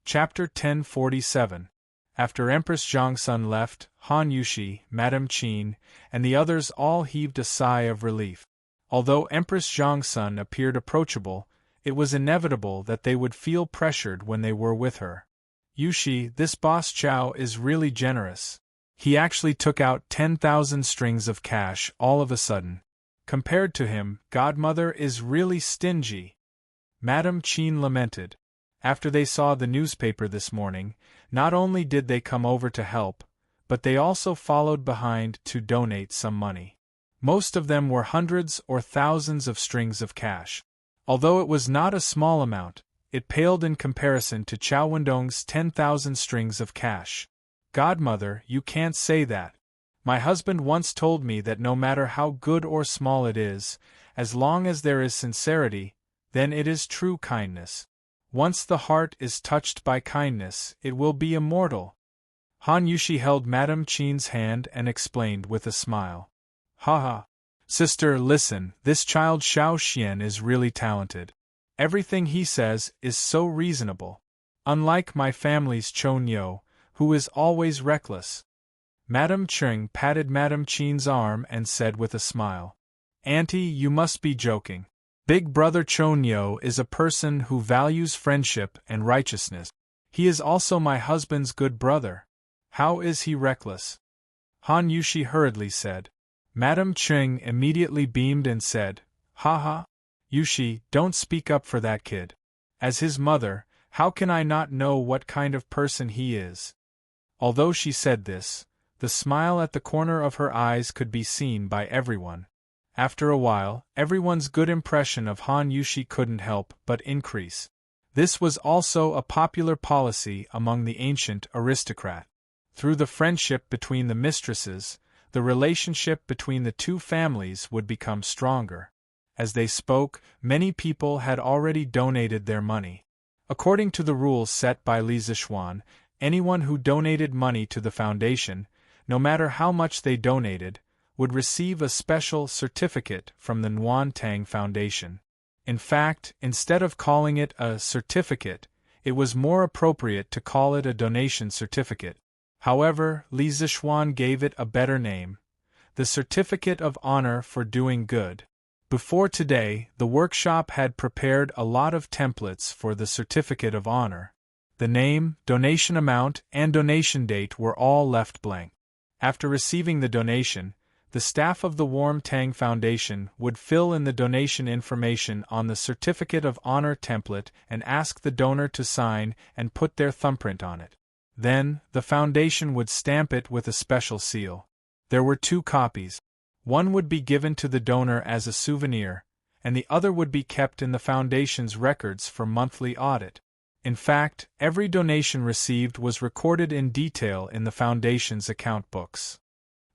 Chapter 1047. After Empress Zhongsun left, Han Yushi, Madame Qin, and the others all heaved a sigh of relief. Although Empress Zhongsun appeared approachable, it was inevitable that they would feel pressured when they were with her. Yushi, this boss Chow is really generous. He actually took out 10,000 strings of cash all of a sudden. Compared to him, Godmother is really stingy. Madame Qin lamented. After they saw the newspaper this morning, not only did they come over to help, but they also followed behind to donate some money. Most of them were hundreds or thousands of strings of cash. Although it was not a small amount, it paled in comparison to Chow Wendong's 10,000 strings of cash. Godmother, you can't say that. My husband once told me that no matter how good or small it is, as long as there is sincerity, then it is true kindness. Once the heart is touched by kindness, it will be immortal. Han Yushi held Madame Qin's hand and explained with a smile. Haha. Sister, listen, this child Xiao Xian is really talented. Everything he says is so reasonable. Unlike my family's Chon Yo, who is always reckless. Madame Cheng patted Madame Qin's arm and said with a smile. Auntie, you must be joking. Big brother Chon Yo is a person who values friendship and righteousness. He is also my husband's good brother. How is he reckless? Han Yushi hurriedly said. Madame Cheng immediately beamed and said, Haha. Yushi, don't speak up for that kid. As his mother, how can I not know what kind of person he is? Although she said this, the smile at the corner of her eyes could be seen by everyone. After a while, everyone's good impression of Han Yushi couldn't help but increase. This was also a popular policy among the ancient aristocrat. Through the friendship between the mistresses, the relationship between the two families would become stronger. As they spoke, many people had already donated their money. According to the rules set by Li Zixuan, anyone who donated money to the foundation, no matter how much they donated, would receive a special certificate from the Nguyen Tang Foundation. In fact, instead of calling it a certificate, it was more appropriate to call it a donation certificate. However, Li Zixuan gave it a better name, the Certificate of Honor for Doing Good. Before today, the workshop had prepared a lot of templates for the Certificate of Honor. The name, donation amount, and donation date were all left blank. After receiving the donation, the staff of the Warm Tang Foundation would fill in the donation information on the Certificate of Honor template and ask the donor to sign and put their thumbprint on it. Then, the foundation would stamp it with a special seal. There were 2 copies. One would be given to the donor as a souvenir, and the other would be kept in the foundation's records for monthly audit. In fact, every donation received was recorded in detail in the foundation's account books.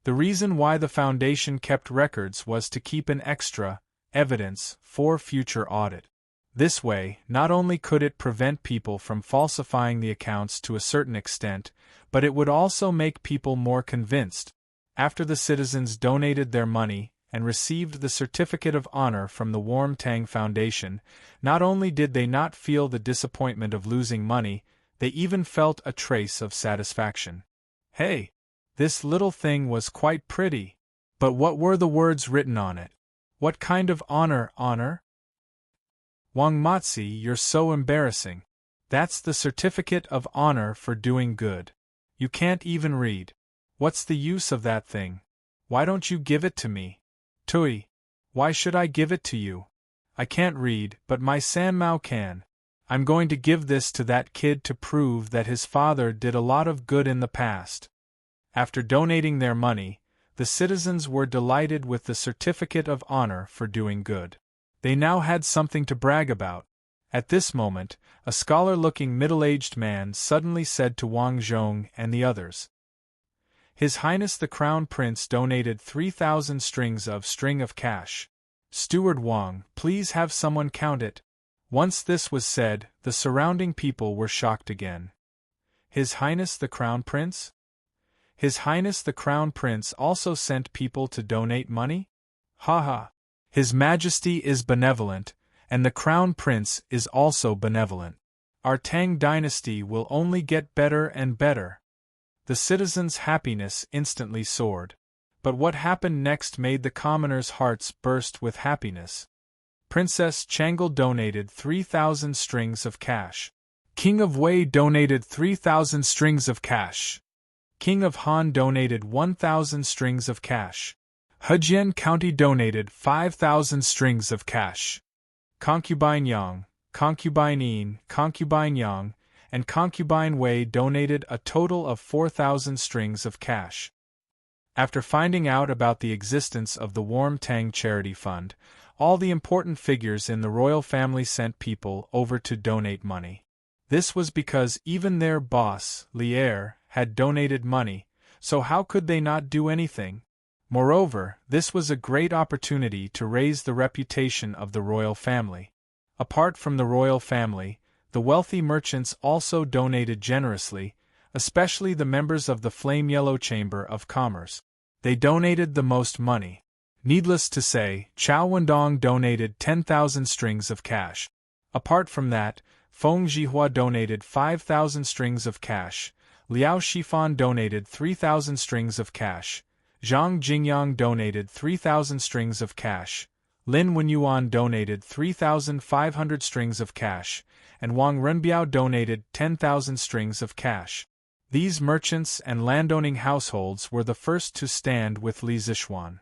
The reason why the foundation kept records was to keep an extra evidence for future audit. This way, not only could it prevent people from falsifying the accounts to a certain extent, but it would also make people more convinced. After the citizens donated their money and received the Certificate of Honor from the Warm Tang Foundation, not only did they not feel the disappointment of losing money, they even felt a trace of satisfaction. Hey! This little thing was quite pretty. But what were the words written on it? What kind of honor? Wang Matzi, you're so embarrassing. That's the Certificate of Honor for Doing Good. You can't even read. What's the use of that thing? Why don't you give it to me? Tui. Why should I give it to you? I can't read, but my San Mao can. I'm going to give this to that kid to prove that his father did a lot of good in the past. After donating their money, the citizens were delighted with the Certificate of Honor for Doing Good. They now had something to brag about. At this moment, a scholar-looking middle-aged man suddenly said to Wang Zhong and the others, His Highness the Crown Prince donated 3,000 strings of cash. Steward Wang, please have someone count it. Once this was said, the surrounding people were shocked again. His Highness the Crown Prince? His Highness the Crown Prince also sent people to donate money? Ha! His Majesty is benevolent, and the Crown Prince is also benevolent. Our Tang dynasty will only get better and better. The citizens' happiness instantly soared. But what happened next made the commoners' hearts burst with happiness. Princess Changle donated 3,000 strings of cash. King of Wei donated 3,000 strings of cash. King of Han donated 1,000 strings of cash. Hejian County donated 5,000 strings of cash. Concubine Yang, Concubine Yin, Concubine Yang, and Concubine Wei donated a total of 4,000 strings of cash. After finding out about the existence of the Warm Tang Charity Fund, all the important figures in the royal family sent people over to donate money. This was because even their boss, Li Er, had donated money, so how could they not do anything? Moreover, this was a great opportunity to raise the reputation of the royal family. Apart from the royal family, the wealthy merchants also donated generously, especially the members of the Flame Yellow Chamber of Commerce. They donated the most money. Needless to say, Chao Wendong donated 10,000 strings of cash. Apart from that, Feng Zhihua donated 5,000 strings of cash, Liao Shifan donated 3,000 strings of cash, Zhang Jingyang donated 3,000 strings of cash, Lin Wenyuan donated 3,500 strings of cash, and Wang Renbiao donated 10,000 strings of cash. These merchants and landowning households were the first to stand with Li Zishuan.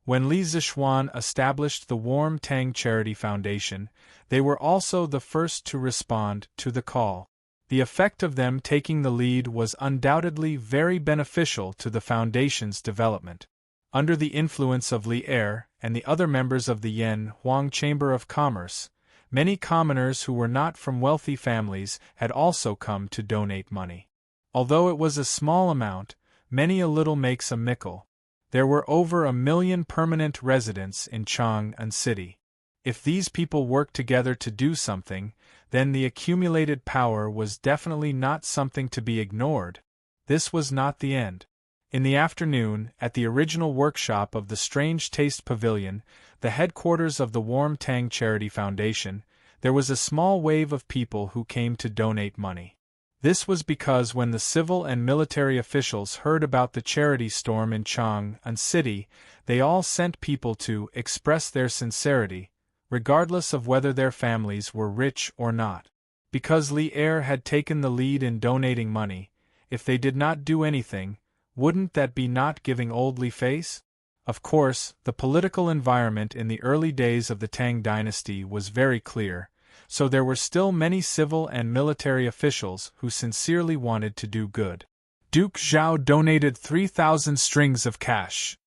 When Li Zishuan established the Warm Tang Charity Foundation, they were also the first to respond to the call. The effect of them taking the lead was undoubtedly very beneficial to the foundation's development. Under the influence of Li Er and the other members of the Yan Huang Chamber of Commerce, many commoners who were not from wealthy families had also come to donate money. Although it was a small amount, many a little makes a mickle. There were over 1 million permanent residents in Chang'an City. If these people worked together to do something, then the accumulated power was definitely not something to be ignored. This was not the end. In the afternoon, at the original workshop of the Strange Taste Pavilion, the headquarters of the Warm Tang Charity Foundation, there was a small wave of people who came to donate money. This was because when the civil and military officials heard about the charity storm in Chang'an City, they all sent people to express their sincerity, regardless of whether their families were rich or not. Because Li Er had taken the lead in donating money, if they did not do anything, wouldn't that be not giving old Li face? Of course, the political environment in the early days of the Tang dynasty was very clear, so there were still many civil and military officials who sincerely wanted to do good. Duke Zhao donated 3,000 strings of cash.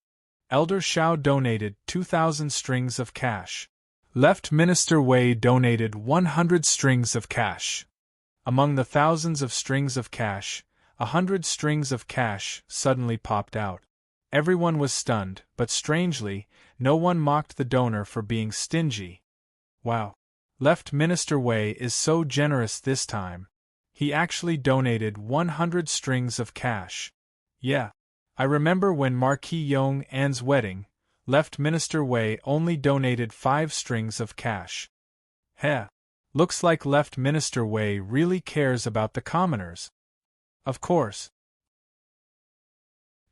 Elder Xiao donated 2,000 strings of cash. Left Minister Wei donated 100 strings of cash. Among the thousands of strings of cash, 100 strings of cash suddenly popped out. Everyone was stunned, but strangely, no one mocked the donor for being stingy. Wow! Left Minister Wei is so generous this time. He actually donated 100 strings of cash. Yeah. I remember when Marquis Yong An's wedding, Left Minister Wei only donated 5 strings of cash. Heh. Looks like Left Minister Wei really cares about the commoners. Of course.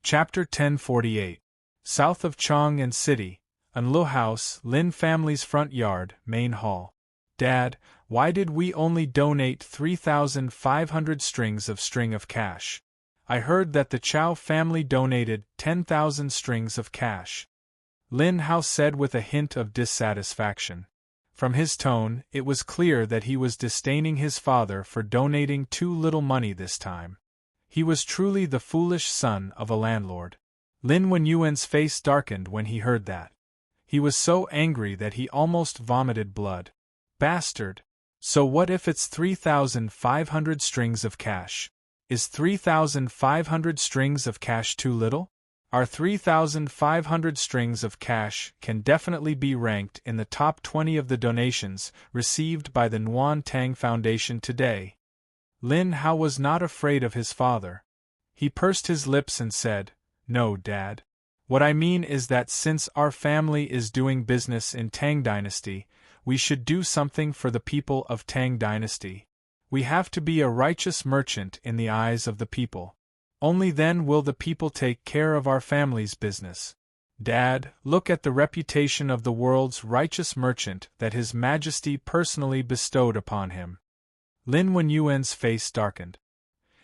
Chapter 1048. South of Chang'an City, Anlu House, Lin family's front yard, main hall. Dad, why did we only donate 3,500 strings of cash? I heard that the Chow family donated 10,000 strings of cash. Lin Hao said with a hint of dissatisfaction. From his tone, it was clear that he was disdaining his father for donating too little money this time. He was truly the foolish son of a landlord. Lin Wenyuan's face darkened when he heard that. He was so angry that he almost vomited blood. Bastard! So what if it's 3,500 strings of cash? Is 3,500 strings of cash too little? Our 3,500 strings of cash can definitely be ranked in the top 20 of the donations received by the Nuan Tang Foundation today. Lin Hao was not afraid of his father. He pursed his lips and said, "No, Dad. What I mean is that since our family is doing business in Tang Dynasty, we should do something for the people of Tang Dynasty. We have to be a righteous merchant in the eyes of the people. Only then will the people take care of our family's business. Dad, look at the reputation of the world's righteous merchant that His Majesty personally bestowed upon him. Lin Wenyuan's face darkened.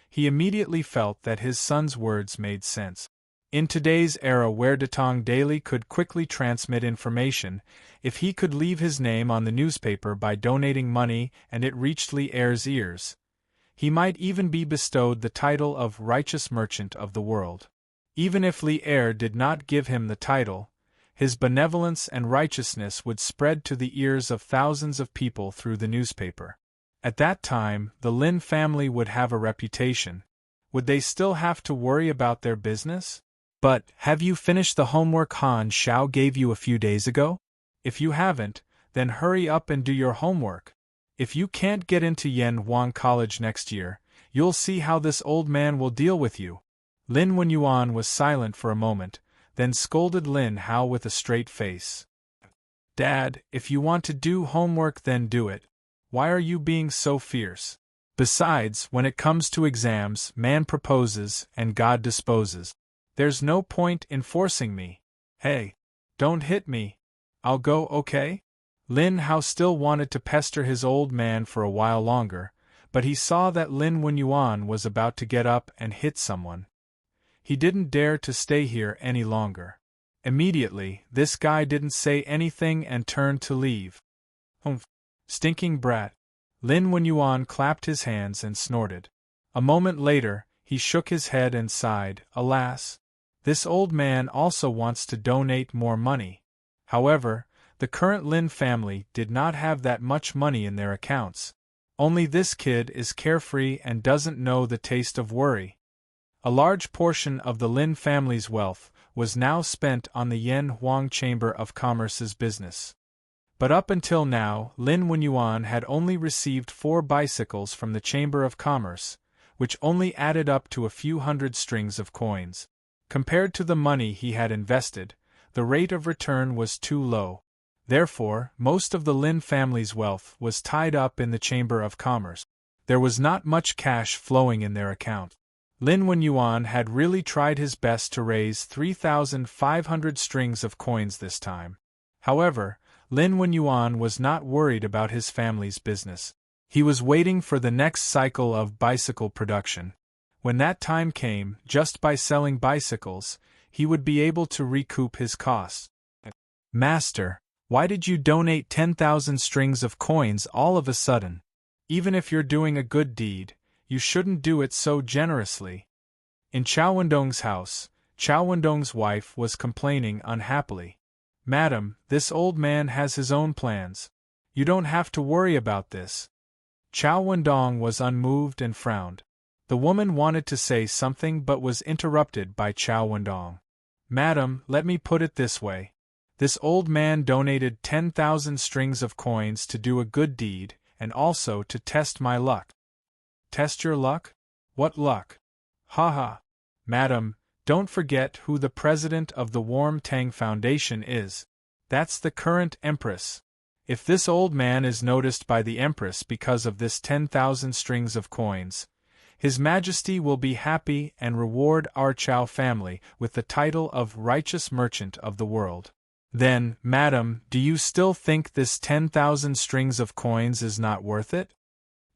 He immediately felt that his son's words made sense. In today's era where Tang Daily could quickly transmit information, if he could leave his name on the newspaper by donating money and it reached Li Er's ears, he might even be bestowed the title of Righteous Merchant of the World. Even if Li Er did not give him the title, his benevolence and righteousness would spread to the ears of thousands of people through the newspaper. At that time, the Lin family would have a reputation. Would they still have to worry about their business? But, have you finished the homework Han Xiao gave you a few days ago? If you haven't, then hurry up and do your homework. If you can't get into Yan Huang College next year, you'll see how this old man will deal with you. Lin Wenyuan was silent for a moment, then scolded Lin Hao with a straight face. Dad, if you want to do homework then do it. Why are you being so fierce? Besides, when it comes to exams, man proposes and God disposes. There's no point in forcing me. Hey, don't hit me. I'll go, okay? Lin Hao still wanted to pester his old man for a while longer, but he saw that Lin Wenyuan was about to get up and hit someone. He didn't dare to stay here any longer. Immediately, this guy didn't say anything and turned to leave. Humph, stinking brat. Lin Wenyuan clapped his hands and snorted. A moment later, he shook his head and sighed, alas. This old man also wants to donate more money. However, the current Lin family did not have that much money in their accounts. Only this kid is carefree and doesn't know the taste of worry. A large portion of the Lin family's wealth was now spent on the Yan Huang Chamber of Commerce's business. But up until now, Lin Wenyuan had only received 4 bicycles from the Chamber of Commerce, which only added up to a few hundred strings of coins. Compared to the money he had invested, the rate of return was too low. Therefore, most of the Lin family's wealth was tied up in the Chamber of Commerce. There was not much cash flowing in their account. Lin Wenyuan had really tried his best to raise 3,500 strings of coins this time. However, Lin Wenyuan was not worried about his family's business. He was waiting for the next cycle of bicycle production. When that time came, just by selling bicycles, he would be able to recoup his costs. Master, why did you donate 10,000 strings of coins all of a sudden? Even if you're doing a good deed, you shouldn't do it so generously. In Chao Wendong's house, Chao Wendong's wife was complaining unhappily. Madam, this old man has his own plans. You don't have to worry about this. Chao Wendong was unmoved and frowned. The woman wanted to say something but was interrupted by Chao Wendong. Madam, let me put it this way. This old man donated 10,000 strings of coins to do a good deed, and also to test my luck. Test your luck? What luck? Haha. Madam, don't forget who the president of the Warm Tang Foundation is. That's the current empress. If this old man is noticed by the empress because of this 10,000 strings of coins, His Majesty will be happy and reward our Chao family with the title of Righteous Merchant of the World. Then, madam, do you still think this 10,000 strings of coins is not worth it?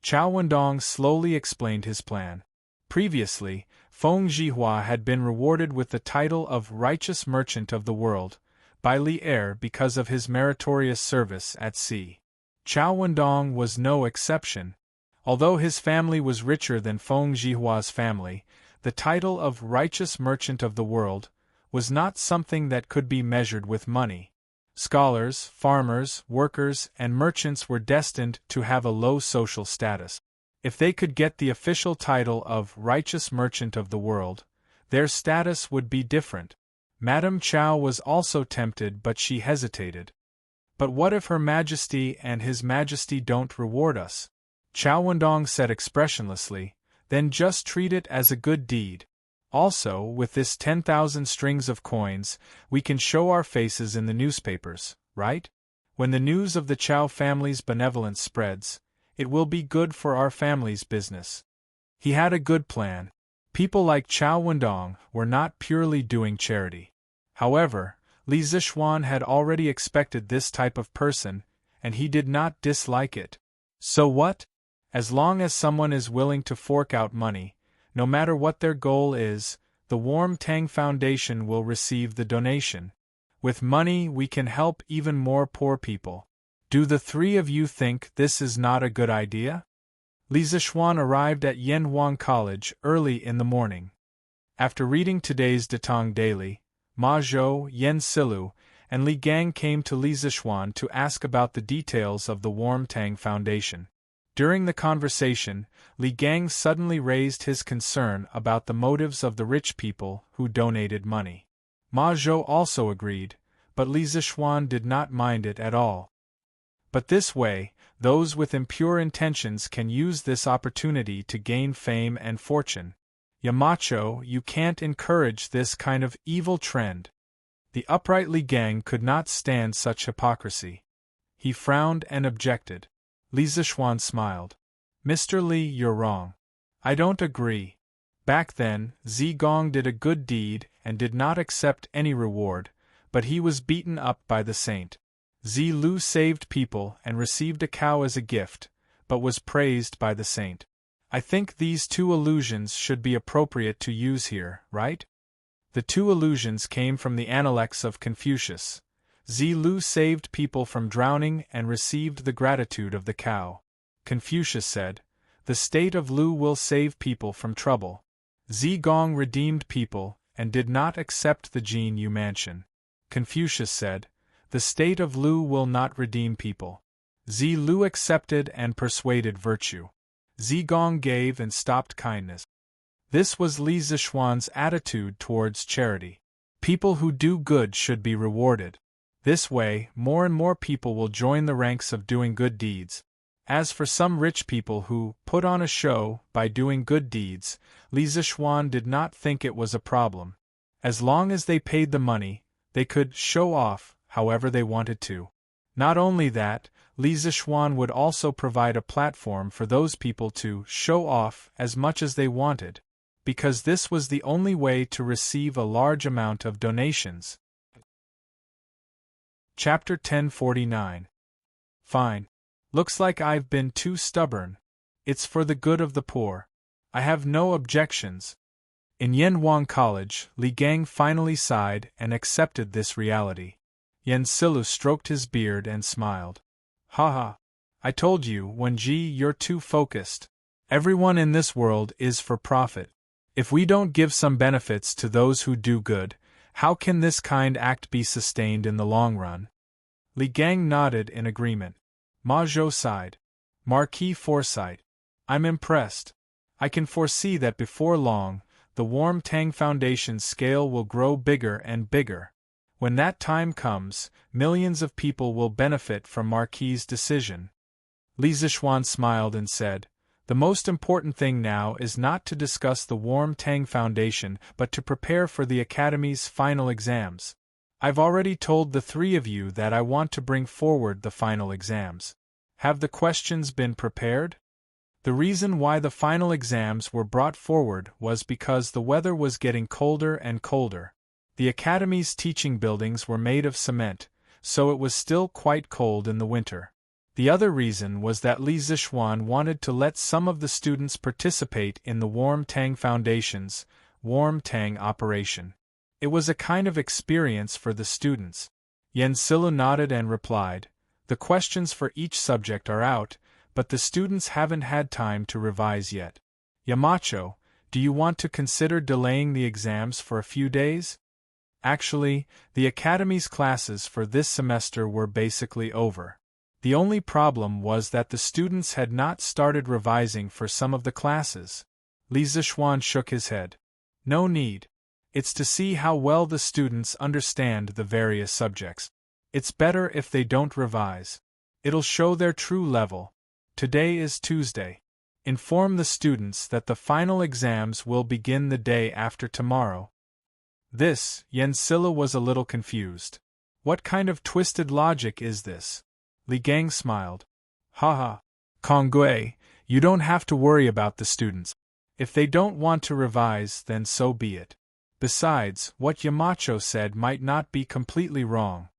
Chao Wendong slowly explained his plan. Previously, Feng Zhihua had been rewarded with the title of Righteous Merchant of the World by Li Er because of his meritorious service at sea. Chao Wendong was no exception. Although his family was richer than Feng Zhihua's family, the title of Righteous Merchant of the World was not something that could be measured with money. Scholars, farmers, workers, and merchants were destined to have a low social status. If they could get the official title of Righteous Merchant of the World, their status would be different. Madame Chao was also tempted, but she hesitated. But what if Her Majesty and His Majesty don't reward us? Chao Wendong said expressionlessly, then just treat it as a good deed. Also, with this 10,000 strings of coins, we can show our faces in the newspapers, right? When the news of the Chao family's benevolence spreads, It will be good for our family's business. He had a good plan. People like Chao Wendong were not purely doing charity. However, Li Zixuan had already expected this type of person, and he did not dislike it. So what? As long as someone is willing to fork out money, no matter what their goal is, the Warm Tang Foundation will receive the donation. With money we can help even more poor people. Do the three of you think this is not a good idea? Li Zixuan arrived at Yanhuang College early in the morning. After reading today's Tang daily, Ma Zhou, Yen Silu, and Li Gang came to Li Zixuan to ask about the details of the Warm Tang Foundation. During the conversation, Li Gang suddenly raised his concern about the motives of the rich people who donated money. Ma Zhou also agreed, but Li Zixuan did not mind it at all. But this way, those with impure intentions can use this opportunity to gain fame and fortune. Yamacho, you can't encourage this kind of evil trend. The upright Li Gang could not stand such hypocrisy. He frowned and objected. Li Zixuan smiled. Mr. Li, you're wrong. I don't agree. Back then, Zigong did a good deed and did not accept any reward, but he was beaten up by the saint. Zi Lu saved people and received a cow as a gift, but was praised by the saint. I think these two allusions should be appropriate to use here, right? The two allusions came from the Analects of Confucius. Zi Lu saved people from drowning and received the gratitude of the cow. Confucius said, "The state of Lu will save people from trouble." Zigong redeemed people and did not accept the Jin Yu mansion. Confucius said, "The state of Lu will not redeem people." Zi Lu accepted and persuaded virtue. Zigong gave and stopped kindness. This was Li Zixuan's attitude towards charity. People who do good should be rewarded. This way, more and more people will join the ranks of doing good deeds. As for some rich people who put on a show by doing good deeds, Li Zixuan did not think it was a problem. As long as they paid the money, they could show off however they wanted to. Not only that, Li Zixuan would also provide a platform for those people to show off as much as they wanted, because this was the only way to receive a large amount of donations. Chapter 1049. Fine. Looks like I've been too stubborn. It's for the good of the poor. I have no objections. In Yanhuang College, Li Gang finally sighed and accepted this reality. Yen Silu stroked his beard and smiled. Haha. I told you, Wenji, you're too focused. Everyone in this world is for profit. If we don't give some benefits to those who do good, how can this kind act be sustained in the long run? Li Gang nodded in agreement. Ma Zhou sighed. Marquis foresight. I'm impressed. I can foresee that before long, the Warm Tang Foundation's scale will grow bigger and bigger. When that time comes, millions of people will benefit from Marquis' decision. Li Zixuan smiled and said, "The most important thing now is not to discuss the Warm Tang Foundation but to prepare for the Academy's final exams. I've already told the three of you that I want to bring forward the final exams. Have the questions been prepared?" The reason why the final exams were brought forward was because the weather was getting colder and colder. The Academy's teaching buildings were made of cement, so it was still quite cold in the winter. The other reason was that Li Zixuan wanted to let some of the students participate in the Warm Tang Foundation's Warm Tang operation. It was a kind of experience for the students. Yen Silu nodded and replied, "The questions for each subject are out, but the students haven't had time to revise yet. Yamacho, do you want to consider delaying the exams for a few days?" Actually, the Academy's classes for this semester were basically over. The only problem was that the students had not started revising for some of the classes. Li Zixuan shook his head. "No need. It's to see how well the students understand the various subjects. It's better if they don't revise. It'll show their true level. Today is Tuesday. Inform the students that the final exams will begin the day after tomorrow." This, Yen Silu was a little confused. What kind of twisted logic is this? Li Gang smiled. Haha. Kongui, you don't have to worry about the students. If they don't want to revise, then so be it. Besides, what Yamacho said might not be completely wrong.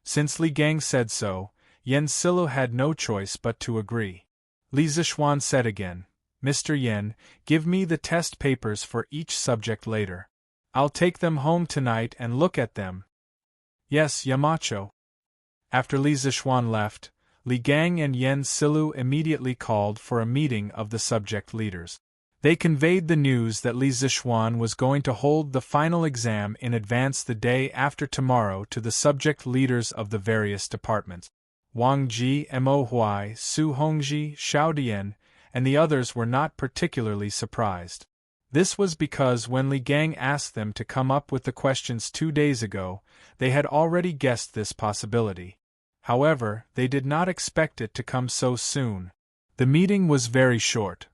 Since Li Gang said so, Yen Silu had no choice but to agree. Li Zishuan said again, Mr. Yen, give me the test papers for each subject later. I'll take them home tonight and look at them. Yes, Yamacho. After Li Zishuan left, Li Gang and Yen Silu immediately called for a meeting of the subject leaders. They conveyed the news that Li Zishuan was going to hold the final exam in advance the day after tomorrow to the subject leaders of the various departments. Wang Ji, Mo Huai, Su Hongji, Xiao Dian, and the others were not particularly surprised. This was because when Li Gang asked them to come up with the questions 2 days ago, they had already guessed this possibility. However, they did not expect it to come so soon. The meeting was very short.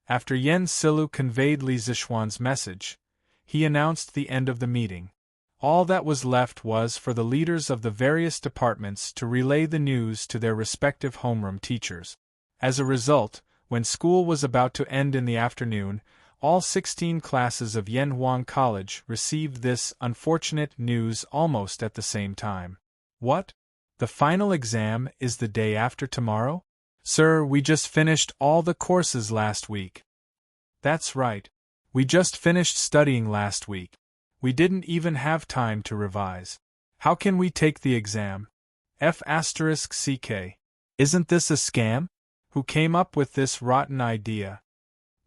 After Yen Silu conveyed Li Zishuan's message, he announced the end of the meeting. All that was left was for the leaders of the various departments to relay the news to their respective homeroom teachers. As a result, when school was about to end in the afternoon, all 16 classes of Yanhuang College received this unfortunate news almost at the same time. What? The final exam is the day after tomorrow? Sir, we just finished all the courses last week. That's right. We just finished studying last week. We didn't even have time to revise. How can we take the exam? F***CK. Isn't this a scam? Who came up with this rotten idea?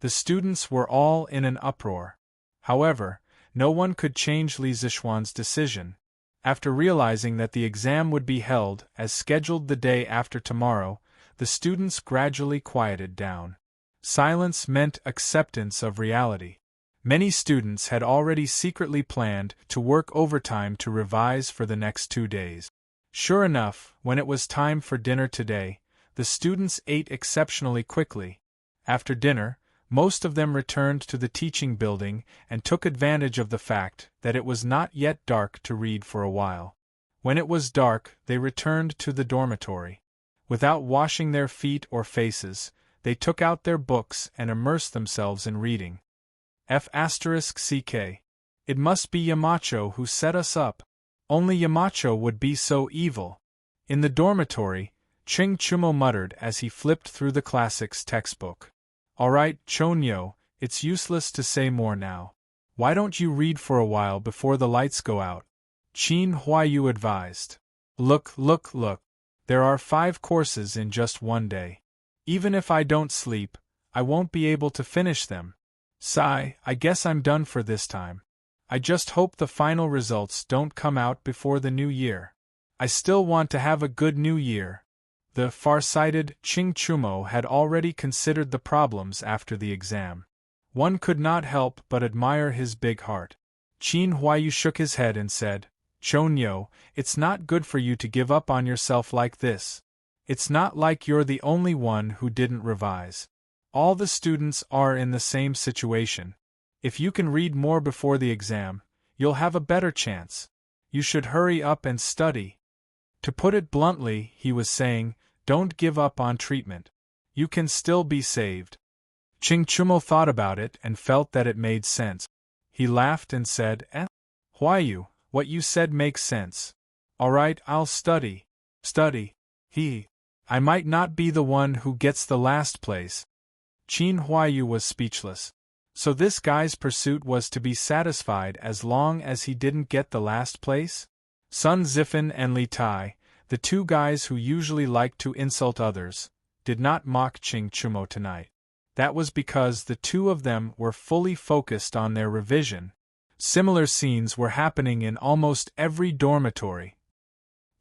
The students were all in an uproar. However, no one could change Li Zishuan's decision. After realizing that the exam would be held as scheduled the day after tomorrow, the students gradually quieted down. Silence meant acceptance of reality. Many students had already secretly planned to work overtime to revise for the next 2 days. Sure enough, when it was time for dinner today, the students ate exceptionally quickly. After dinner, most of them returned to the teaching building and took advantage of the fact that it was not yet dark to read for a while. When it was dark, they returned to the dormitory. Without washing their feet or faces, they took out their books and immersed themselves in reading. F***CK. It must be Yamacho who set us up. Only Yamacho would be so evil. In the dormitory, Ching Chumo muttered as he flipped through the classics textbook. Alright, Chonyo, it's useless to say more now. Why don't you read for a while before the lights go out? Qin Huayu advised. Look. There are 5 courses in just 1 day. Even if I don't sleep, I won't be able to finish them. Sigh, I guess I'm done for this time. I just hope the final results don't come out before the new year. I still want to have a good new year. The far-sighted Ching Chumo had already considered the problems after the exam. One could not help but admire his big heart. Qin Huayu shook his head and said, Chonyo, it's not good for you to give up on yourself like this. It's not like you're the only one who didn't revise. All the students are in the same situation. If you can read more before the exam, you'll have a better chance. You should hurry up and study. To put it bluntly, he was saying, don't give up on treatment. You can still be saved. Ching Chumo thought about it and felt that it made sense. He laughed and said, Huayu, what you said makes sense. Alright, I'll study. I might not be the one who gets the last place. Qin Huayu was speechless. So this guy's pursuit was to be satisfied as long as he didn't get the last place? Sun Zifan and Li Tai, the 2 guys who usually liked to insult others, did not mock Ching Chumo tonight. That was because the 2 of them were fully focused on their revision. Similar scenes were happening in almost every dormitory.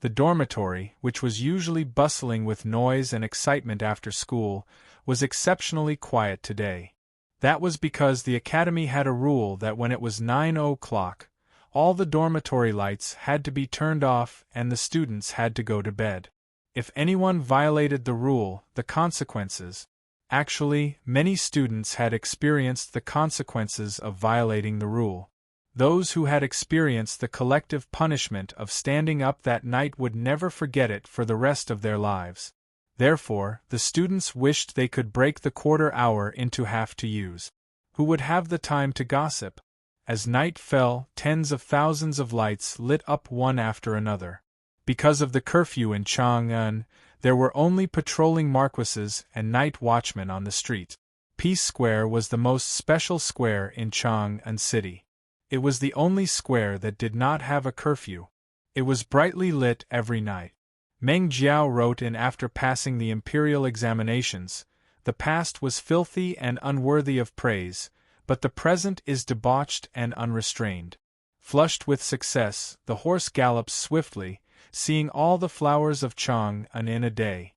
The dormitory, which was usually bustling with noise and excitement after school, was exceptionally quiet today. That was because the academy had a rule that when it was 9 o'clock, all the dormitory lights had to be turned off and the students had to go to bed. If anyone violated the rule, the consequences. Actually, many students had experienced the consequences of violating the rule. Those who had experienced the collective punishment of standing up that night would never forget it for the rest of their lives. Therefore, the students wished they could break the quarter hour into half to use. Who would have the time to gossip? As night fell, tens of thousands of lights lit up one after another. Because of the curfew in Chang'an, there were only patrolling marquises and night watchmen on the street. Peace Square was the most special square in Chang'an City. It was the only square that did not have a curfew. It was brightly lit every night. Meng Jiao wrote in after passing the imperial examinations, "The past was filthy and unworthy of praise, but the present is debauched and unrestrained." Flushed with success, the horse gallops swiftly, seeing all the flowers of Chang'an in a day.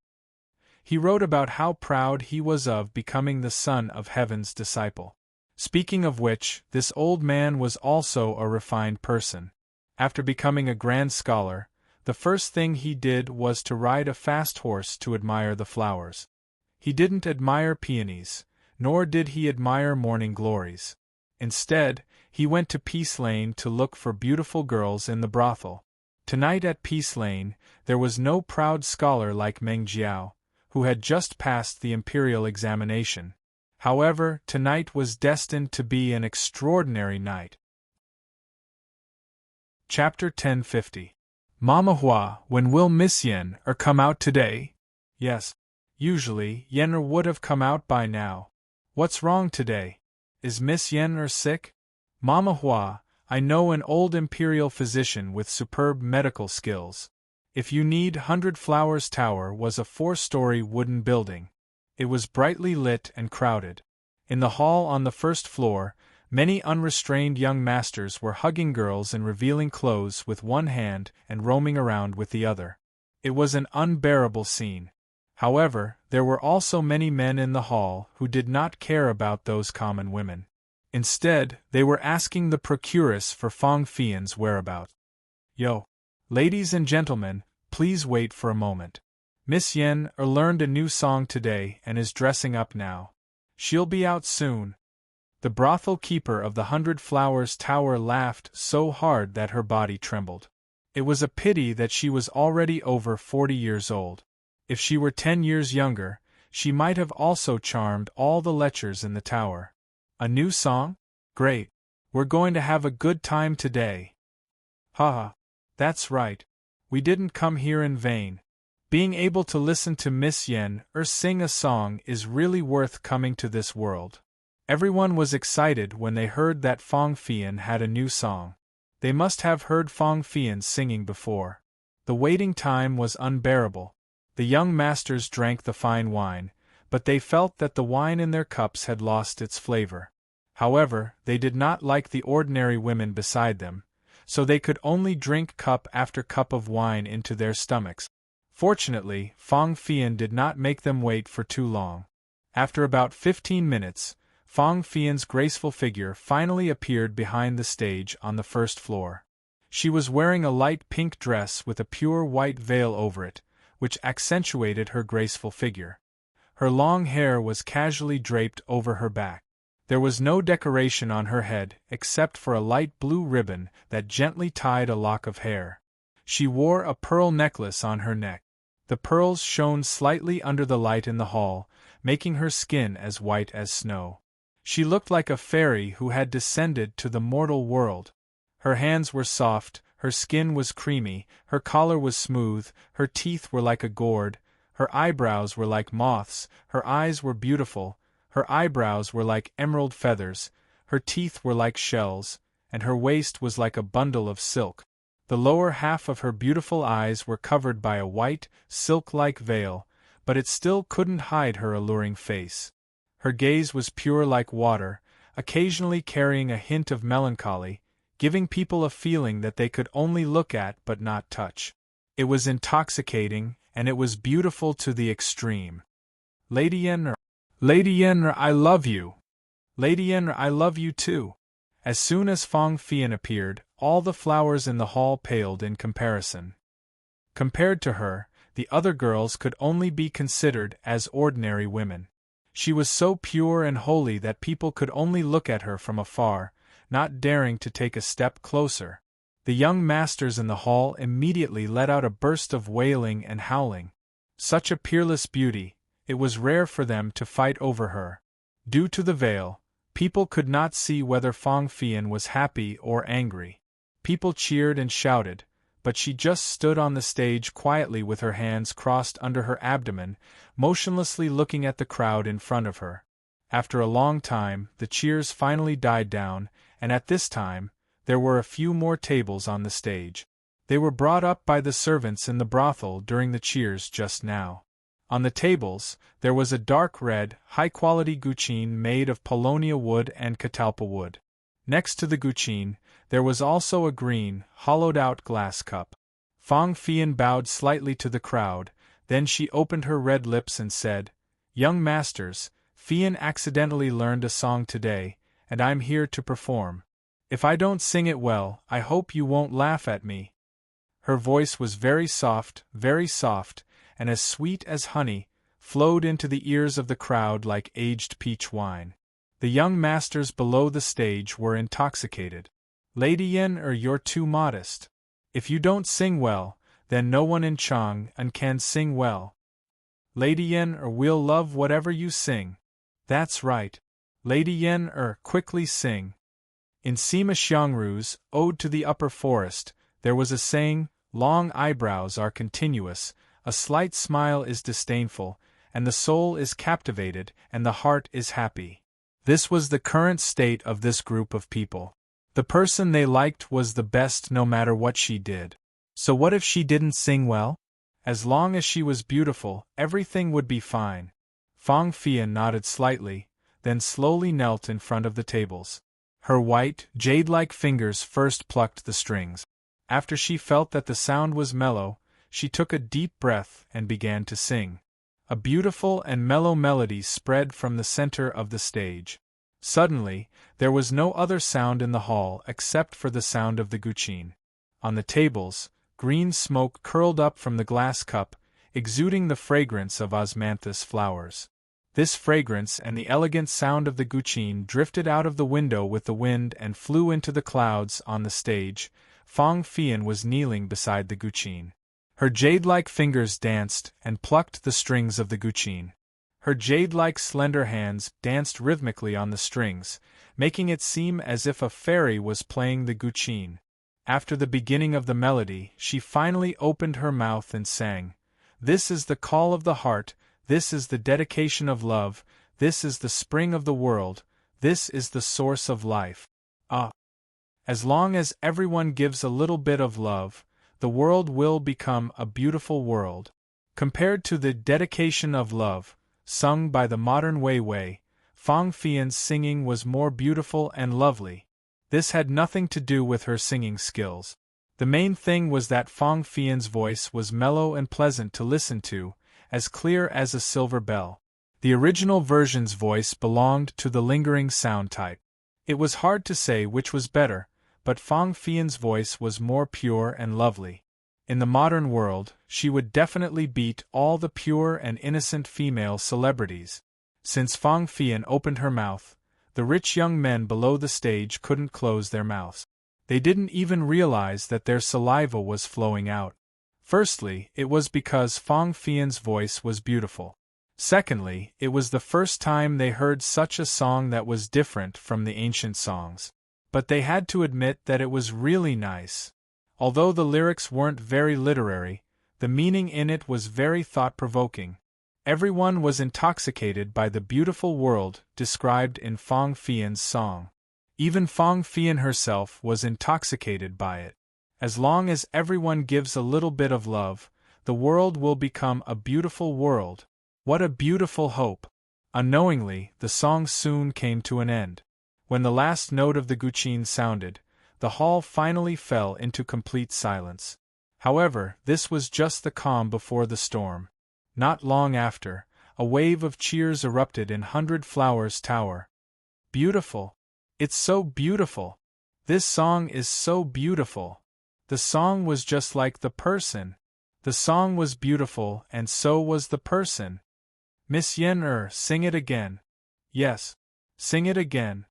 He wrote about how proud he was of becoming the Son of Heaven's disciple. Speaking of which, this old man was also a refined person. After becoming a grand scholar, the first thing he did was to ride a fast horse to admire the flowers. He didn't admire peonies, nor did he admire morning glories. Instead, he went to Peace Lane to look for beautiful girls in the brothel. Tonight at Peace Lane, there was no proud scholar like Meng Jiao, who had just passed the imperial examination. However, tonight was destined to be an extraordinary night. Chapter 1050. Mama Hua, when will Miss Yen come out today? Yes. Usually, Yen would have come out by now. What's wrong today? Is Miss Yen sick? Mama Hua, I know an old imperial physician with superb medical skills. If you need 100 Flowers Tower was a 4-story wooden building. It was brightly lit and crowded. In the hall on the first floor, many unrestrained young masters were hugging girls in revealing clothes with one hand and roaming around with the other. It was an unbearable scene. However, there were also many men in the hall who did not care about those common women. Instead, they were asking the procuress for Fang Fian's whereabouts. Yo! Ladies and gentlemen, please wait for a moment. Miss Yen learned a new song today and is dressing up now. She'll be out soon. The brothel keeper of the 100 Flowers Tower laughed so hard that her body trembled. It was a pity that she was already over 40 years old. If she were 10 years younger, she might have also charmed all the lechers in the tower. A new song? Great. We're going to have a good time today. Haha. That's right. We didn't come here in vain. Being able to listen to Miss Yen sing a song is really worth coming to this world. Everyone was excited when they heard that Fang Fian had a new song. They must have heard Fang Fian singing before. The waiting time was unbearable. The young masters drank the fine wine, but they felt that the wine in their cups had lost its flavor. However, they did not like the ordinary women beside them, so they could only drink cup after cup of wine into their stomachs. Fortunately, Fang Fian did not make them wait for too long. After about 15 minutes, Fang Fian's graceful figure finally appeared behind the stage on the first floor. She was wearing a light pink dress with a pure white veil over it, which accentuated her graceful figure. Her long hair was casually draped over her back. There was no decoration on her head except for a light blue ribbon that gently tied a lock of hair. She wore a pearl necklace on her neck. The pearls shone slightly under the light in the hall, making her skin as white as snow. She looked like a fairy who had descended to the mortal world. Her hands were soft, her skin was creamy, her collar was smooth, her teeth were like a gourd, her eyebrows were like moths, her eyes were beautiful, her eyebrows were like emerald feathers, her teeth were like shells, and her waist was like a bundle of silk. The lower half of her beautiful eyes were covered by a white, silk-like veil, but it still couldn't hide her alluring face. Her gaze was pure like water, occasionally carrying a hint of melancholy, giving people a feeling that they could only look at but not touch. It was intoxicating, and it was beautiful to the extreme. Lady Yen, I love you. Lady Yen, I love you too. As soon as Fang Fian appeared, all the flowers in the hall paled in comparison. Compared to her, the other girls could only be considered as ordinary women. She was so pure and holy that people could only look at her from afar, not daring to take a step closer. The young masters in the hall immediately let out a burst of wailing and howling. Such a peerless beauty, it was rare for them to fight over her. Due to the veil, people could not see whether Fang Fian was happy or angry. People cheered and shouted, but she just stood on the stage quietly with her hands crossed under her abdomen, motionlessly looking at the crowd in front of her. After a long time, the cheers finally died down, and at this time, there were a few more tables on the stage. They were brought up by the servants in the brothel during the cheers just now. On the tables, there was a dark red, high-quality guqin made of paulownia wood and catalpa wood. Next to the guqin, there was also a green, hollowed-out glass cup. Fang Fian bowed slightly to the crowd, then she opened her red lips and said, "Young masters, Fian accidentally learned a song today, and I'm here to perform. If I don't sing it well, I hope you won't laugh at me." Her voice was very soft, and as sweet as honey, flowed into the ears of the crowd like aged peach wine. The young masters below the stage were intoxicated. "Lady Yen, you're too modest. If you don't sing well, then no one in Chang'an can sing well. Lady Yen, we'll love whatever you sing." "That's right. Lady Yen, quickly sing." In Sima Xiangru's Ode to the Upper Forest, there was a saying, "Long eyebrows are continuous, a slight smile is disdainful, and the soul is captivated, and the heart is happy." This was the current state of this group of people. The person they liked was the best no matter what she did. So what if she didn't sing well? As long as she was beautiful, everything would be fine. Fang Fian nodded slightly, then slowly knelt in front of the tables. Her white, jade-like fingers first plucked the strings. After she felt that the sound was mellow, she took a deep breath and began to sing. A beautiful and mellow melody spread from the center of the stage. Suddenly, there was no other sound in the hall except for the sound of the guqin. On the tables, green smoke curled up from the glass cup, exuding the fragrance of osmanthus flowers. This fragrance and the elegant sound of the guqin drifted out of the window with the wind and flew into the clouds on the stage. Fang Fian was kneeling beside the guqin. Her jade-like fingers danced and plucked the strings of the guqin. Her jade-like slender hands danced rhythmically on the strings, making it seem as if a fairy was playing the guqin. After the beginning of the melody, she finally opened her mouth and sang, "This is the call of the heart, this is the dedication of love, this is the spring of the world, this is the source of life. Ah! As long as everyone gives a little bit of love, the world will become a beautiful world." Compared to the dedication of love, sung by the modern Wei Wei, Fang Fian's singing was more beautiful and lovely. This had nothing to do with her singing skills. The main thing was that Fang Fian's voice was mellow and pleasant to listen to, as clear as a silver bell. The original version's voice belonged to the lingering sound type. It was hard to say which was better, but Fang Fian's voice was more pure and lovely. In the modern world, she would definitely beat all the pure and innocent female celebrities. Since Fang Fian opened her mouth, the rich young men below the stage couldn't close their mouths. They didn't even realize that their saliva was flowing out. Firstly, it was because Fang Fian's voice was beautiful. Secondly, it was the first time they heard such a song that was different from the ancient songs. But they had to admit that it was really nice. Although the lyrics weren't very literary, the meaning in it was very thought-provoking. Everyone was intoxicated by the beautiful world described in Fang Fian's song. Even Fang Fian herself was intoxicated by it. As long as everyone gives a little bit of love, the world will become a beautiful world. What a beautiful hope! Unknowingly, the song soon came to an end. When the last note of the guqin sounded, the hall finally fell into complete silence. However, this was just the calm before the storm. Not long after, a wave of cheers erupted in 100 Flowers Tower. "Beautiful! It's so beautiful! This song is so beautiful! The song was just like the person! The song was beautiful and so was the person! Miss Yen, sing it again! Yes, sing it again!"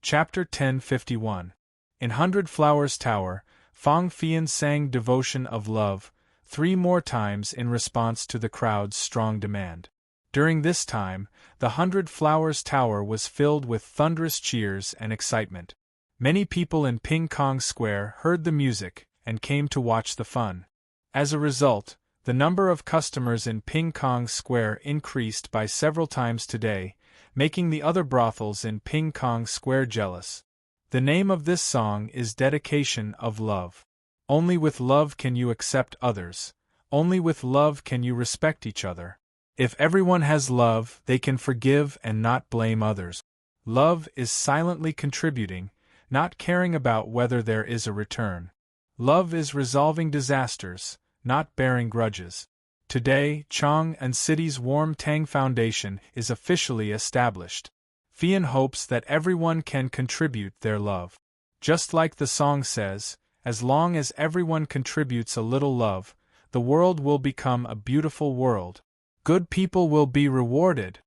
Chapter 1051. In 100 Flowers Tower, Fang Fian sang Devotion of Love, 3 more times in response to the crowd's strong demand. During this time, the 100 Flowers Tower was filled with thunderous cheers and excitement. Many people in Ping Kong Square heard the music and came to watch the fun. As a result, the number of customers in Ping Kong Square increased by several times today, making the other brothels in Ping Kong Square jealous. The name of this song is Dedication of Love. Only with love can you accept others. Only with love can you respect each other. If everyone has love, they can forgive and not blame others. Love is silently contributing, not caring about whether there is a return. Love is resolving disasters, not bearing grudges. Today, Chang and City's Warm Tang Foundation is officially established. Fian hopes that everyone can contribute their love. Just like the song says, as long as everyone contributes a little love, the world will become a beautiful world. Good people will be rewarded.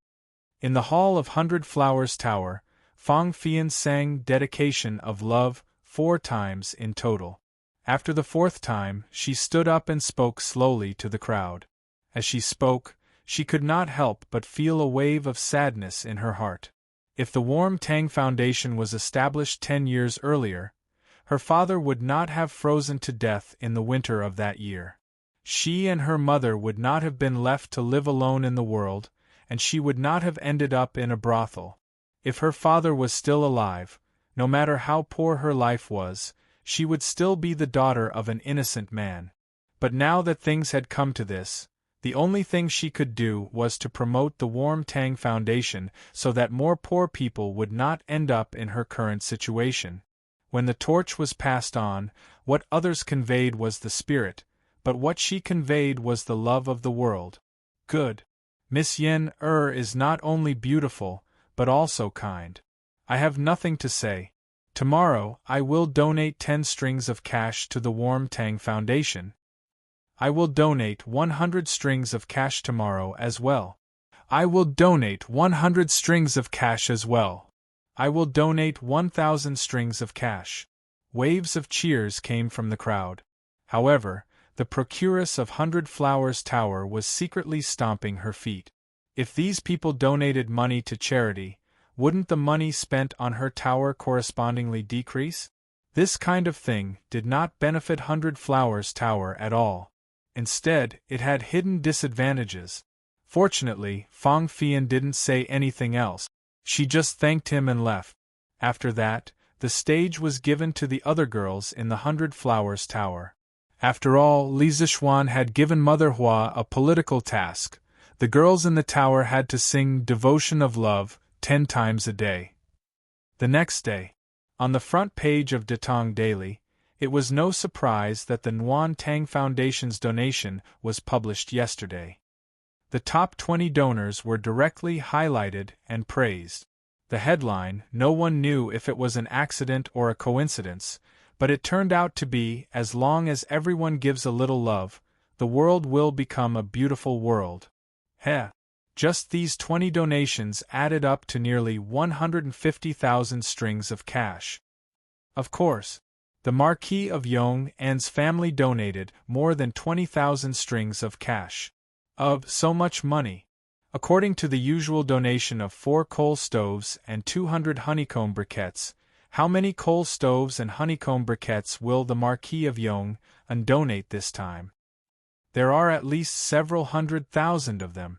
In the hall of 100 Flowers Tower, Fang Fian sang Dedication of Love 4 times in total. After the 4th time, she stood up and spoke slowly to the crowd. As she spoke, she could not help but feel a wave of sadness in her heart. If the Warm Tang Foundation was established 10 years earlier, her father would not have frozen to death in the winter of that year. She and her mother would not have been left to live alone in the world, and she would not have ended up in a brothel. If her father was still alive, no matter how poor her life was, she would still be the daughter of an innocent man. But now that things had come to this, the only thing she could do was to promote the Warm Tang Foundation so that more poor people would not end up in her current situation. When the torch was passed on, what others conveyed was the spirit, but what she conveyed was the love of the world. Good. Miss Yen is not only beautiful, but also kind. I have nothing to say. Tomorrow, I will donate 10 strings of cash to the Warm Tang Foundation. I will donate 100 strings of cash tomorrow as well. I will donate 100 strings of cash as well. I will donate 1,000 strings of cash. Waves of cheers came from the crowd. However, the procuress of 100 Flowers Tower was secretly stomping her feet. If these people donated money to charity, wouldn't the money spent on her tower correspondingly decrease? This kind of thing did not benefit 100 Flowers Tower at all. Instead, it had hidden disadvantages. Fortunately, Fang Fian didn't say anything else. She just thanked him and left. After that, the stage was given to the other girls in the 100 Flowers Tower. After all, Li Zixuan had given Mother Hua a political task. The girls in the tower had to sing Devotion of Love 10 times a day. The next day, on the front page of Datong Daily, it was no surprise that the Nguyen Tang Foundation's donation was published yesterday. The top 20 donors were directly highlighted and praised. The headline, no one knew if it was an accident or a coincidence, but it turned out to be, as long as everyone gives a little love, the world will become a beautiful world. Just these 20 donations added up to nearly 150,000 strings of cash. Of course, the Marquis of Yong'an's family donated more than 20,000 strings of cash. Of so much money. According to the usual donation of 4 coal stoves and 200 honeycomb briquettes, how many coal stoves and honeycomb briquettes will the Marquis of Yong'an donate this time? There are at least several 100,000 of them.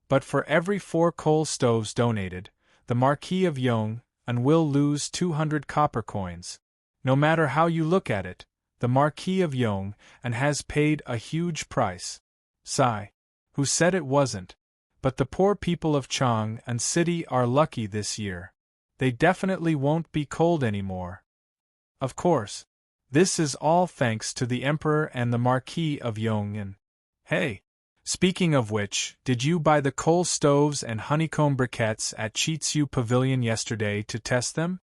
But for every 4 coal stoves donated, the Marquis of Yong'an will lose 200 copper coins. No matter how you look at it, the Marquis of Yong'an has paid a huge price. Sigh. Who said it wasn't? But the poor people of Chang and City are lucky this year. They definitely won't be cold anymore. Of course, this is all thanks to the Emperor and the Marquis of Yong'an. Hey! Speaking of which, did you buy the coal stoves and honeycomb briquettes at Chitsu Pavilion yesterday to test them?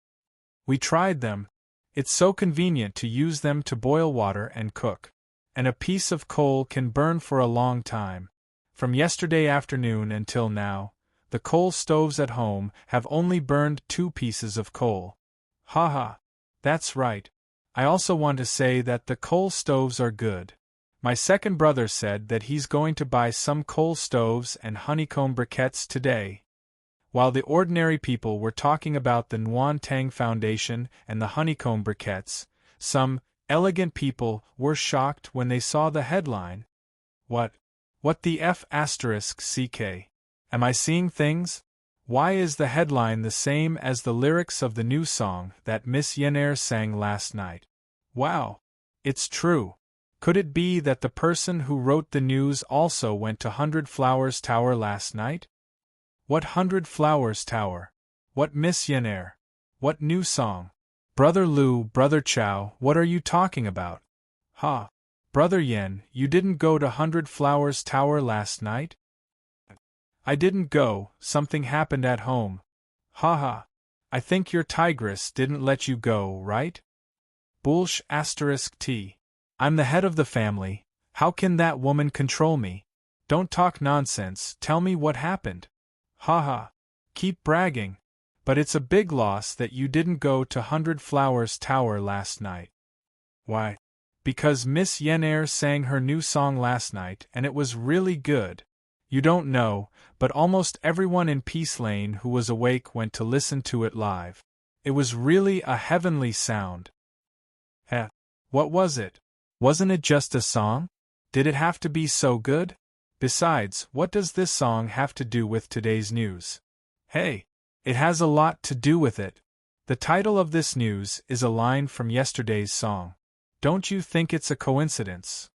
We tried them. It's so convenient to use them to boil water and cook. And a piece of coal can burn for a long time. From yesterday afternoon until now, the coal stoves at home have only burned 2 pieces of coal. Haha. That's right. I also want to say that the coal stoves are good. My second brother said that he's going to buy some coal stoves and honeycomb briquettes today. While the ordinary people were talking about the Tang Foundation and the honeycomb briquettes, some elegant people were shocked when they saw the headline. What the f***ck? Am I seeing things? Why is the headline the same as the lyrics of the new song that Miss Yenair sang last night? Wow! It's true. Could it be that the person who wrote the news also went to 100 Flowers Tower last night? What 100 Flowers Tower? What Miss Yenair? What new song? Brother Lu, Brother Chow, what are you talking about? Ha! Brother Yen, you didn't go to 100 Flowers Tower last night? I didn't go, something happened at home. Ha ha! I think your tigress didn't let you go, right? Bullsh *t. I'm the head of the family, how can that woman control me? Don't talk nonsense, tell me what happened. Ha ha! Keep bragging. But it's a big loss that you didn't go to 100 Flowers Tower last night. Why? Because Miss Yenair sang her new song last night and it was really good. You don't know, but almost everyone in Peace Lane who was awake went to listen to it live. It was really a heavenly sound. Heh. What was it? Wasn't it just a song? Did it have to be so good? Besides, what does this song have to do with today's news? Hey! It has a lot to do with it. The title of this news is a line from yesterday's song. Don't you think it's a coincidence?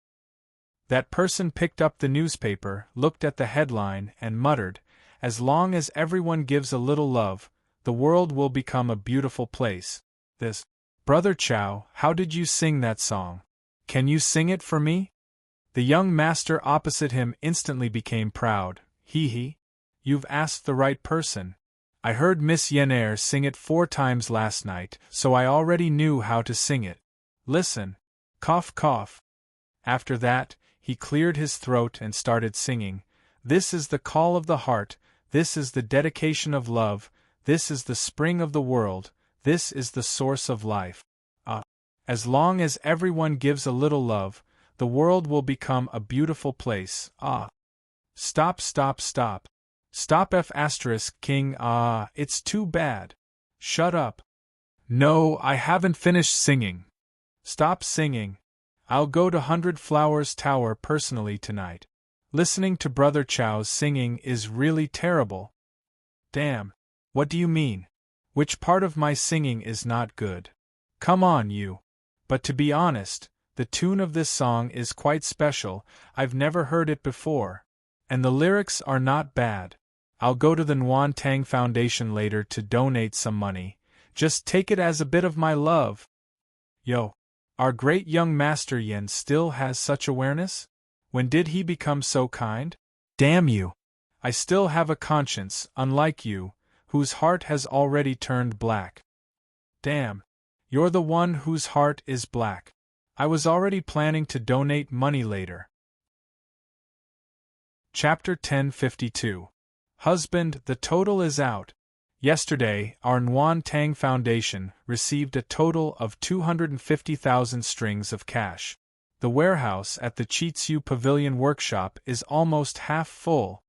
That person picked up the newspaper, looked at the headline, and muttered, "As long as everyone gives a little love, the world will become a beautiful place." This. Brother Chow, how did you sing that song? Can you sing it for me? The young master opposite him instantly became proud. Hee. You've asked the right person. I heard Miss Yenair sing it 4 times last night, so I already knew how to sing it. Listen. Cough cough. After that, he cleared his throat and started singing. This is the call of the heart, this is the dedication of love, this is the spring of the world, this is the source of life. As long as everyone gives a little love, the world will become a beautiful place. Stop. Stop King, it's too bad. Shut up. No, I haven't finished singing. Stop singing. I'll go to 100 Flowers Tower personally tonight. Listening to Brother Chow's singing is really terrible. Damn. What do you mean? Which part of my singing is not good? Come on, you. But to be honest, the tune of this song is quite special, I've never heard it before. And the lyrics are not bad. I'll go to the Tang Foundation later to donate some money. Just take it as a bit of my love. Yo. Our great young master Yen still has such awareness? When did he become so kind? Damn you. I still have a conscience, unlike you, whose heart has already turned black. Damn. You're the one whose heart is black. I was already planning to donate money later. Chapter 1052. Husband, the total is out. Yesterday, our Tang Foundation received a total of 250,000 strings of cash. The warehouse at the Chitsu Pavilion Workshop is almost half full.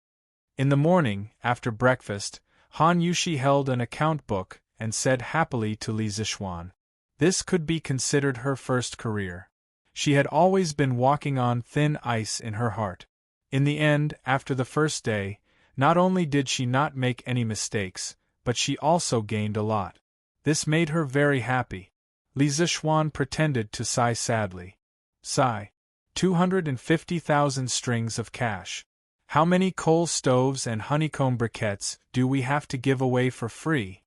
In the morning, after breakfast, Han Yushi held an account book and said happily to Li Zixuan. This could be considered her first career. She had always been walking on thin ice in her heart. In the end, after the first day, not only did she not make any mistakes, but she also gained a lot. This made her very happy. Li Zixuan pretended to sigh sadly. Sigh. 250,000 strings of cash. How many coal stoves and honeycomb briquettes do we have to give away for free?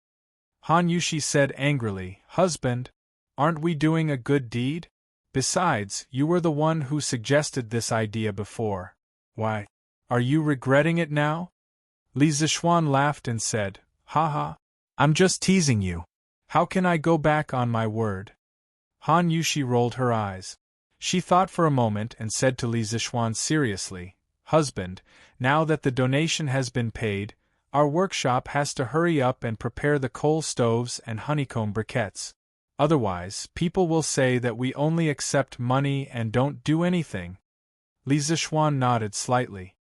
Han Yushi said angrily, Husband, aren't we doing a good deed? Besides, you were the one who suggested this idea before. Why? Are you regretting it now? Li Zixuan laughed and said, Haha, I'm just teasing you. How can I go back on my word? Han Yushi rolled her eyes. She thought for a moment and said to Li Zixuan seriously, Husband, now that the donation has been paid, our workshop has to hurry up and prepare the coal stoves and honeycomb briquettes. Otherwise, people will say that we only accept money and don't do anything. Li Zishuan nodded slightly.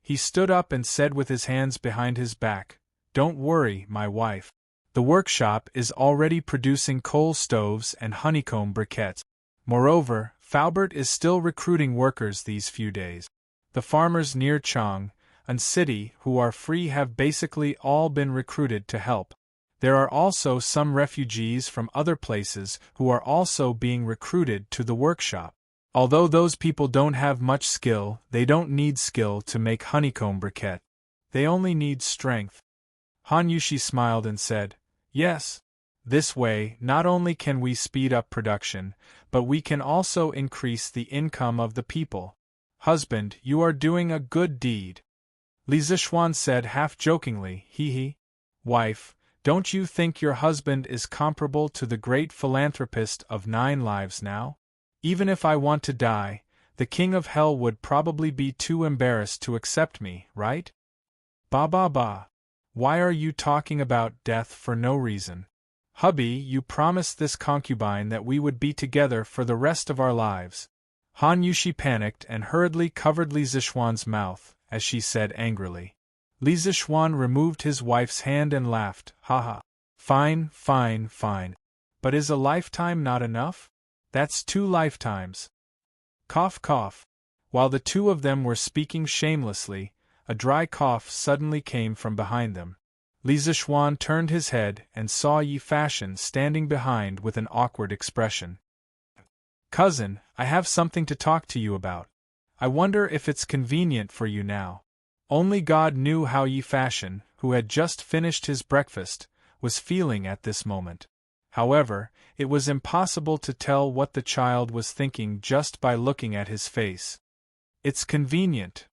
He stood up and said with his hands behind his back, "Don't worry, my wife. The workshop is already producing coal stoves and honeycomb briquettes. Moreover, Faubert is still recruiting workers these few days. The farmers near Chang, a city, who are free have basically all been recruited to help. There are also some refugees from other places who are also being recruited to the workshop. Although those people don't have much skill, they don't need skill to make honeycomb briquette. They only need strength." Han Yushi smiled and said, "Yes. This way, not only can we speed up production, but we can also increase the income of the people. Husband, you are doing a good deed." Li Zishuan said half-jokingly, "Hee. Wife, don't you think your husband is comparable to the great philanthropist of 9 lives now? Even if I want to die, the king of hell would probably be too embarrassed to accept me, right?" Ba. Why are you talking about death for no reason? Hubby, you promised this concubine that we would be together for the rest of our lives." Han Yushi panicked and hurriedly covered Li Zishuan's mouth, as she said angrily. Li Zishuan removed his wife's hand and laughed, "Haha. Fine. But is a lifetime not enough? That's 2 lifetimes." Cough. While the two of them were speaking shamelessly, a dry cough suddenly came from behind them. Li Zishuan turned his head and saw Yi Fashion standing behind with an awkward expression. "Cousin, I have something to talk to you about. I wonder if it's convenient for you now." Only God knew how Yi Fashion, who had just finished his breakfast, was feeling at this moment. However, it was impossible to tell what the child was thinking just by looking at his face. "It's convenient."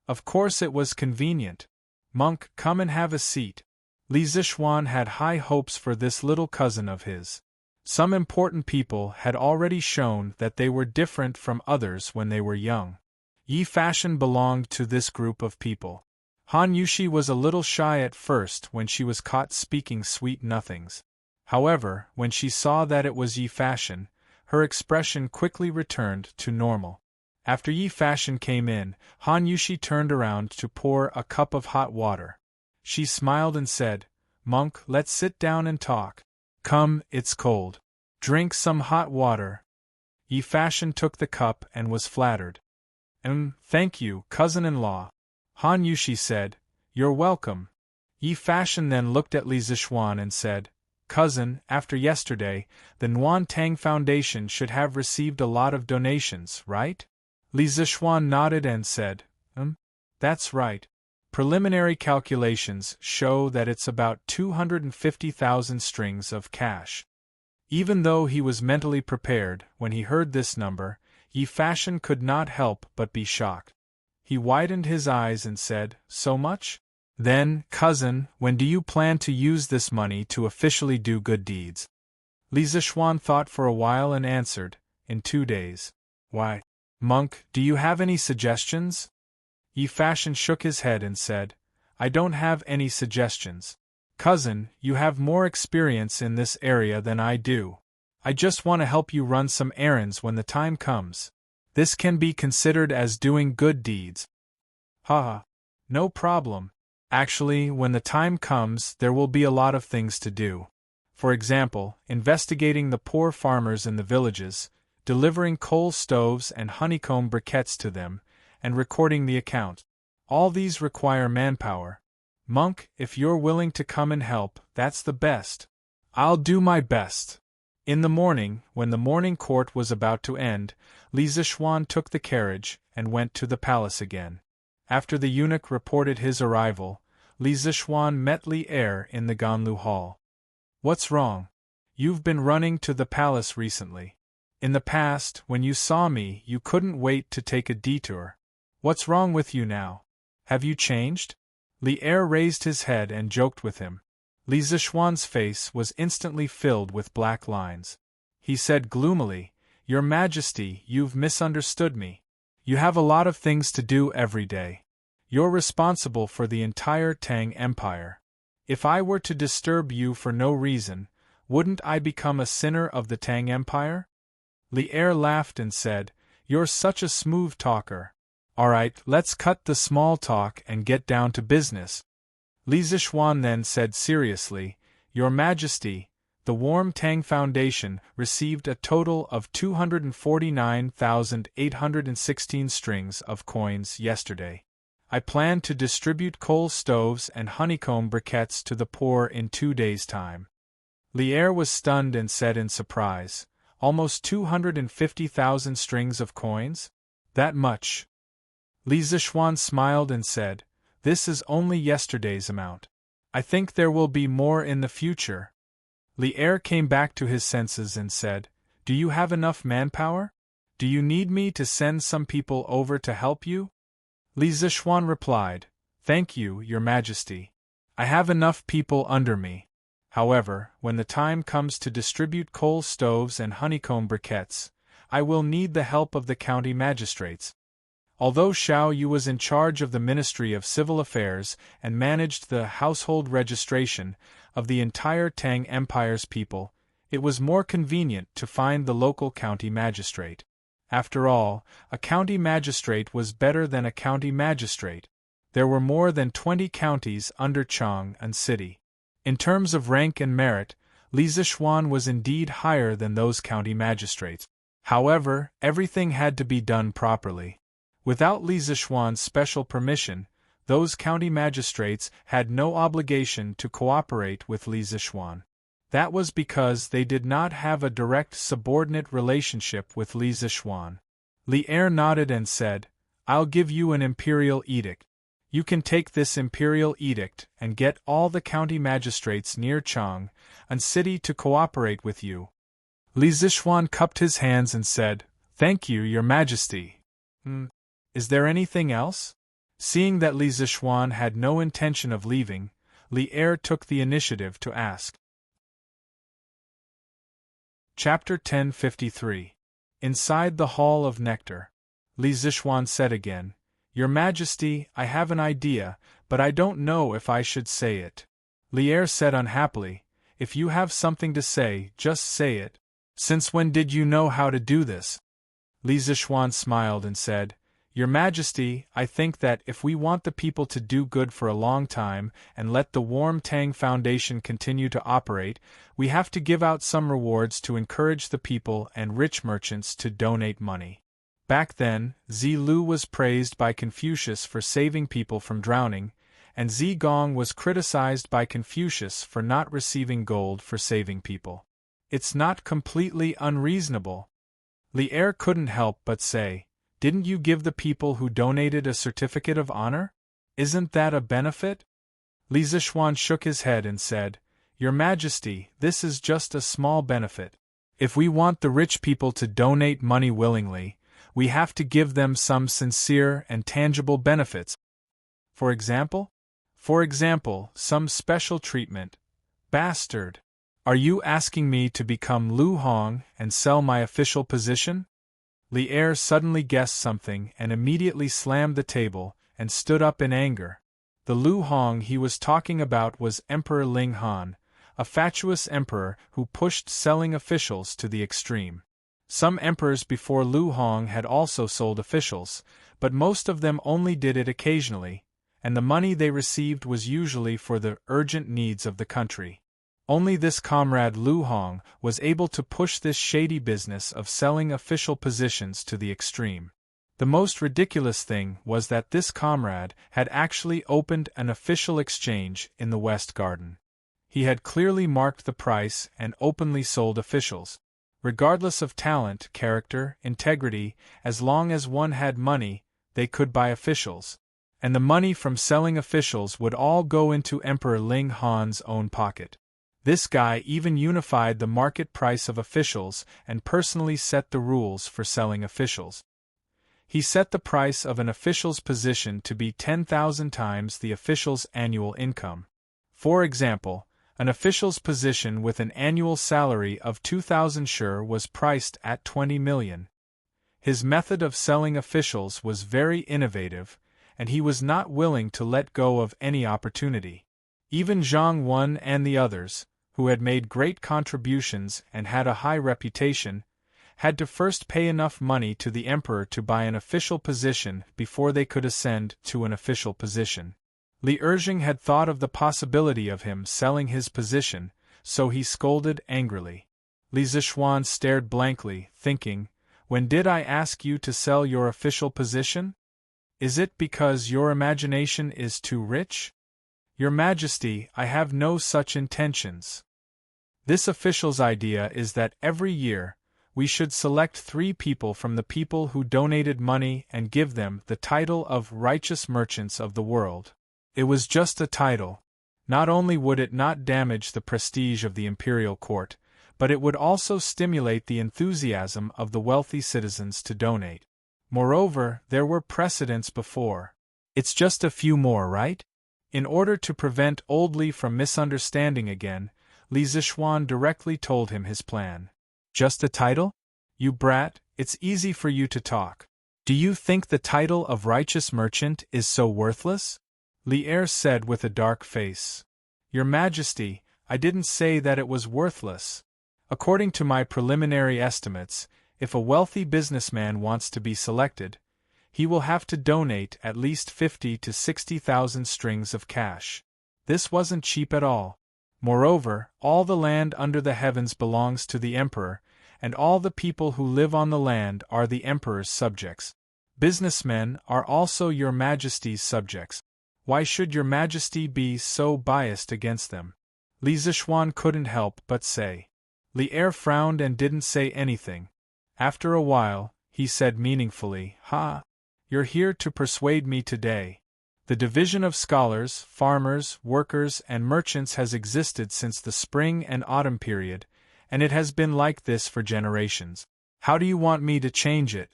Of course it was convenient. "Monk, come and have a seat." Li Zishuan had high hopes for this little cousin of his. Some important people had already shown that they were different from others when they were young. Yi Fashion belonged to this group of people. Han Yushi was a little shy at first when she was caught speaking sweet nothings. However, when she saw that it was Yi Fashion, her expression quickly returned to normal. After Yi Fashion came in, Han Yushi turned around to pour a cup of hot water. She smiled and said, "Monk, let's sit down and talk. Come, it's cold. Drink some hot water." Yi Fashion took the cup and was flattered. Thank you, cousin-in-law." Han Yushi said, "You're welcome." Yi Fashion then looked at Li Zishuan and said, "Cousin, after yesterday, the Nguyen Tang Foundation should have received a lot of donations, right?" Li Zishuan nodded and said, That's right. Preliminary calculations show that it's about 250,000 strings of cash." Even though he was mentally prepared, when he heard this number, Yi Fashion could not help but be shocked. He widened his eyes and said, "So much? Then, cousin, when do you plan to use this money to officially do good deeds?" Li Zishuan thought for a while and answered, "In 2 days." "Why? Monk, do you have any suggestions?" Yi Fashion shook his head and said, "I don't have any suggestions. Cousin, you have more experience in this area than I do. I just want to help you run some errands when the time comes. This can be considered as doing good deeds." "Haha. No problem. Actually, when the time comes, there will be a lot of things to do. For example, investigating the poor farmers in the villages, delivering coal stoves and honeycomb briquettes to them, and recording the account. All these require manpower. Monk, if you're willing to come and help, that's the best." "I'll do my best." In the morning, when the morning court was about to end, Li Zishuan took the carriage and went to the palace again. After the eunuch reported his arrival, Li Zishuan met Li Er in the Ganlu Hall. "What's wrong? You've been running to the palace recently. In the past, when you saw me, you couldn't wait to take a detour. What's wrong with you now? Have you changed?" Li Er raised his head and joked with him. Li Zishuan's face was instantly filled with black lines. He said gloomily, "Your Majesty, you've misunderstood me. You have a lot of things to do every day. You're responsible for the entire Tang Empire. If I were to disturb you for no reason, wouldn't I become a sinner of the Tang Empire?" Li Er laughed and said, You're such a smooth talker. Alright, let's cut the small talk and get down to business. Li Zishuan then said seriously, Your Majesty, the Warm Tang Foundation received a total of 249,816 strings of coins yesterday. I plan to distribute coal stoves and honeycomb briquettes to the poor in 2 days' time. Lier was stunned and said in surprise, Almost 250,000 strings of coins? That much? Li Zishuan smiled and said, This is only yesterday's amount. I think there will be more in the future. Lier came back to his senses and said, Do you have enough manpower? Do you need me to send some people over to help you? Li Zishuan replied, Thank you, Your Majesty. I have enough people under me. However, when the time comes to distribute coal stoves and honeycomb briquettes, I will need the help of the county magistrates. Although Xiao Yu was in charge of the Ministry of Civil Affairs and managed the household registration of the entire Tang Empire's people, it was more convenient to find the local county magistrate. After all, a county magistrate was better than a county magistrate. There were more than 20 counties under Chang'an City. In terms of rank and merit, Li Zishuan was indeed higher than those county magistrates. However, everything had to be done properly. Without Li Zishuan's special permission, those county magistrates had no obligation to cooperate with Li Zishuan. That was because they did not have a direct subordinate relationship with Li Zishuan. Li Er nodded and said, I'll give you an imperial edict. You can take this imperial edict and get all the county magistrates near Chang'an City to cooperate with you. Li Zishuan cupped his hands and said, Thank you, Your Majesty. Is there anything else? Seeing that Li Zishuan had no intention of leaving, Li Er took the initiative to ask. Chapter 1053. Inside the Hall of Nectar. Li Zishuan said again, Your Majesty, I have an idea, but I don't know if I should say it. Li Er said unhappily, If you have something to say, just say it. Since when did you know how to do this? Li Zishuan smiled and said, Your Majesty, I think that if we want the people to do good for a long time and let the Warm Tang Foundation continue to operate, we have to give out some rewards to encourage the people and rich merchants to donate money. Back then, Zi Lu was praised by Confucius for saving people from drowning, and Zi Gong was criticized by Confucius for not receiving gold for saving people. It's not completely unreasonable. Li Er couldn't help but say, Didn't you give the people who donated a certificate of honor? Isn't that a benefit? Li Zishuan shook his head and said, Your Majesty, this is just a small benefit. If we want the rich people to donate money willingly, we have to give them some sincere and tangible benefits. For example? For example, some special treatment. Bastard! Are you asking me to become Lu Hong and sell my official position? Li Er suddenly guessed something and immediately slammed the table and stood up in anger. The Lu Hong he was talking about was Emperor Ling Han, a fatuous emperor who pushed selling officials to the extreme. Some emperors before Lu Hong had also sold officials, but most of them only did it occasionally, and the money they received was usually for the urgent needs of the country. Only this comrade Lu Hong was able to push this shady business of selling official positions to the extreme. The most ridiculous thing was that this comrade had actually opened an official exchange in the West Garden. He had clearly marked the price and openly sold officials. Regardless of talent, character, integrity, as long as one had money, they could buy officials. And the money from selling officials would all go into Emperor Ling Han's own pocket. This guy even unified the market price of officials and personally set the rules for selling officials. He set the price of an official's position to be 10,000 times the official's annual income. For example, an official's position with an annual salary of 2,000 shur was priced at 20 million. His method of selling officials was very innovative, and he was not willing to let go of any opportunity. Even Zhang Wen and the others, who had made great contributions and had a high reputation, had to first pay enough money to the emperor to buy an official position before they could ascend to an official position. Li Erjing had thought of the possibility of him selling his position, so he scolded angrily. Li Zishuan stared blankly, thinking, "When did I ask you to sell your official position? Is it because your imagination is too rich? Your Majesty, I have no such intentions. This official's idea is that every year, we should select 3 people from the people who donated money and give them the title of righteous merchants of the world." It was just a title. Not only would it not damage the prestige of the imperial court, but it would also stimulate the enthusiasm of the wealthy citizens to donate. Moreover, there were precedents before. It's just a few more, right? In order to prevent Old Li from misunderstanding again, Li Zishuan directly told him his plan. "Just a title? You brat, it's easy for you to talk. Do you think the title of righteous merchant is so worthless?" Li Er said with a dark face. "Your Majesty, I didn't say that it was worthless. According to my preliminary estimates, if a wealthy businessman wants to be selected, he will have to donate at least 50 to 60,000 strings of cash. This wasn't cheap at all. Moreover, all the land under the heavens belongs to the emperor, and all the people who live on the land are the emperor's subjects. Businessmen are also your Majesty's subjects. Why should your Majesty be so biased against them?" Li Zishuan couldn't help but say. Li Er frowned and didn't say anything. After a while, he said meaningfully, "Ha! You're here to persuade me today. The division of scholars, farmers, workers, and merchants has existed since the spring and autumn period, and it has been like this for generations. How do you want me to change it?"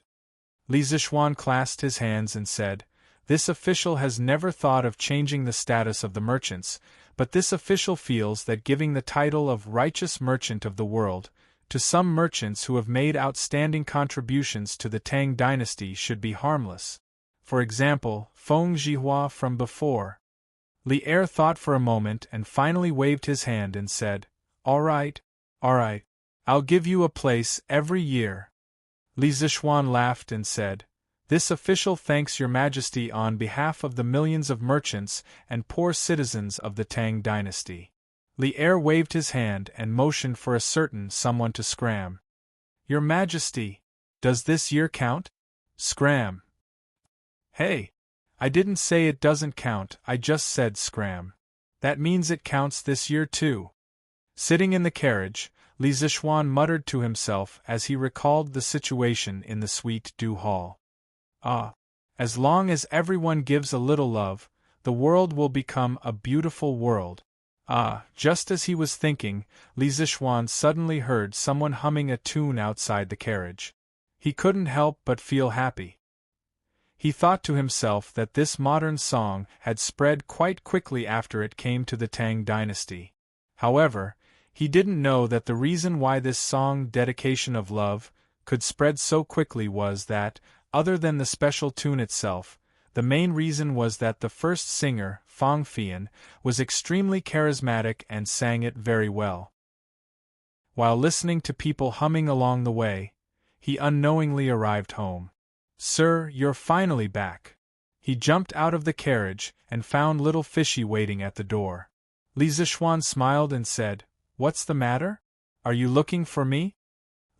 Li Zishuan clasped his hands and said, "This official has never thought of changing the status of the merchants, but this official feels that giving the title of righteous merchant of the world to some merchants who have made outstanding contributions to the Tang Dynasty should be harmless. For example, Feng Zhihua from before." Li Er thought for a moment and finally waved his hand and said, all right. I'll give you a place every year." Li Zishuan laughed and said, "This official thanks your Majesty on behalf of the millions of merchants and poor citizens of the Tang Dynasty." Li Er waved his hand and motioned for a certain someone to scram. "Your Majesty, does this year count?" "Scram." "Hey! I didn't say it doesn't count, I just said scram. That means it counts this year too." Sitting in the carriage, Li Zishuan muttered to himself as he recalled the situation in the Sweet Dew Hall. As long as everyone gives a little love, the world will become a beautiful world. Just as he was thinking, Li Zishuan suddenly heard someone humming a tune outside the carriage. He couldn't help but feel happy. He thought to himself that this modern song had spread quite quickly after it came to the Tang Dynasty. However, he didn't know that the reason why this song dedication of love could spread so quickly was that, other than the special tune itself, the main reason was that the first singer, Fang Fian, was extremely charismatic and sang it very well. While listening to people humming along the way, he unknowingly arrived home. "Sir, you're finally back." He jumped out of the carriage and found Little Fishy waiting at the door. Li Zishuan smiled and said, "What's the matter? Are you looking for me?"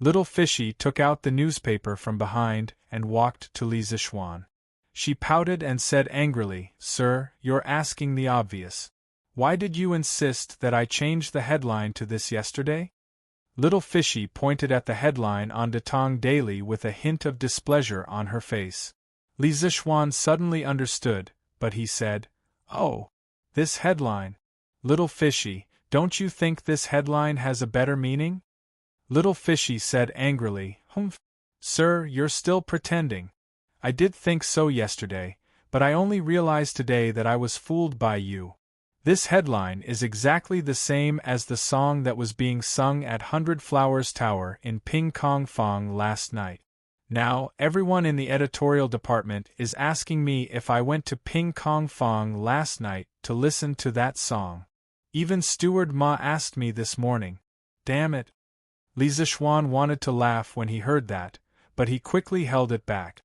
Little Fishy took out the newspaper from behind and walked to Li Zishuan. She pouted and said angrily, "Sir, you're asking the obvious. Why did you insist that I change the headline to this yesterday?" Little Fishy pointed at the headline on the Tang Daily with a hint of displeasure on her face. Li Zishuan suddenly understood, but he said, "Oh, this headline. Little Fishy, don't you think this headline has a better meaning?" Little Fishy said angrily, "Humph. Sir, you're still pretending. I did think so yesterday, but I only realized today that I was fooled by you. This headline is exactly the same as the song that was being sung at 100 Flowers Tower in Ping Kong Fong last night. Now, everyone in the editorial department is asking me if I went to Ping Kong Fong last night to listen to that song. Even Steward Ma asked me this morning. Damn it." Li Zishuan wanted to laugh when he heard that, but he quickly held it back.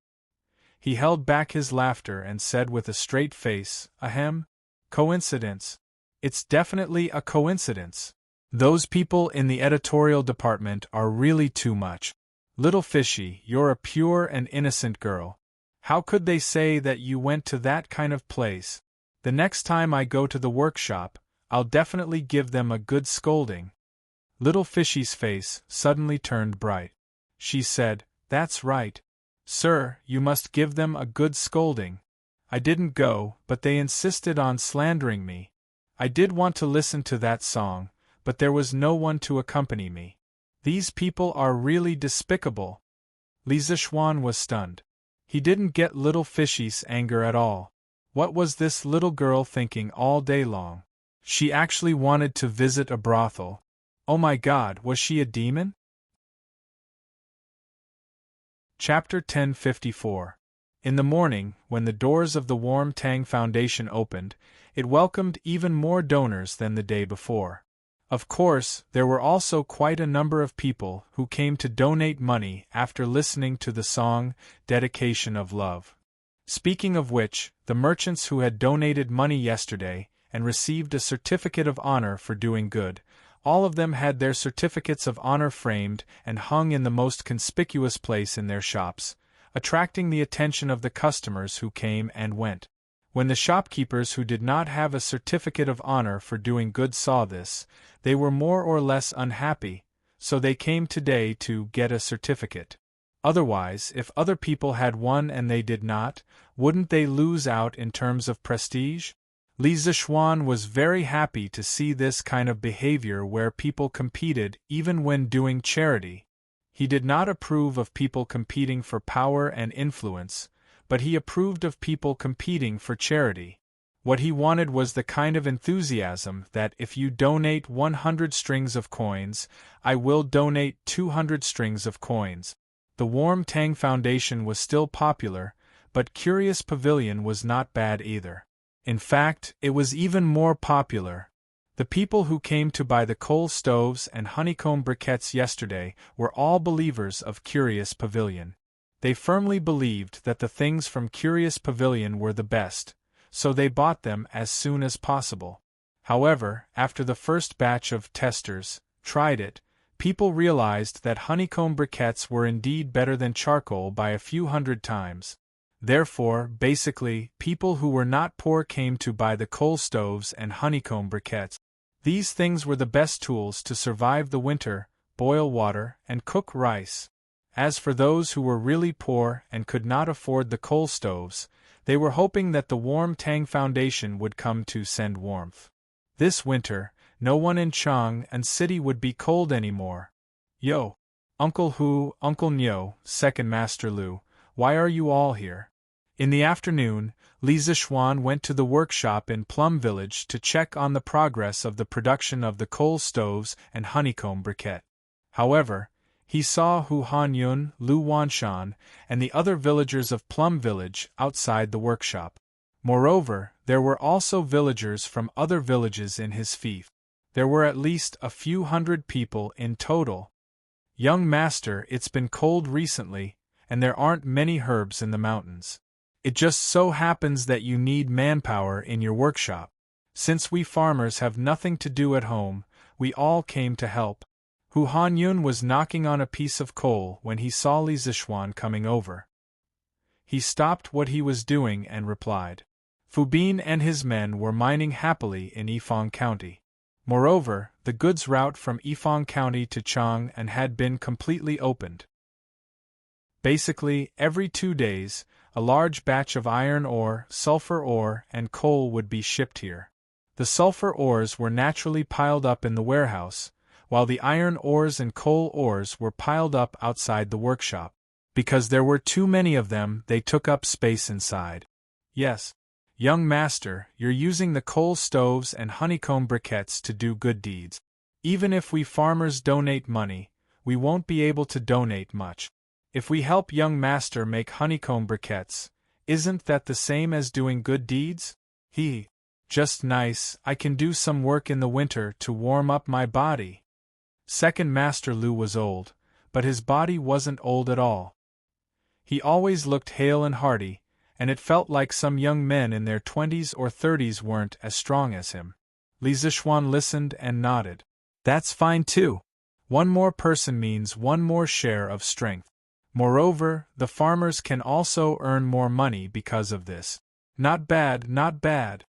He held back his laughter and said with a straight face, "Ahem. Coincidence. It's definitely a coincidence. Those people in the editorial department are really too much. Little Fishy, you're a pure and innocent girl. How could they say that you went to that kind of place? The next time I go to the workshop, I'll definitely give them a good scolding." Little Fishy's face suddenly turned bright. She said, "That's right. Sir, you must give them a good scolding. I didn't go, but they insisted on slandering me. I did want to listen to that song, but there was no one to accompany me. These people are really despicable." Li Zishuan was stunned. He didn't get Little Fishy's anger at all. What was this little girl thinking all day long? She actually wanted to visit a brothel. Oh my God, was she a demon? Chapter 1054. In the morning, when the doors of the Warm Tang Foundation opened, it welcomed even more donors than the day before. Of course, there were also quite a number of people who came to donate money after listening to the song, Dedication of Love. Speaking of which, the merchants who had donated money yesterday and received a certificate of honor for doing good, all of them had their certificates of honor framed and hung in the most conspicuous place in their shops, attracting the attention of the customers who came and went. When the shopkeepers who did not have a certificate of honor for doing good saw this, they were more or less unhappy, so they came today to get a certificate. Otherwise, if other people had one and they did not, wouldn't they lose out in terms of prestige? Li Zishuan was very happy to see this kind of behavior where people competed even when doing charity. He did not approve of people competing for power and influence, but he approved of people competing for charity. What he wanted was the kind of enthusiasm that if you donate 100 strings of coins, I will donate 200 strings of coins. The Warm Tang Foundation was still popular, but Curious Pavilion was not bad either. In fact, it was even more popular. The people who came to buy the coal stoves and honeycomb briquettes yesterday were all believers of Curious Pavilion. They firmly believed that the things from Curious Pavilion were the best, so they bought them as soon as possible. However, after the first batch of testers tried it, people realized that honeycomb briquettes were indeed better than charcoal by a few hundred times. Therefore, basically, people who were not poor came to buy the coal stoves and honeycomb briquettes. These things were the best tools to survive the winter, boil water, and cook rice. As for those who were really poor and could not afford the coal stoves, they were hoping that the Warm Tang Foundation would come to send warmth. This winter, no one in Chang and City would be cold anymore. Yo! Uncle Hu, Uncle Nyo, Second Master Lu, why are you all here? In the afternoon, Li Zishuan went to the workshop in Plum Village to check on the progress of the production of the coal stoves and honeycomb briquette. However, he saw Hu Hanyun, Lu Wanshan, and the other villagers of Plum Village outside the workshop. Moreover, there were also villagers from other villages in his fief. There were at least a few hundred people in total. Young master, it's been cold recently, and there aren't many herbs in the mountains. It just so happens that you need manpower in your workshop. Since we farmers have nothing to do at home, we all came to help. Hu Hanyun was knocking on a piece of coal when he saw Li Zishuan coming over. He stopped what he was doing and replied. Fu Bin and his men were mining happily in Yifang County. Moreover, the goods route from Yifang County to Chang'an had been completely opened. Basically, every 2 days, a large batch of iron ore, sulfur ore, and coal would be shipped here. The sulfur ores were naturally piled up in the warehouse, while the iron ores and coal ores were piled up outside the workshop. Because there were too many of them, they took up space inside. Yes, young master, you're using the coal stoves and honeycomb briquettes to do good deeds. Even if we farmers donate money, we won't be able to donate much. If we help young master make honeycomb briquettes, isn't that the same as doing good deeds? Just nice, I can do some work in the winter to warm up my body. Second Master Lu was old, but his body wasn't old at all. He always looked hale and hearty, and it felt like some young men in their 20s or 30s weren't as strong as him. Li Zishuan listened and nodded. That's fine too. One more person means one more share of strength. Moreover, the farmers can also earn more money because of this. Not bad, not bad.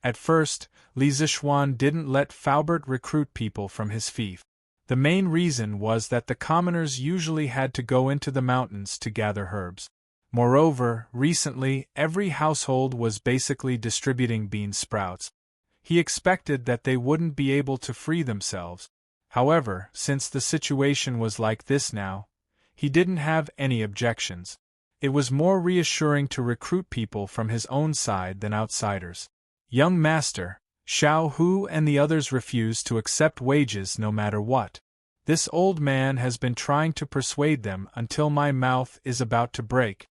At first, Li Zishuan didn't let Faubert recruit people from his fief. The main reason was that the commoners usually had to go into the mountains to gather herbs. Moreover, recently, every household was basically distributing bean sprouts. He expected that they wouldn't be able to free themselves. However, since the situation was like this now, he didn't have any objections. It was more reassuring to recruit people from his own side than outsiders. Young master, Xiao Hu and the others refused to accept wages no matter what. This old man has been trying to persuade them until my mouth is about to break.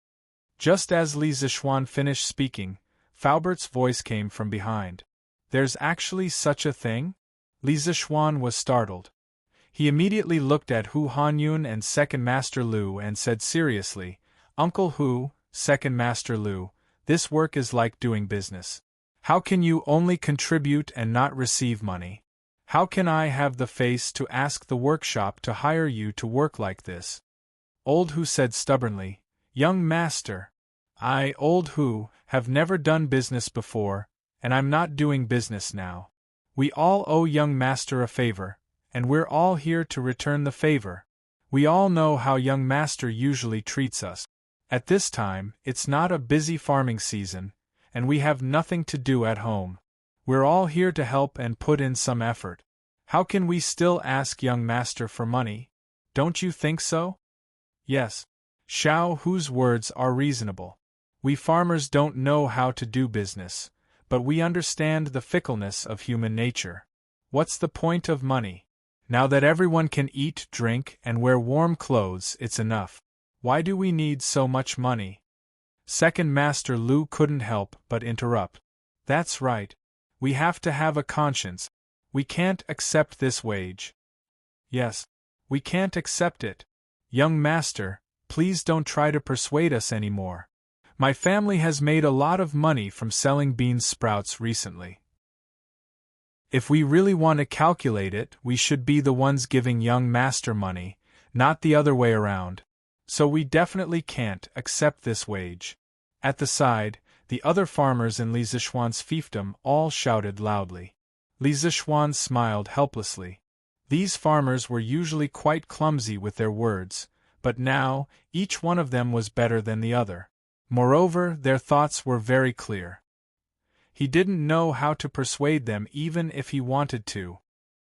Just as Li Zishuan finished speaking, Faubert's voice came from behind. There's actually such a thing? Li Zishuan was startled. He immediately looked at Hu Hanyun and Second Master Lu and said seriously, Uncle Hu, Second Master Lu, this work is like doing business. How can you only contribute and not receive money? How can I have the face to ask the workshop to hire you to work like this? Old Hu said stubbornly, Young master, I, Old Hu, have never done business before, and I'm not doing business now. We all owe young master a favor, and we're all here to return the favor. We all know how young master usually treats us. At this time, it's not a busy farming season, and we have nothing to do at home. We're all here to help and put in some effort. How can we still ask young master for money? Don't you think so? Yes. Xiao Hu's words are reasonable. We farmers don't know how to do business, but we understand the fickleness of human nature. What's the point of money? Now that everyone can eat, drink, and wear warm clothes, it's enough. Why do we need so much money? Second Master Lu couldn't help but interrupt. That's right. We have to have a conscience. We can't accept this wage. Yes. We can't accept it. Young master, please don't try to persuade us anymore. My family has made a lot of money from selling bean sprouts recently. If we really want to calculate it, we should be the ones giving young master money, not the other way around. So we definitely can't accept this wage. At the side, the other farmers in Li Zishuan's fiefdom all shouted loudly. Li Zishuan smiled helplessly. These farmers were usually quite clumsy with their words, but now, each one of them was better than the other. Moreover, their thoughts were very clear. He didn't know how to persuade them even if he wanted to.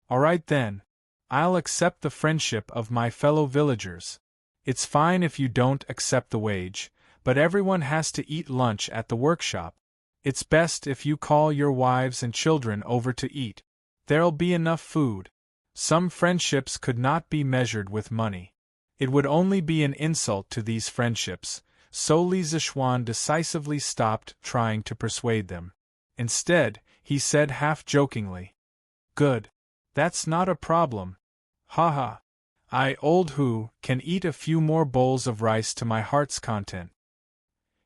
All right then. I'll accept the friendship of my fellow villagers. It's fine if you don't accept the wage, but everyone has to eat lunch at the workshop. It's best if you call your wives and children over to eat. There'll be enough food. Some friendships could not be measured with money. It would only be an insult to these friendships, so Li Zishuan decisively stopped trying to persuade them. Instead, he said half-jokingly, Good. That's not a problem. Haha. I, Old Hu, can eat a few more bowls of rice to my heart's content.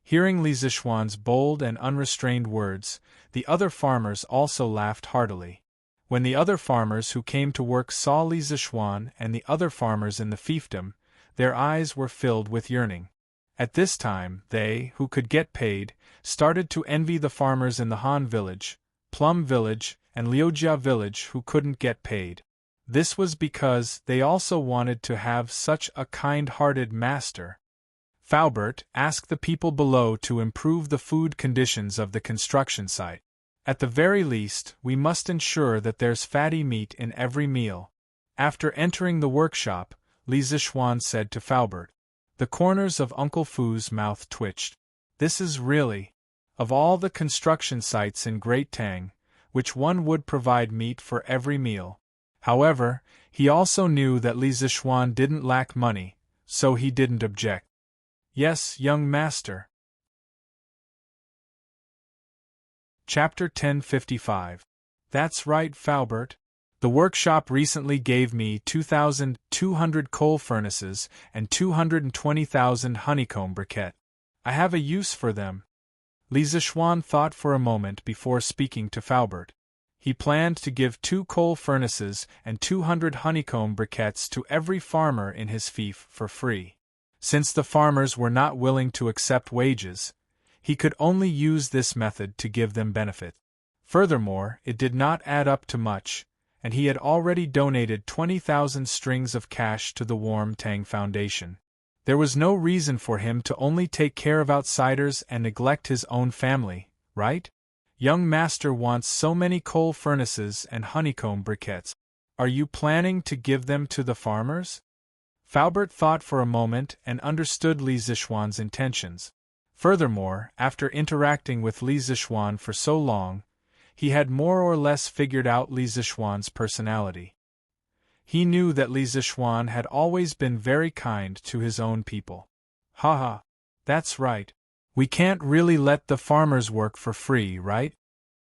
Hearing Li Zishuan's bold and unrestrained words, the other farmers also laughed heartily. When the other farmers who came to work saw Li Zishuan and the other farmers in the fiefdom, their eyes were filled with yearning. At this time, they, who could get paid, started to envy the farmers in the Han village, Plum village, and Liujia village who couldn't get paid. This was because they also wanted to have such a kind-hearted master. Faubert asked the people below to improve the food conditions of the construction site. At the very least, we must ensure that there's fatty meat in every meal. After entering the workshop, Li Zishuan said to Faubert. The corners of Uncle Fu's mouth twitched. This is really, of all the construction sites in Great Tang, which one would provide meat for every meal. However, he also knew that Li Zishuan didn't lack money, so he didn't object. Yes, young master. Chapter 1055. That's right, Faubert. The workshop recently gave me 2,200 coal furnaces and 220,000 honeycomb briquettes. I have a use for them. Li Zishuan thought for a moment before speaking to Faubert. He planned to give 2 coal furnaces and 200 honeycomb briquettes to every farmer in his fief for free. Since the farmers were not willing to accept wages, he could only use this method to give them benefit. Furthermore, it did not add up to much, and he had already donated 20,000 strings of cash to the Warm Tang Foundation. There was no reason for him to only take care of outsiders and neglect his own family, right? Young master wants so many coal furnaces and honeycomb briquettes. Are you planning to give them to the farmers? Faubert thought for a moment and understood Li Zishuan's intentions. Furthermore, after interacting with Li Zishuan for so long, he had more or less figured out Li Zishuan's personality. He knew that Li Zishuan had always been very kind to his own people. Haha, that's right. We can't really let the farmers work for free, right?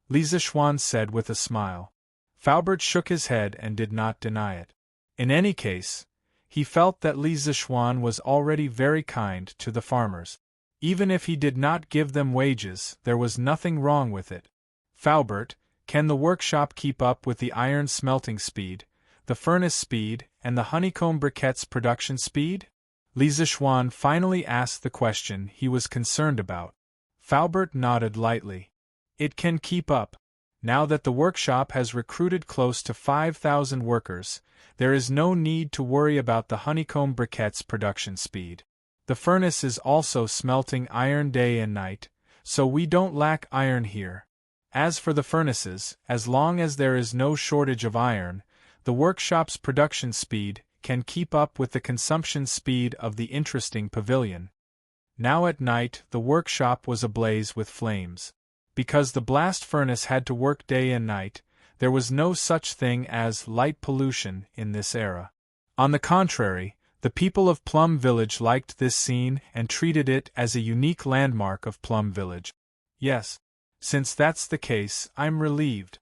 Li Zishuan said with a smile. Faubert shook his head and did not deny it. In any case, he felt that Li Zishuan was already very kind to the farmers. Even if he did not give them wages, there was nothing wrong with it. Faubert, can the workshop keep up with the iron smelting speed, the furnace speed, and the honeycomb briquettes production speed? Li Zishuan finally asked the question he was concerned about. Faubert nodded lightly. It can keep up. Now that the workshop has recruited close to 5,000 workers, there is no need to worry about the honeycomb briquettes production speed. The furnace is also smelting iron day and night, so we don't lack iron here. As for the furnaces, as long as there is no shortage of iron, the workshop's production speed can keep up with the consumption speed of the interesting pavilion. Now at night the workshop was ablaze with flames. Because the blast furnace had to work day and night, there was no such thing as light pollution in this era. On the contrary, the people of Plum Village liked this scene and treated it as a unique landmark of Plum Village. Yes. Since that's the case, I'm relieved.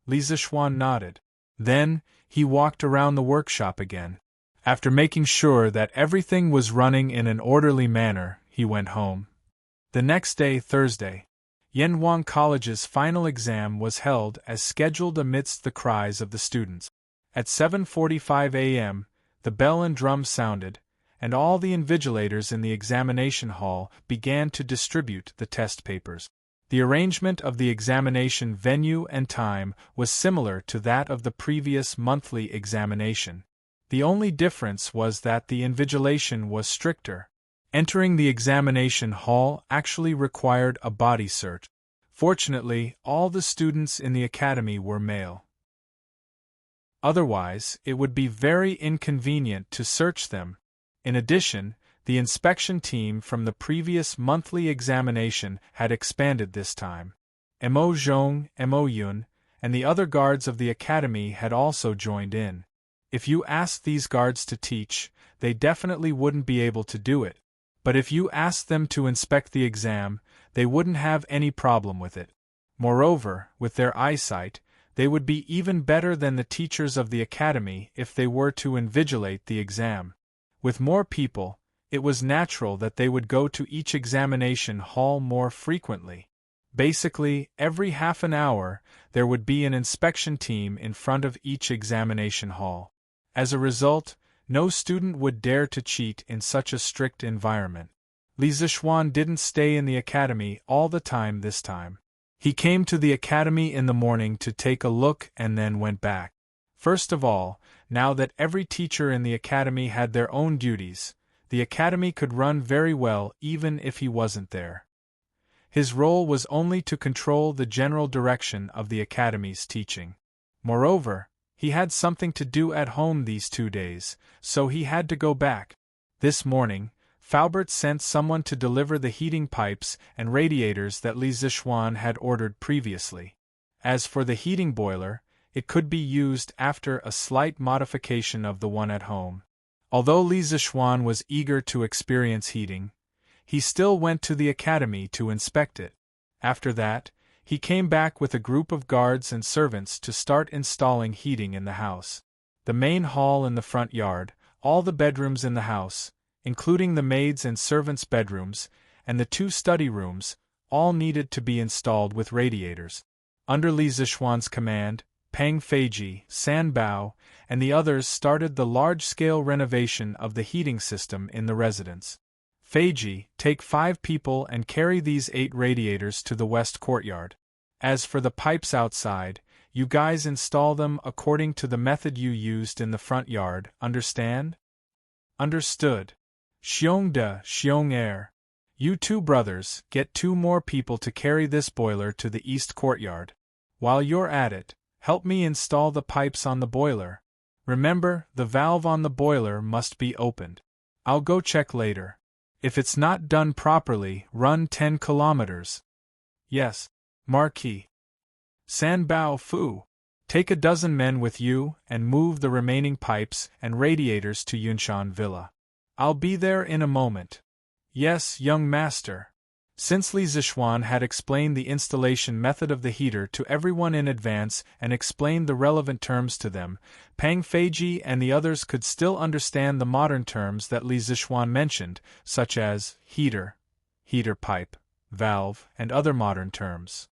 Li Zishuan nodded. Then, he walked around the workshop again. After making sure that everything was running in an orderly manner, he went home. The next day, Thursday, Yanhuang College's final exam was held as scheduled amidst the cries of the students. At 7:45 a.m., the bell and drum sounded, and all the invigilators in the examination hall began to distribute the test papers. The arrangement of the examination venue and time was similar to that of the previous monthly examination. The only difference was that the invigilation was stricter. Entering the examination hall actually required a body search. Fortunately, all the students in the academy were male. Otherwise, it would be very inconvenient to search them. In addition, the inspection team from the previous monthly examination had expanded this time. Mo Zhong, Mo Yun, and the other guards of the academy had also joined in. If you asked these guards to teach, they definitely wouldn't be able to do it. But if you asked them to inspect the exam, they wouldn't have any problem with it. Moreover, with their eyesight, they would be even better than the teachers of the academy if they were to invigilate the exam. With more people, it was natural that they would go to each examination hall more frequently. Basically, every half an hour, there would be an inspection team in front of each examination hall. As a result, no student would dare to cheat in such a strict environment. Li Zishuan didn't stay in the academy all the time this time. He came to the academy in the morning to take a look and then went back. First of all, now that every teacher in the academy had their own duties, the academy could run very well even if he wasn't there. His role was only to control the general direction of the academy's teaching. Moreover, he had something to do at home these 2 days, so he had to go back. This morning, Faubert sent someone to deliver the heating pipes and radiators that Li Zishuan had ordered previously. As for the heating boiler, it could be used after a slight modification of the one at home. Although Li Zishuan was eager to experience heating, he still went to the academy to inspect it. After that, He came back with a group of guards and servants to start installing heating in the house. The main hall in the front yard, all the bedrooms in the house, including the maids' and servants' bedrooms, and the 2 study rooms, all needed to be installed with radiators. Under Li Zishuan's command, Pang Feiji, San Bao, and the others started the large-scale renovation of the heating system in the residence. Feiji, take 5 people and carry these 8 radiators to the west courtyard. As for the pipes outside, you guys install them according to the method you used in the front yard, understand? Understood. Xiong de, Xiong er. You 2 brothers, get 2 more people to carry this boiler to the east courtyard. While you're at it, help me install the pipes on the boiler. Remember, the valve on the boiler must be opened. I'll go check later. If it's not done properly, run 10 kilometers. Yes, Marquis. San Bao Fu. Take a dozen men with you and move the remaining pipes and radiators to Yunshan Villa. I'll be there in a moment. Yes, young master. Since Li Zishuan had explained the installation method of the heater to everyone in advance and explained the relevant terms to them, Pang Feiji and the others could still understand the modern terms that Li Zishuan mentioned, such as heater, heater pipe, valve, and other modern terms.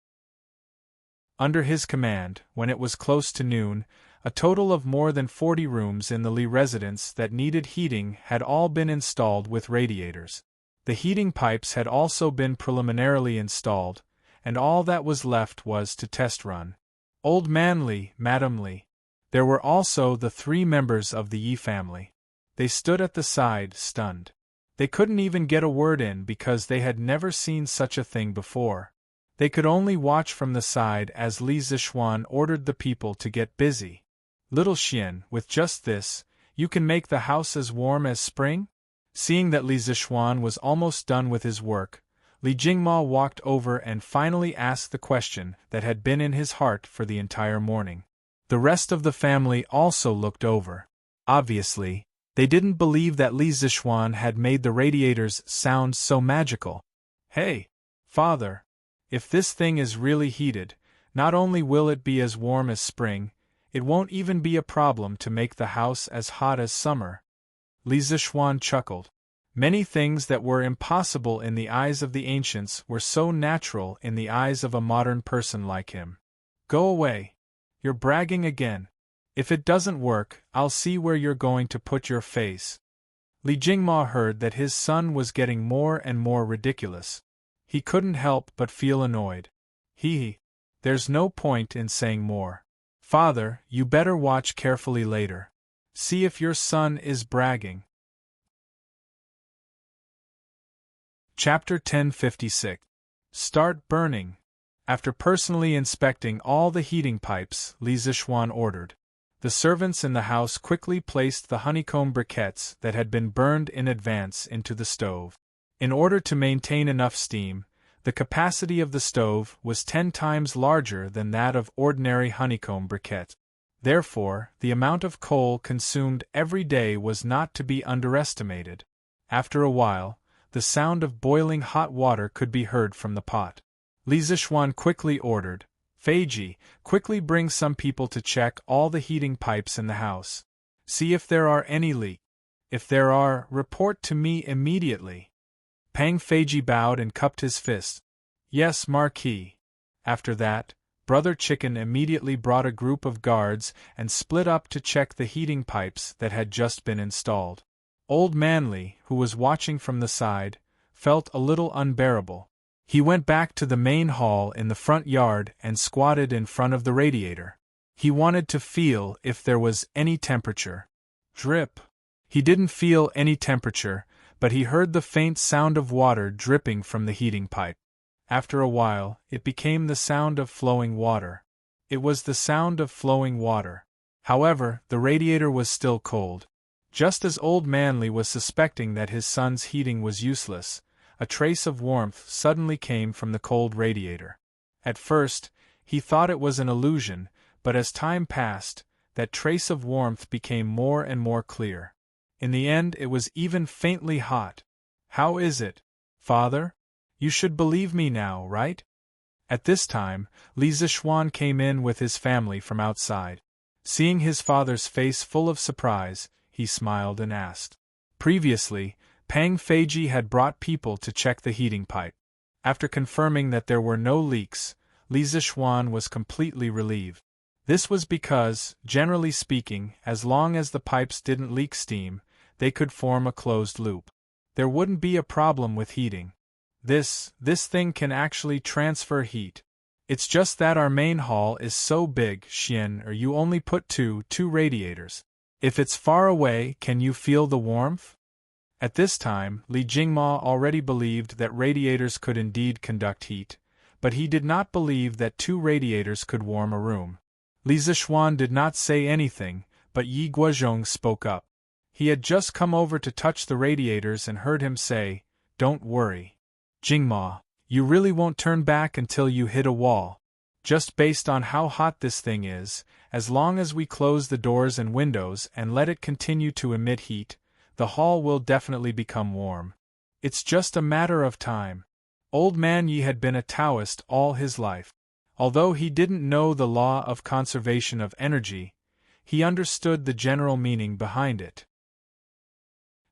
Under his command, when it was close to noon, a total of more than 40 rooms in the Li residence that needed heating had all been installed with radiators. The heating pipes had also been preliminarily installed, and all that was left was to test run. Old Man Li, Madam Li. There were also the 3 members of the Yi family. They stood at the side, stunned. They couldn't even get a word in because they had never seen such a thing before. They could only watch from the side as Li Zishuan ordered the people to get busy. Little Xian, with just this, you can make the house as warm as spring? Seeing that Li Zishuan was almost done with his work, Li Jingma walked over and finally asked the question that had been in his heart for the entire morning. The rest of the family also looked over. Obviously, they didn't believe that Li Zishuan had made the radiators sound so magical. Hey, father, if this thing is really heated, not only will it be as warm as spring, it won't even be a problem to make the house as hot as summer. Li Zishuan chuckled. Many things that were impossible in the eyes of the ancients were so natural in the eyes of a modern person like him. Go away. You're bragging again. If it doesn't work, I'll see where you're going to put your face. Li Jingma heard that his son was getting more and more ridiculous. He couldn't help but feel annoyed. There's no point in saying more. Father, you better watch carefully later. See if your son is bragging. Chapter 1056. Start burning. After personally inspecting all the heating pipes, Li Zishuan ordered. The servants in the house quickly placed the honeycomb briquettes that had been burned in advance into the stove. In order to maintain enough steam, the capacity of the stove was 10 times larger than that of ordinary honeycomb briquette. Therefore, the amount of coal consumed every day was not to be underestimated. After a while, the sound of boiling hot water could be heard from the pot. Li Zishuan quickly ordered, Feiji, quickly bring some people to check all the heating pipes in the house. See if there are any leaks. If there are, report to me immediately. Pang Feiji bowed and cupped his fist. Yes, Marquis. After that, Brother Chicken immediately brought a group of guards and split up to check the heating pipes that had just been installed. Old Manly, who was watching from the side, felt a little unbearable. He went back to the main hall in the front yard and squatted in front of the radiator. He wanted to feel if there was any temperature. Drip. He didn't feel any temperature, but he heard the faint sound of water dripping from the heating pipe. After a while, it became the sound of flowing water. It was the sound of flowing water. However, the radiator was still cold. Just as Old Manly was suspecting that his son's heating was useless, a trace of warmth suddenly came from the cold radiator. At first, he thought it was an illusion, but as time passed, that trace of warmth became more and more clear. In the end, it was even faintly hot. How is it, father? You should believe me now, right? At this time, Li Zixuan came in with his family from outside. Seeing his father's face full of surprise, he smiled and asked. Previously, Pang Feiji had brought people to check the heating pipe. After confirming that there were no leaks, Li Zixuan was completely relieved. This was because, generally speaking, as long as the pipes didn't leak steam, they could form a closed loop. There wouldn't be a problem with heating. This thing can actually transfer heat. It's just that our main hall is so big, Xian, or you only put two radiators. If it's far away, can you feel the warmth? At this time, Li Jingma already believed that radiators could indeed conduct heat, but he did not believe that 2 radiators could warm a room. Li Zixuan did not say anything, but Yi Guozhong spoke up. He had just come over to touch the radiators and heard him say, "Don't worry. Jingma, you really won't turn back until you hit a wall. Just based on how hot this thing is, as long as we close the doors and windows and let it continue to emit heat, the hall will definitely become warm. It's just a matter of time." Old Man Yi had been a Taoist all his life. Although he didn't know the law of conservation of energy, he understood the general meaning behind it.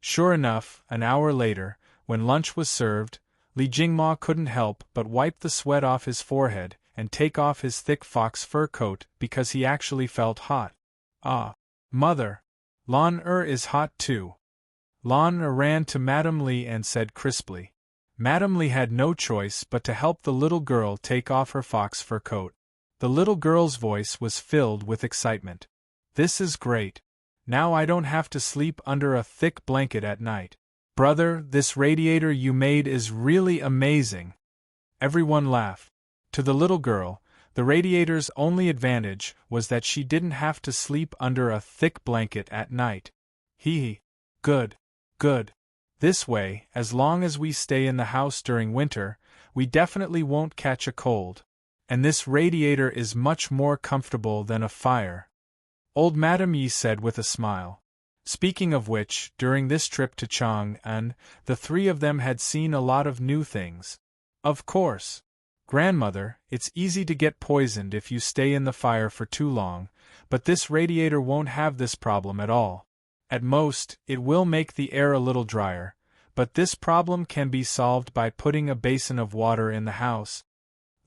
Sure enough, an hour later, when lunch was served, Li Jingma couldn't help but wipe the sweat off his forehead and take off his thick fox fur coat because he actually felt hot. "Ah, mother! Lan is hot too." Lan ran to Madame Li and said crisply. Madame Li had no choice but to help the little girl take off her fox fur coat. The little girl's voice was filled with excitement. "This is great. Now I don't have to sleep under a thick blanket at night. Brother, this radiator you made is really amazing." Everyone laughed. To the little girl, the radiator's only advantage was that she didn't have to sleep under a thick blanket at night. Good. This way, as long as we stay in the house during winter, we definitely won't catch a cold. And this radiator is much more comfortable than a fire. Old Madame Yi said with a smile. Speaking of which, during this trip to Chang'an, the 3 of them had seen a lot of new things. Of course. Grandmother, it's easy to get poisoned if you stay in the fire for too long, but this radiator won't have this problem at all. At most, it will make the air a little drier, but this problem can be solved by putting a basin of water in the house,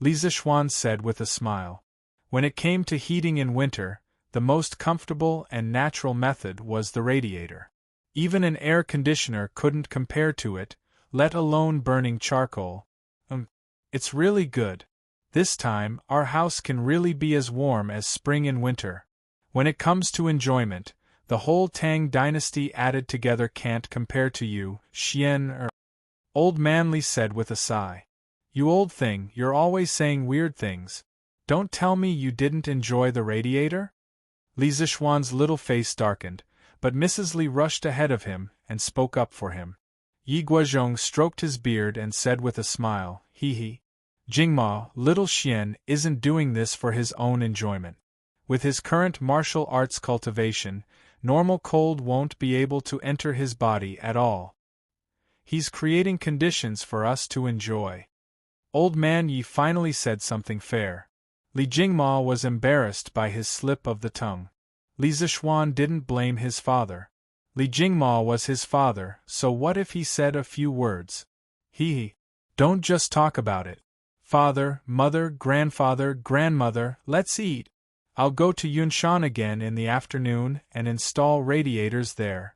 Li Zixuan said with a smile. When it came to heating in winter, the most comfortable and natural method was the radiator. Even an air conditioner couldn't compare to it, let alone burning charcoal. It's really good. This time, our house can really be as warm as spring and winter. When it comes to enjoyment, the whole Tang Dynasty added together can't compare to you, Xian. Old Man Li said with a sigh. You old thing, you're always saying weird things. Don't tell me you didn't enjoy the radiator? Li Zixuan's little face darkened, but Mrs. Li rushed ahead of him and spoke up for him. Yi Guozhong stroked his beard and said with a smile, Jingma, little Xian isn't doing this for his own enjoyment. With his current martial arts cultivation, normal cold won't be able to enter his body at all. He's creating conditions for us to enjoy. Old Man Yi finally said something fair. Li Jingma was embarrassed by his slip of the tongue. Li Zixuan didn't blame his father. Li Jingma was his father, so what if he said a few words? Don't just talk about it. Father, mother, grandfather, grandmother, let's eat. I'll go to Yunshan again in the afternoon and install radiators there.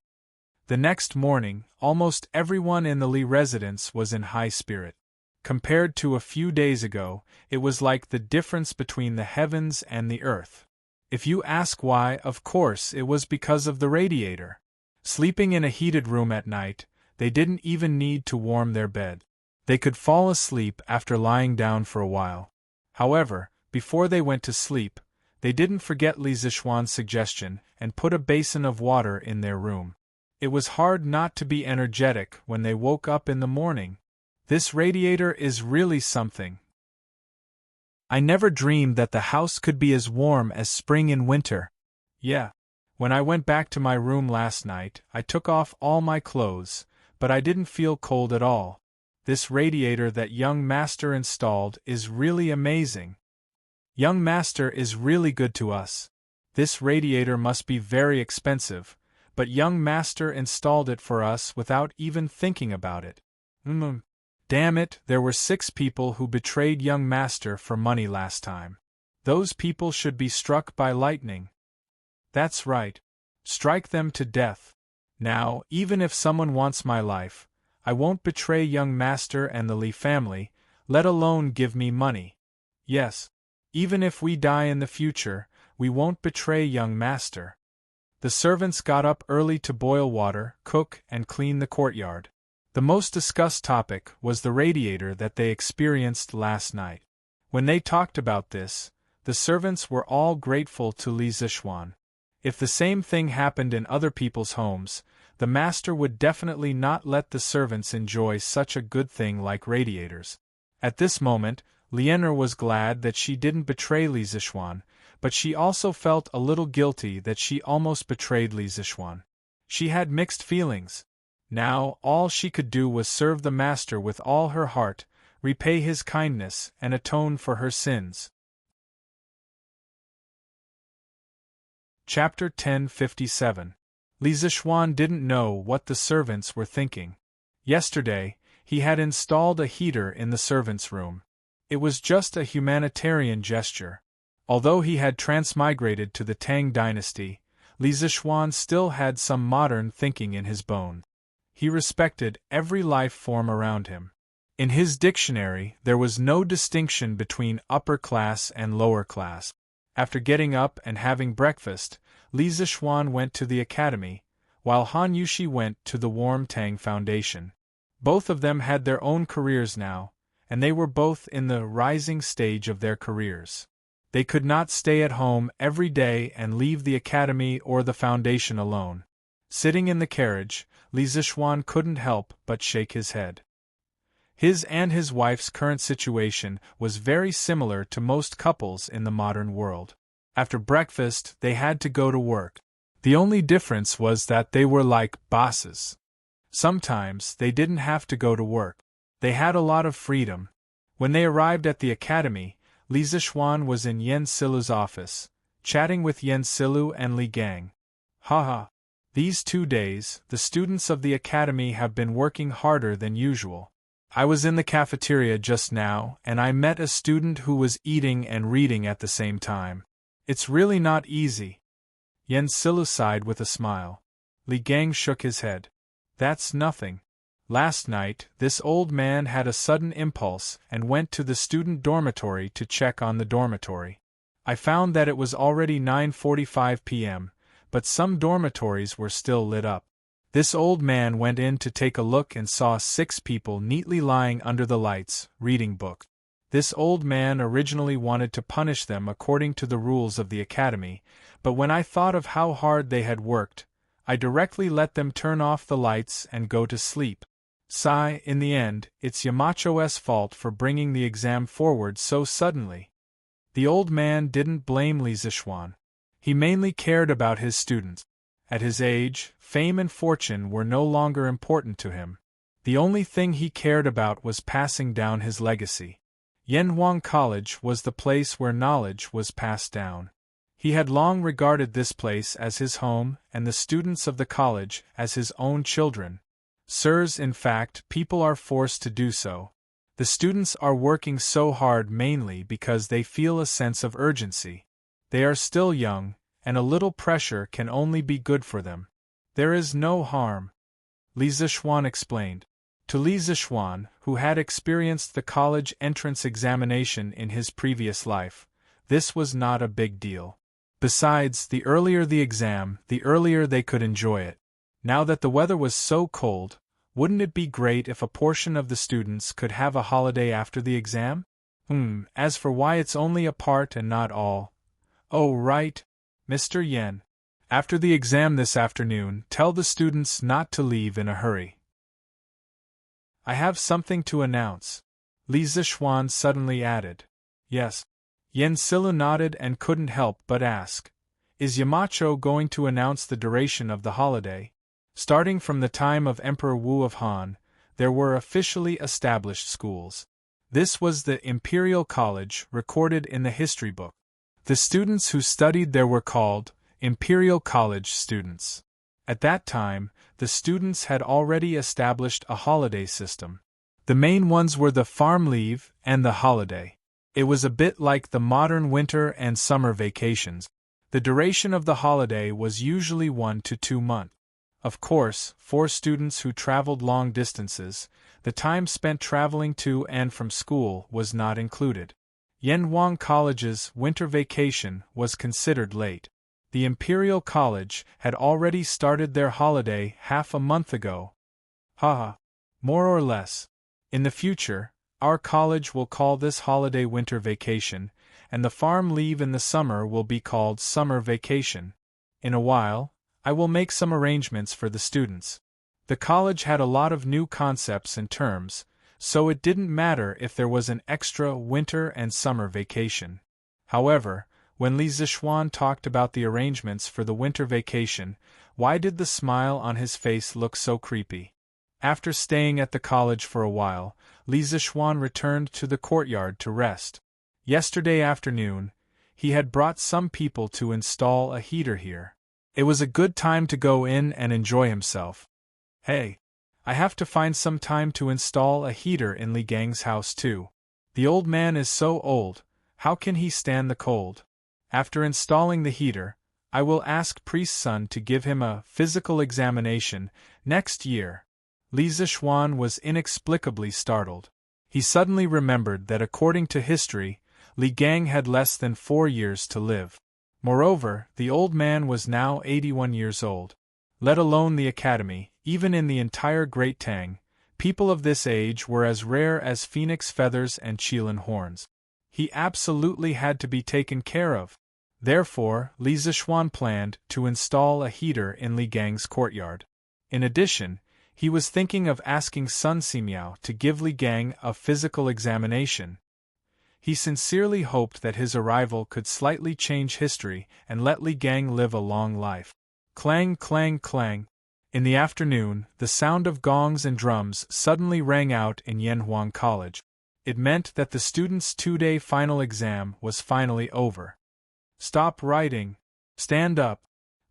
The next morning, almost everyone in the Li residence was in high spirit. Compared to a few days ago, it was like the difference between the heavens and the earth. If you ask why, of course it was because of the radiator. Sleeping in a heated room at night, they didn't even need to warm their bed. They could fall asleep after lying down for a while. However, before they went to sleep, they didn't forget Li Zixuan's suggestion and put a basin of water in their room. It was hard not to be energetic when they woke up in the morning. This radiator is really something. I never dreamed that the house could be as warm as spring and winter. Yeah. When I went back to my room last night, I took off all my clothes, but I didn't feel cold at all. this radiator that young master installed is really amazing. Young master is really good to us. This radiator must be very expensive, but young master installed it for us without even thinking about it. Damn it, there were 6 people who betrayed young master for money last time. Those people should be struck by lightning. That's right. Strike them to death. Now, even if someone wants my life, I won't betray young master and the Lee family, let alone give me money. Yes. Even if we die in the future, we won't betray young master. The servants got up early to boil water, cook, and clean the courtyard. The most discussed topic was the radiator that they experienced last night. When they talked about this, the servants were all grateful to Li Zixuan. If the same thing happened in other people's homes, the master would definitely not let the servants enjoy such a good thing like radiators. At this moment, Lianer was glad that she didn't betray Li Zixuan, but she also felt a little guilty that she almost betrayed Li Zixuan. She had mixed feelings. Now, all she could do was serve the master with all her heart, repay his kindness, and atone for her sins. Chapter 1057. Li Zixuan didn't know what the servants were thinking. Yesterday, he had installed a heater in the servants' room. It was just a humanitarian gesture. Although he had transmigrated to the Tang Dynasty, Li Zixuan still had some modern thinking in his bones. He respected every life form around him. In his dictionary, there was no distinction between upper class and lower class. After getting up and having breakfast, Li Zixuan went to the academy, while Han Yushi went to the Warm Tang Foundation. Both of them had their own careers now, and they were both in the rising stage of their careers. They could not stay at home every day and leave the academy or the foundation alone. Sitting in the carriage, Li Zixuan couldn't help but shake his head. His and his wife's current situation was very similar to most couples in the modern world. After breakfast, they had to go to work. The only difference was that they were like bosses. Sometimes they didn't have to go to work. They had a lot of freedom. When they arrived at the academy, Li Zixuan was in Yen Silu's office, chatting with Yen Silu and Li Gang. Haha. These 2 days, the students of the academy have been working harder than usual. I was in the cafeteria just now, and I met a student who was eating and reading at the same time. It's really not easy. Yen Silu sighed with a smile. Li Gang shook his head. That's nothing. Last night, this old man had a sudden impulse and went to the student dormitory to check on the dormitory. I found that it was already 9:45 p.m., but some dormitories were still lit up. This old man went in to take a look and saw 6 people neatly lying under the lights, reading books. This old man originally wanted to punish them according to the rules of the academy, but when I thought of how hard they had worked, I directly let them turn off the lights and go to sleep. Sigh, in the end, it's Yamacho's fault for bringing the exam forward so suddenly. The old man didn't blame Li Zixuan. He mainly cared about his students. At his age, fame and fortune were no longer important to him. The only thing he cared about was passing down his legacy. Yanhuang College was the place where knowledge was passed down. He had long regarded this place as his home and the students of the college as his own children. Sirs, in fact, people are forced to do so. The students are working so hard mainly because they feel a sense of urgency. They are still young, and a little pressure can only be good for them. There is no harm. Li Zixuan explained. To Li Zixuan, who had experienced the college entrance examination in his previous life, this was not a big deal. Besides, the earlier the exam, the earlier they could enjoy it. Now that the weather was so cold, wouldn't it be great if a portion of the students could have a holiday after the exam? As for why it's only a part and not all. Oh right, Mr. Yen. After the exam this afternoon, tell the students not to leave in a hurry. I have something to announce. Li Zixuan suddenly added. Yes. Yen Silu nodded and couldn't help but ask. Is Yamacho going to announce the duration of the holiday? Starting from the time of Emperor Wu of Han, there were officially established schools. This was the Imperial College recorded in the history book. The students who studied there were called Imperial College students. At that time, the students had already established a holiday system. The main ones were the farm leave and the holiday. It was a bit like the modern winter and summer vacations. The duration of the holiday was usually 1 to 2 months. Of course, for students who traveled long distances, the time spent traveling to and from school was not included. Yenhuang College's winter vacation was considered late. The Imperial College had already started their holiday half a month ago. Haha. More or less. In the future, our college will call this holiday winter vacation, and the farm leave in the summer will be called summer vacation. In a while, I will make some arrangements for the students. The college had a lot of new concepts and terms, so it didn't matter if there was an extra winter and summer vacation. However, when Li Zixuan talked about the arrangements for the winter vacation, why did the smile on his face look so creepy? After staying at the college for a while, Li Zixuan returned to the courtyard to rest. Yesterday afternoon, he had brought some people to install a heater here. It was a good time to go in and enjoy himself. Hey, I have to find some time to install a heater in Li Gang's house too. The old man is so old, how can he stand the cold? After installing the heater, I will ask Priest's son to give him a physical examination next year. Li Zixuan was inexplicably startled. He suddenly remembered that according to history, Li Gang had less than 4 years to live. Moreover, the old man was now 81 years old. Let alone the academy, even in the entire Great Tang, people of this age were as rare as phoenix feathers and qilin horns. He absolutely had to be taken care of. Therefore, Li Zixuan planned to install a heater in Li Gang's courtyard. In addition, he was thinking of asking Sun Simiao to give Li Gang a physical examination. He sincerely hoped that his arrival could slightly change history and let Li Gang live a long life. Clang, clang, clang. In the afternoon, the sound of gongs and drums suddenly rang out in Yenhuang College. It meant that the students' 2-day final exam was finally over. Stop writing. Stand up.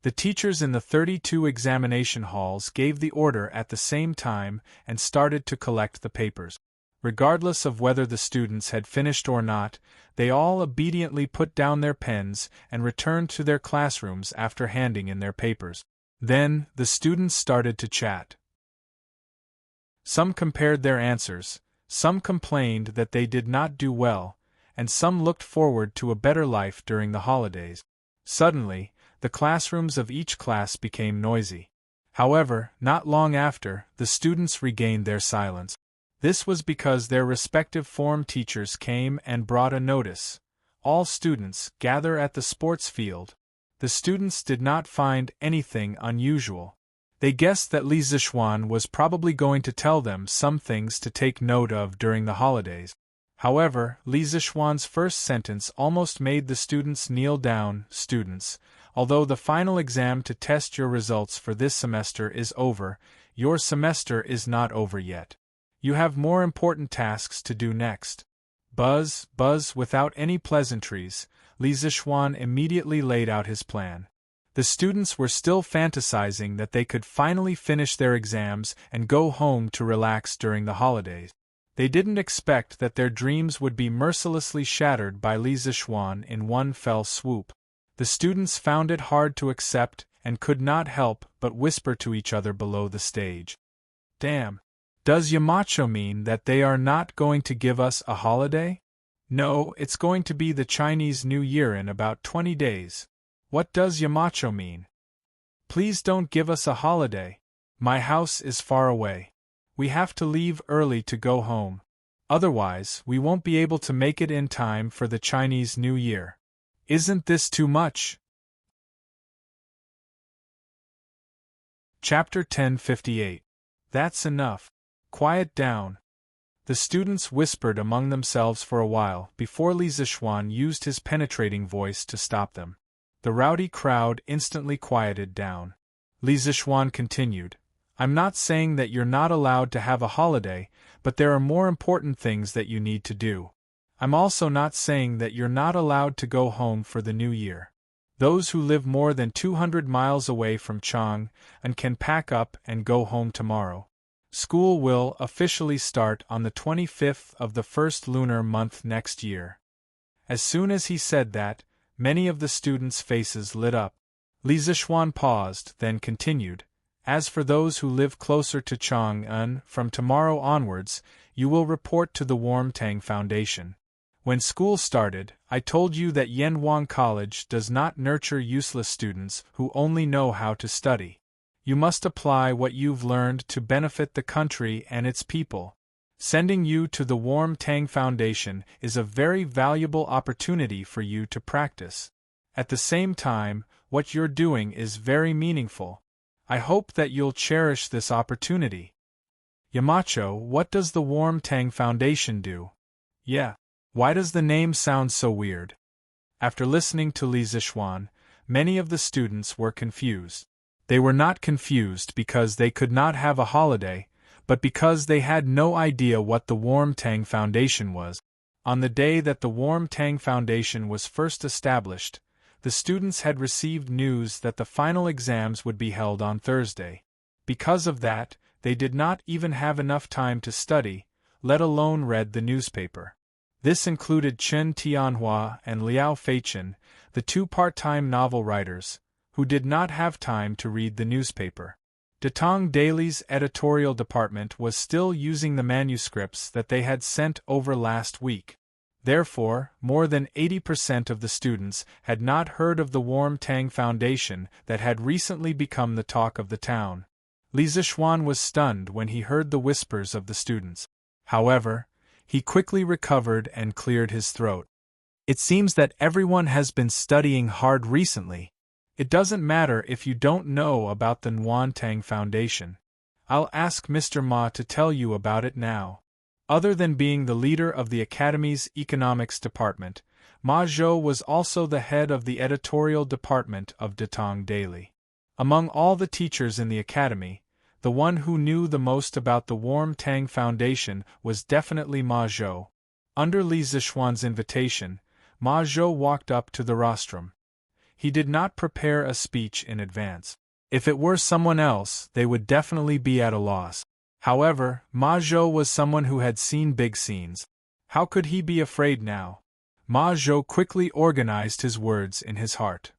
The teachers in the 32 examination halls gave the order at the same time and started to collect the papers. Regardless of whether the students had finished or not, they all obediently put down their pens and returned to their classrooms after handing in their papers. Then, the students started to chat. Some compared their answers, some complained that they did not do well, and some looked forward to a better life during the holidays. Suddenly, the classrooms of each class became noisy. However, not long after, the students regained their silence. This was because their respective form teachers came and brought a notice. All students gather at the sports field. The students did not find anything unusual. They guessed that Li Zixuan was probably going to tell them some things to take note of during the holidays. However, Li Zixuan's first sentence almost made the students kneel down. Students, although the final exam to test your results for this semester is over, your semester is not over yet. You have more important tasks to do next. Buzz, buzz. Without any pleasantries, Li Zixuan immediately laid out his plan. The students were still fantasizing that they could finally finish their exams and go home to relax during the holidays. They didn't expect that their dreams would be mercilessly shattered by Li Zixuan in one fell swoop. The students found it hard to accept and could not help but whisper to each other below the stage. Damn. Does Yamacho mean that they are not going to give us a holiday? No, it's going to be the Chinese New Year in about 20 days. What does Yamacho mean? Please don't give us a holiday. My house is far away. We have to leave early to go home. Otherwise, we won't be able to make it in time for the Chinese New Year. Isn't this too much? Chapter 1058. That's enough. Quiet down. The students whispered among themselves for a while before Li Zixuan used his penetrating voice to stop them. The rowdy crowd instantly quieted down. Li Zixuan continued, I'm not saying that you're not allowed to have a holiday, but there are more important things that you need to do. I'm also not saying that you're not allowed to go home for the new year. Those who live more than 200 miles away from Chang and can pack up and go home tomorrow. School will officially start on the 25th of the first lunar month next year. As soon as he said that, many of the students' faces lit up. Li Zixuan paused, then continued, "As for those who live closer to Chang'an, from tomorrow onwards, you will report to the Warm Tang Foundation. When school started, I told you that Yanwang College does not nurture useless students who only know how to study. You must apply what you've learned to benefit the country and its people. Sending you to the Warm Tang Foundation is a very valuable opportunity for you to practice. At the same time, what you're doing is very meaningful. I hope that you'll cherish this opportunity." Yamacho, what does the Warm Tang Foundation do? Yeah. Why does the name sound so weird? After listening to Li Zixuan, many of the students were confused. They were not confused because they could not have a holiday, but because they had no idea what the Warm Tang Foundation was. On the day that the Warm Tang Foundation was first established, the students had received news that the final exams would be held on Thursday. Because of that, they did not even have enough time to study, let alone read the newspaper. This included Chen Tianhua and Liao Feichen, the two part-time novel writers, who did not have time to read the newspaper. The Tang Daily's editorial department was still using the manuscripts that they had sent over last week. Therefore, more than 80% of the students had not heard of the Warm Tang Foundation that had recently become the talk of the town. Li Zixuan was stunned when he heard the whispers of the students. However, he quickly recovered and cleared his throat. "It seems that everyone has been studying hard recently. It doesn't matter if you don't know about the Warm Tang Foundation. I'll ask Mr. Ma to tell you about it now." Other than being the leader of the Academy's economics department, Ma Zhou was also the head of the editorial department of the Tang Daily. Among all the teachers in the Academy, the one who knew the most about the Warm Tang Foundation was definitely Ma Zhou. Under Li Zixuan's invitation, Ma Zhou walked up to the rostrum. He did not prepare a speech in advance. If it were someone else, they would definitely be at a loss. However, Ma Zhou was someone who had seen big scenes. How could he be afraid now? Ma Zhou quickly organized his words in his heart.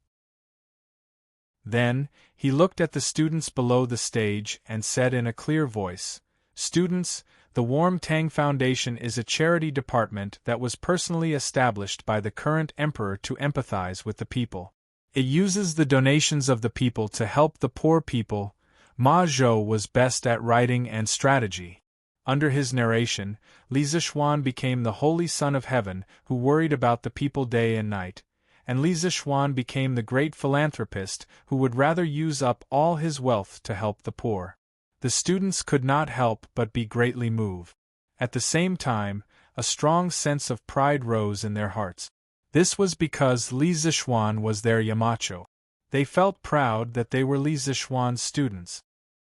Then, he looked at the students below the stage and said in a clear voice, "Students, the Warm Tang Foundation is a charity department that was personally established by the current emperor to empathize with the people. It uses the donations of the people to help the poor people." Ma Zhou was best at writing and strategy. Under his narration, Li Zixuan became the Holy Son of Heaven who worried about the people day and night, and Li Zixuan became the great philanthropist who would rather use up all his wealth to help the poor. The students could not help but be greatly moved. At the same time, a strong sense of pride rose in their hearts. This was because Li Zixuan was their Yamacho. They felt proud that they were Li Zixuan's students.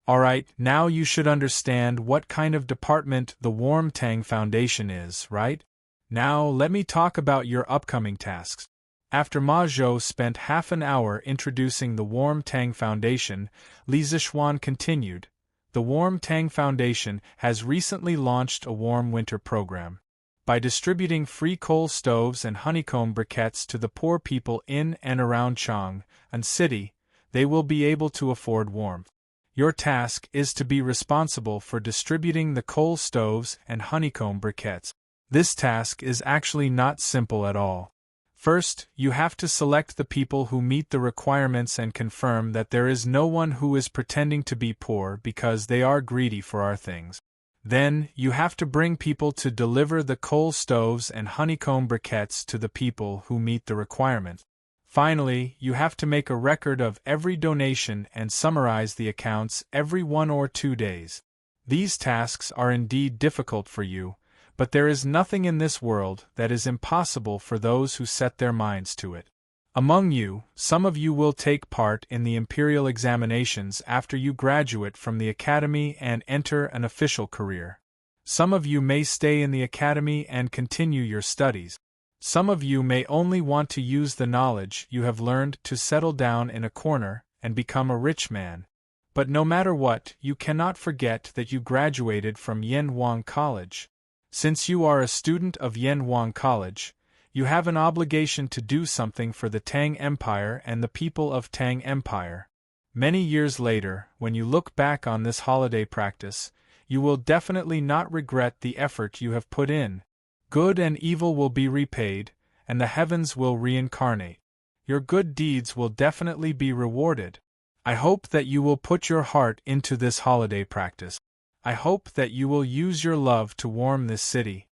Alright, now you should understand what kind of department the Warm Tang Foundation is, right? Now let me talk about your upcoming tasks. After Ma Zhou spent half an hour introducing the Warm Tang Foundation, Li Zixuan continued, "The Warm Tang Foundation has recently launched a warm winter program. By distributing free coal stoves and honeycomb briquettes to the poor people in and around Chang'an City, they will be able to afford warmth. Your task is to be responsible for distributing the coal stoves and honeycomb briquettes. This task is actually not simple at all. First, you have to select the people who meet the requirements and confirm that there is no one who is pretending to be poor because they are greedy for our things. Then, you have to bring people to deliver the coal stoves and honeycomb briquettes to the people who meet the requirements. Finally, you have to make a record of every donation and summarize the accounts every 1 or 2 days. These tasks are indeed difficult for you, but there is nothing in this world that is impossible for those who set their minds to it. Among you, some of you will take part in the imperial examinations after you graduate from the academy and enter an official career. Some of you may stay in the academy and continue your studies. Some of you may only want to use the knowledge you have learned to settle down in a corner and become a rich man. But no matter what, you cannot forget that you graduated from Yanhuang College. Since you are a student of Yanhuang College, you have an obligation to do something for the Tang Empire and the people of Tang Empire. Many years later, when you look back on this holiday practice, you will definitely not regret the effort you have put in. Good and evil will be repaid, and the heavens will reincarnate. Your good deeds will definitely be rewarded. I hope that you will put your heart into this holiday practice. I hope that you will use your love to warm this city.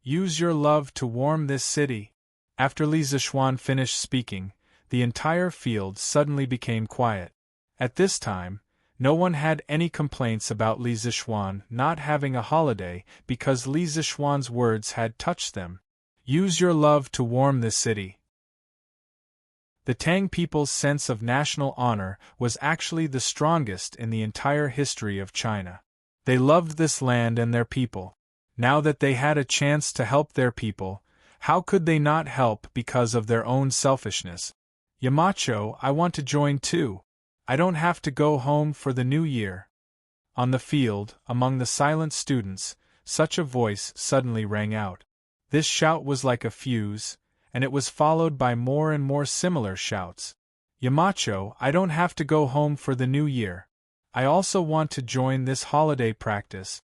Use your love to warm this city. After Li Zixuan finished speaking, the entire field suddenly became quiet. At this time, no one had any complaints about Li Zixuan not having a holiday because Li Zixuan's words had touched them. Use your love to warm this city. The Tang people's sense of national honor was actually the strongest in the entire history of China. They loved this land and their people. Now that they had a chance to help their people, how could they not help because of their own selfishness? Yamacho, I want to join too. I don't have to go home for the new year. On the field, among the silent students, such a voice suddenly rang out. This shout was like a fuse, and it was followed by more and more similar shouts. Yamacho, I don't have to go home for the new year. I also want to join this holiday practice.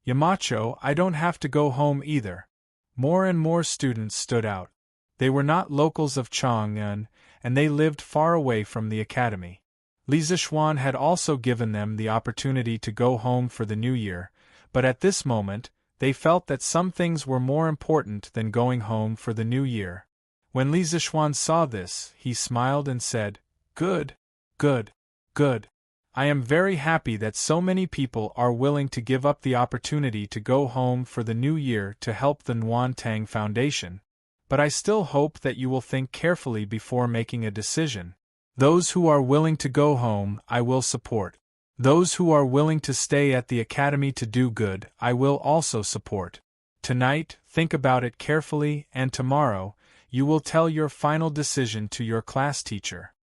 Yamacho, I don't have to go home either. More and more students stood out. They were not locals of Chang'an, and they lived far away from the academy. Li Zixuan had also given them the opportunity to go home for the new year, but at this moment, they felt that some things were more important than going home for the new year. When Li Zixuan saw this, he smiled and said, "Good, good, good. I am very happy that so many people are willing to give up the opportunity to go home for the new year to help the Nuan Tang Foundation. But I still hope that you will think carefully before making a decision. Those who are willing to go home, I will support. Those who are willing to stay at the academy to do good, I will also support. Tonight, think about it carefully, and tomorrow, you will tell your final decision to your class teacher."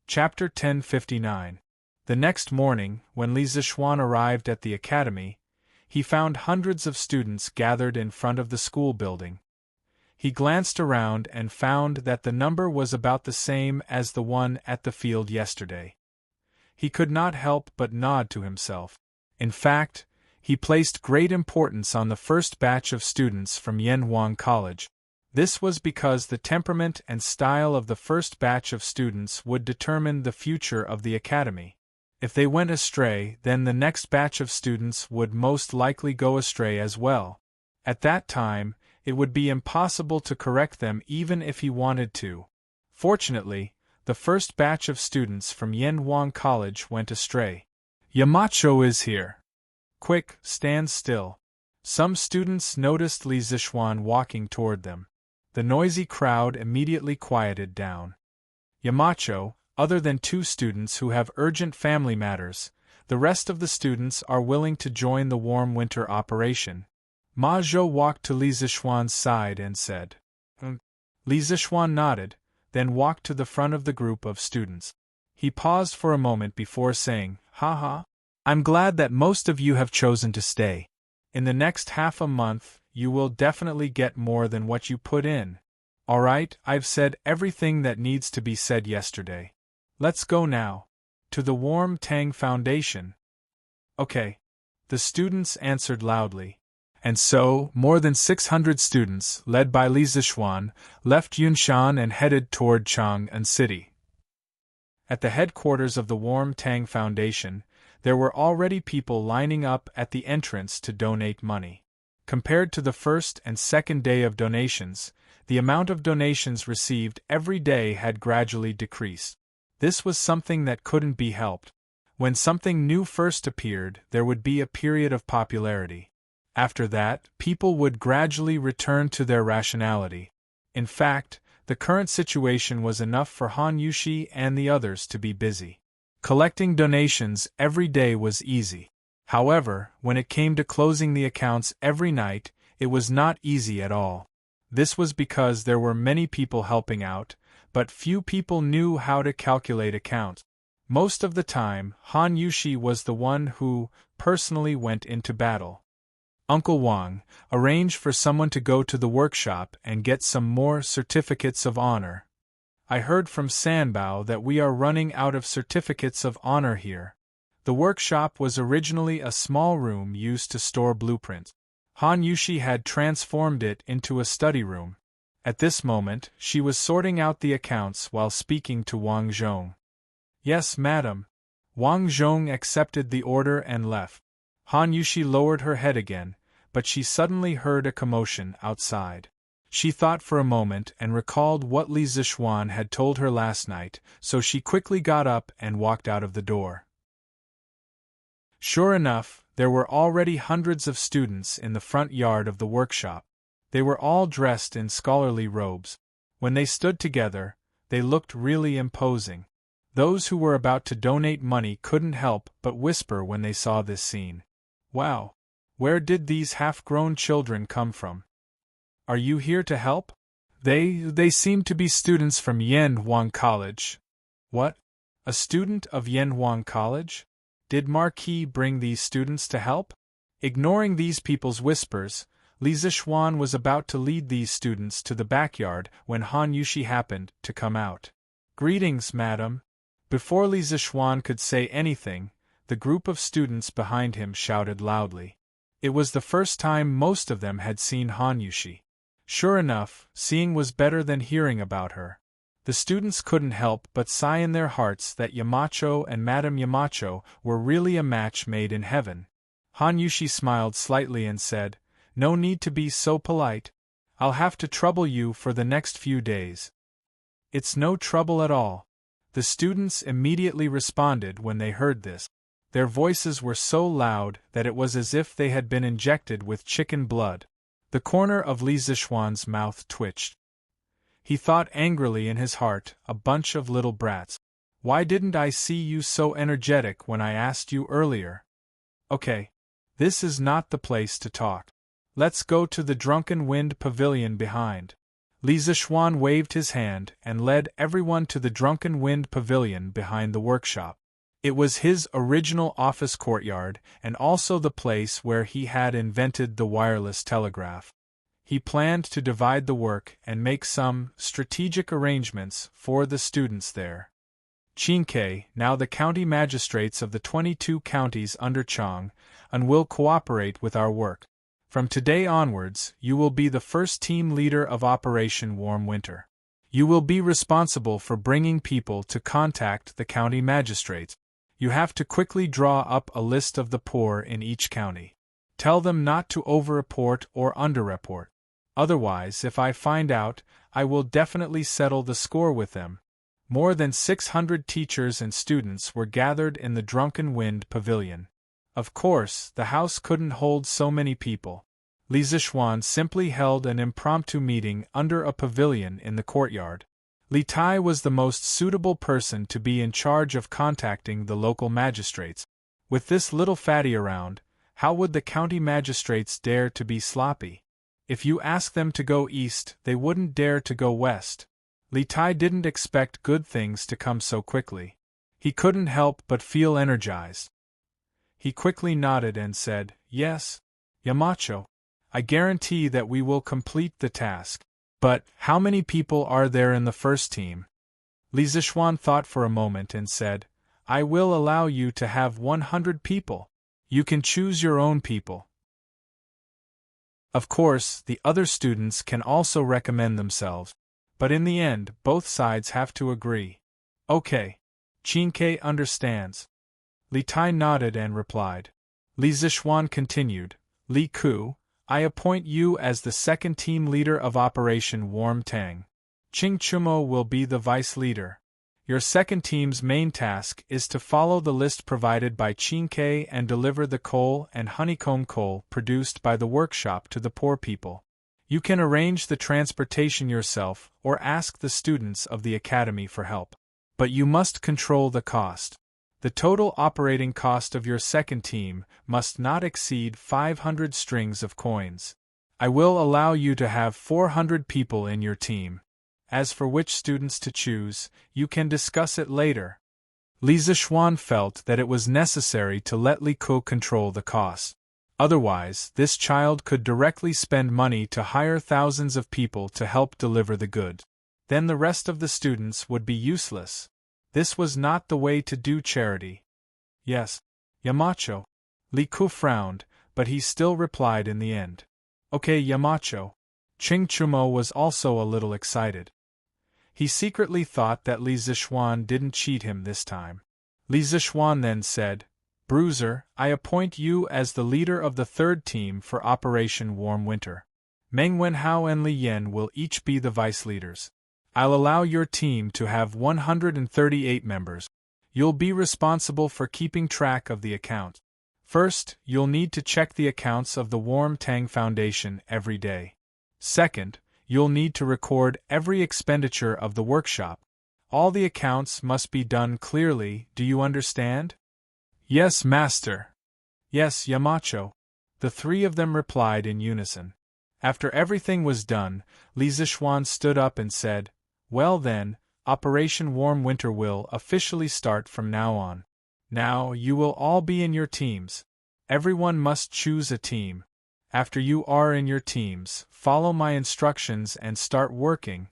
Chapter 1059. The next morning, when Li Zixuan arrived at the academy, he found hundreds of students gathered in front of the school building. He glanced around and found that the number was about the same as the one at the field yesterday. He could not help but nod to himself. In fact, he placed great importance on the first batch of students from Yanhuang College. This was because the temperament and style of the first batch of students would determine the future of the academy. If they went astray, then the next batch of students would most likely go astray as well. At that time, it would be impossible to correct them even if he wanted to. Fortunately, the first batch of students from Yanhuang College went astray. "Yamacho is here. Quick, stand still." Some students noticed Li Zixuan walking toward them. The noisy crowd immediately quieted down. "Yamacho, other than 2 students who have urgent family matters, the rest of the students are willing to join the warm winter operation." Ma Zhou walked to Li Zixuan's side and said, Li Zixuan nodded, then walked to the front of the group of students. He paused for a moment before saying, "Haha, I'm glad that most of you have chosen to stay. In the next half a month, you will definitely get more than what you put in. Alright, I've said everything that needs to be said yesterday. Let's go now. To the Warm Tang Foundation." "Okay." The students answered loudly. And so, more than 600 students, led by Li Zixuan, left Yunshan and headed toward Chang'an City. At the headquarters of the Warm Tang Foundation, there were already people lining up at the entrance to donate money. Compared to the first and second day of donations, the amount of donations received every day had gradually decreased. This was something that couldn't be helped. When something new first appeared, there would be a period of popularity. After that, people would gradually return to their rationality. In fact, the current situation was enough for Han Yushi and the others to be busy. Collecting donations every day was easy. However, when it came to closing the accounts every night, it was not easy at all. This was because there were many people helping out, but few people knew how to calculate accounts. Most of the time, Han Yushi was the one who personally went into battle. Uncle Wang, arrange for someone to go to the workshop and get some more certificates of honor. I heard from Sanbao that we are running out of certificates of honor here. The workshop was originally a small room used to store blueprints. Han Yushi had transformed it into a study room. At this moment, she was sorting out the accounts while speaking to Wang Zhong. Yes, madam. Wang Zhong accepted the order and left. Han Yushi lowered her head again, but she suddenly heard a commotion outside. She thought for a moment and recalled what Li Zixuan had told her last night, so she quickly got up and walked out of the door. Sure enough, there were already hundreds of students in the front yard of the workshop. They were all dressed in scholarly robes. When they stood together, they looked really imposing. Those who were about to donate money couldn't help but whisper when they saw this scene. Wow! Where did these half-grown children come from? Are you here to help? They seem to be students from Yanhuang College. What? A student of Yanhuang College? Did Marquis bring these students to help? Ignoring these people's whispers, Li Zixuan was about to lead these students to the backyard when Han Yushi happened to come out. Greetings, madam. Before Li Zixuan could say anything, the group of students behind him shouted loudly. It was the first time most of them had seen Han Yushi. Sure enough, seeing was better than hearing about her. The students couldn't help but sigh in their hearts that Yamacho and Madame Yamacho were really a match made in heaven. Han Yushi smiled slightly and said, "No need to be so polite. I'll have to trouble you for the next few days." "It's no trouble at all." The students immediately responded when they heard this. Their voices were so loud that it was as if they had been injected with chicken blood. The corner of Li Zixuan's mouth twitched. He thought angrily in his heart, a bunch of little brats. Why didn't I see you so energetic when I asked you earlier? Okay. This is not the place to talk. Let's go to the Drunken Wind Pavilion behind. Li Zixuan waved his hand and led everyone to the Drunken Wind Pavilion behind the workshop. It was his original office courtyard and also the place where he had invented the wireless telegraph. He planned to divide the work and make some strategic arrangements for the students there. Qingke, now the county magistrates of the 22 counties under Chang, and will cooperate with our work. From today onwards, you will be the first team leader of Operation Warm Winter. You will be responsible for bringing people to contact the county magistrates. You have to quickly draw up a list of the poor in each county. Tell them not to over-report or under-report. Otherwise, if I find out, I will definitely settle the score with them. More than 600 teachers and students were gathered in the Drunken Wind Pavilion. Of course, the house couldn't hold so many people. Li Zixuan simply held an impromptu meeting under a pavilion in the courtyard. Li Tai was the most suitable person to be in charge of contacting the local magistrates. With this little fatty around, how would the county magistrates dare to be sloppy? If you ask them to go east, they wouldn't dare to go west. Li Tai didn't expect good things to come so quickly. He couldn't help but feel energized. He quickly nodded and said, "Yes, Yamacho. I guarantee that we will complete the task. But, how many people are there in the first team?" Li Zixuan thought for a moment and said, "I will allow you to have 100 people. You can choose your own people. Of course, the other students can also recommend themselves. But in the end, both sides have to agree." "Okay. Qingke understands." Li Tai nodded and replied. Li Zixuan continued, "Li Ku, I appoint you as the second team leader of Operation Warm Tang. Qing Chumo will be the vice leader. Your second team's main task is to follow the list provided by Chinke and deliver the coal and honeycomb coal produced by the workshop to the poor people. You can arrange the transportation yourself or ask the students of the academy for help. But you must control the cost. The total operating cost of your second team must not exceed 500 strings of coins. I will allow you to have 400 people in your team. As for which students to choose, you can discuss it later. Li Zishuan felt that it was necessary to let Li Ku control the cost. Otherwise, this child could directly spend money to hire thousands of people to help deliver the goods. Then the rest of the students would be useless. This was not the way to do charity. Yes, Yamacho. Li Ku frowned, but he still replied in the end. Okay, Yamacho. Ching Chumo was also a little excited. He secretly thought that Li Zishuan didn't cheat him this time. Li Zishuan then said, Bruiser, I appoint you as the leader of the third team for Operation Warm Winter. Meng Wenhao and Li Yan will each be the vice leaders. I'll allow your team to have 138 members. You'll be responsible for keeping track of the account. First, you'll need to check the accounts of the Warm Tang Foundation every day. Second, you'll need to record every expenditure of the workshop. All the accounts must be done clearly, do you understand? Yes, master. Yes, Yamacho. The three of them replied in unison. After everything was done, Li Zishuan stood up and said, Well then, Operation Warm Winter will officially start from now on. Now, you will all be in your teams. Everyone must choose a team. After you are in your teams, follow my instructions and start working.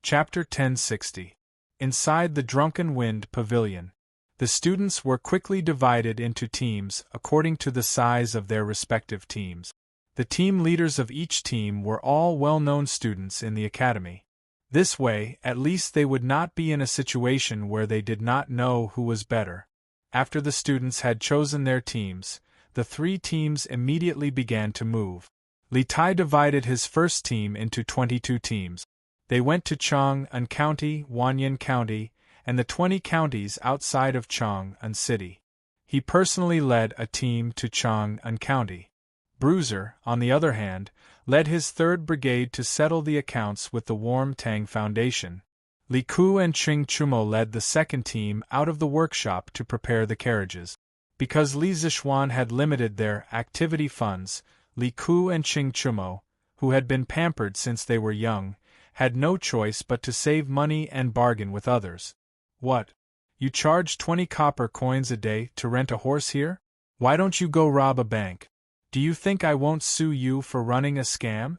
Chapter 1060. Inside the Drunken Wind Pavilion. The students were quickly divided into teams according to the size of their respective teams. The team leaders of each team were all well-known students in the academy. This way, at least they would not be in a situation where they did not know who was better. After the students had chosen their teams, the three teams immediately began to move. Li Tai divided his first team into 22 teams. They went to Chang'an County, Wanyan County, and the 20 counties outside of Chang'an City. He personally led a team to Chang'an County. Bruiser, on the other hand, led his 3rd Brigade to settle the accounts with the Warm Tang Foundation. Li Ku and Ching Chumo led the second team out of the workshop to prepare the carriages. Because Li Zishuan had limited their activity funds, Li Ku and Ching Chumo, who had been pampered since they were young, had no choice but to save money and bargain with others. What? You charge 20 copper coins a day to rent a horse here? Why don't you go rob a bank? Do you think I won't sue you for running a scam?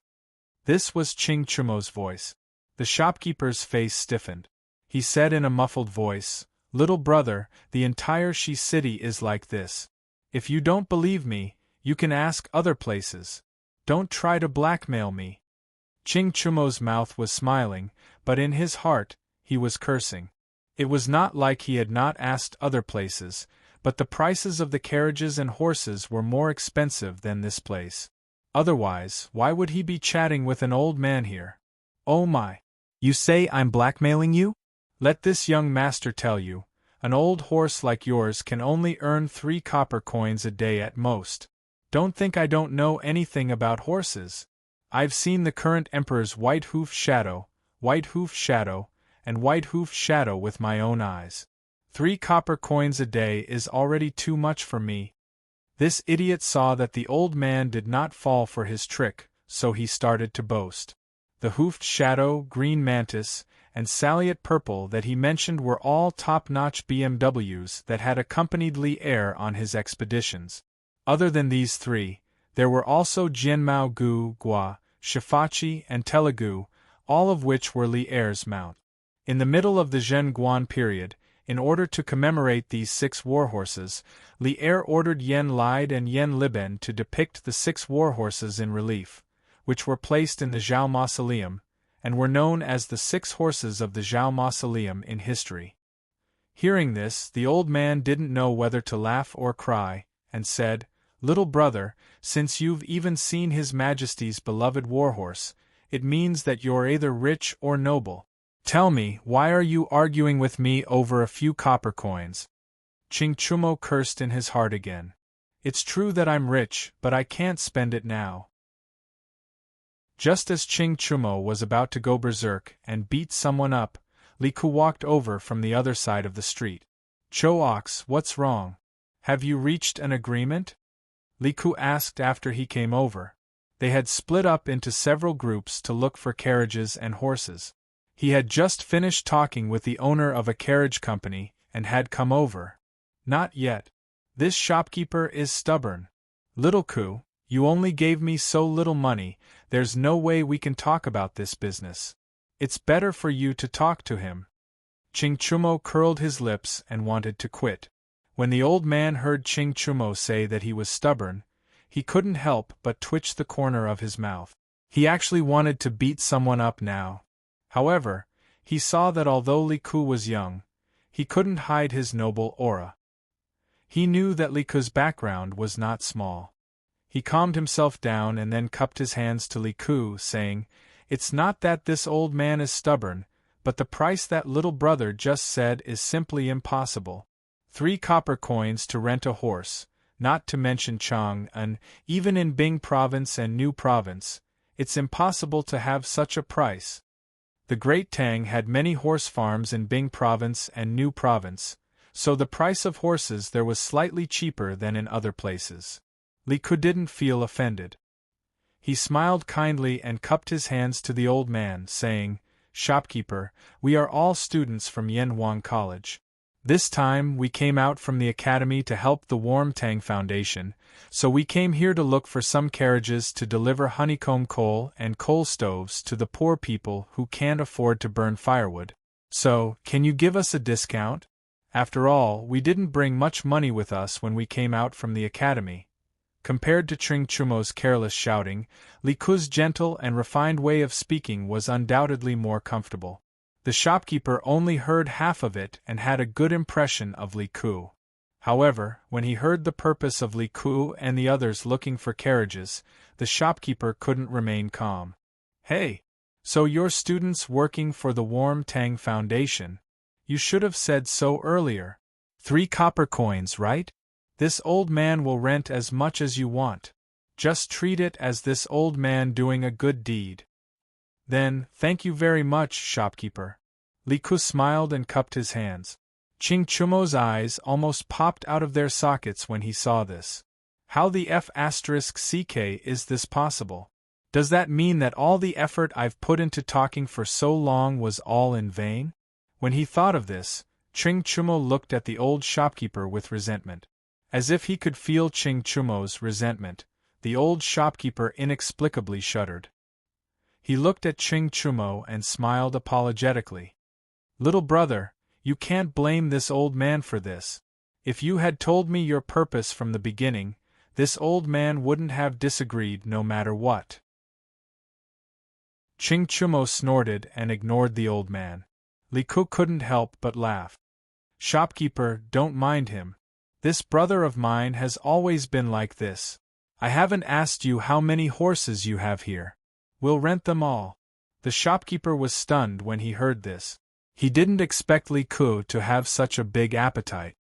This was Ching Chumo's voice. The shopkeeper's face stiffened. He said in a muffled voice, Little brother, the entire Shi city is like this. If you don't believe me, you can ask other places. Don't try to blackmail me. Ching Chumo's mouth was smiling, but in his heart, he was cursing. It was not like he had not asked other places, but the prices of the carriages and horses were more expensive than this place. Otherwise, why would he be chatting with an old man here? Oh my! You say I'm blackmailing you? Let this young master tell you, an old horse like yours can only earn 3 copper coins a day at most. Don't think I don't know anything about horses. I've seen the current emperor's white hoof shadow, and white hoof shadow with my own eyes. 3 copper coins a day is already too much for me. This idiot saw that the old man did not fall for his trick, so he started to boast. The hoofed shadow, green mantis, and Saliot purple that he mentioned were all top-notch BMWs that had accompanied Li Er on his expeditions. Other than these 3, there were also Jianmao Gu, Gua, Shifachi, and Telugu, all of which were Li Er's mount. In the middle of the Zhen Guan period, in order to commemorate these 6 warhorses, Li Er ordered Yen Lide and Yen Liben to depict the 6 warhorses in relief, which were placed in the Zhao Mausoleum, and were known as the 6 horses of the Zhao Mausoleum in history. Hearing this, the old man didn't know whether to laugh or cry, and said, Little brother, since you've even seen His Majesty's beloved warhorse, It means that you're either rich or noble. Tell me, why are you arguing with me over a few copper coins? Ching Chumo cursed in his heart again. It's true that I'm rich, but I can't spend it now. Just as Ching Chumo was about to go berserk and beat someone up, Li Ku walked over from the other side of the street. Cho Ox, what's wrong? Have you reached an agreement? Li Ku asked after he came over. They had split up into several groups to look for carriages and horses. He had just finished talking with the owner of a carriage company and had come over. Not yet. This shopkeeper is stubborn. Little Ku, you only gave me so little money, there's no way we can talk about this business. It's better for you to talk to him. Ching Chumo curled his lips and wanted to quit. When the old man heard Ching Chumo say that he was stubborn, he couldn't help but twitch the corner of his mouth. He actually wanted to beat someone up now. However, he saw that although Li Ku was young, he couldn't hide his noble aura. He knew that Li Ku's background was not small. He calmed himself down and then cupped his hands to Li Ku, saying, "It's not that this old man is stubborn, but the price that little brother just said is simply impossible. 3 copper coins to rent a horse, not to mention Chang'an, even in Bing Province and New Province, it's impossible to have such a price." The Great Tang had many horse farms in Bing Province and New Province, so the price of horses there was slightly cheaper than in other places. Li Ku didn't feel offended. He smiled kindly and cupped his hands to the old man, saying, "Shopkeeper, we are all students from Yanhuang College. This time we came out from the academy to help the Warm Tang Foundation, so we came here to look for some carriages to deliver honeycomb coal and coal stoves to the poor people who can't afford to burn firewood. So, can you give us a discount? After all, we didn't bring much money with us when we came out from the academy." Compared to Ching Chumo's careless shouting, Li Ku's gentle and refined way of speaking was undoubtedly more comfortable. The shopkeeper only heard half of it and had a good impression of Li Ku. However, when he heard the purpose of Li Ku and the others looking for carriages, the shopkeeper couldn't remain calm. "Hey! So you're students working for the Warm Tang Foundation? You should have said so earlier. 3 copper coins, right? This old man will rent as much as you want. Just treat it as this old man doing a good deed." "Then, thank you very much, shopkeeper." Li Ku smiled and cupped his hands. Ching Chumo's eyes almost popped out of their sockets when he saw this. How the F***ck is this possible? Does that mean that all the effort I've put into talking for so long was all in vain? When he thought of this, Ching Chumo looked at the old shopkeeper with resentment. As if he could feel Ching Chumo's resentment, the old shopkeeper inexplicably shuddered. He looked at Ching Chumo and smiled apologetically. "Little brother, you can't blame this old man for this. If you had told me your purpose from the beginning, this old man wouldn't have disagreed no matter what." Ching Chumo snorted and ignored the old man. Li Ku couldn't help but laugh. "Shopkeeper, don't mind him. This brother of mine has always been like this. I haven't asked you how many horses you have here. We'll rent them all." The shopkeeper was stunned when he heard this. He didn't expect Li Ku to have such a big appetite.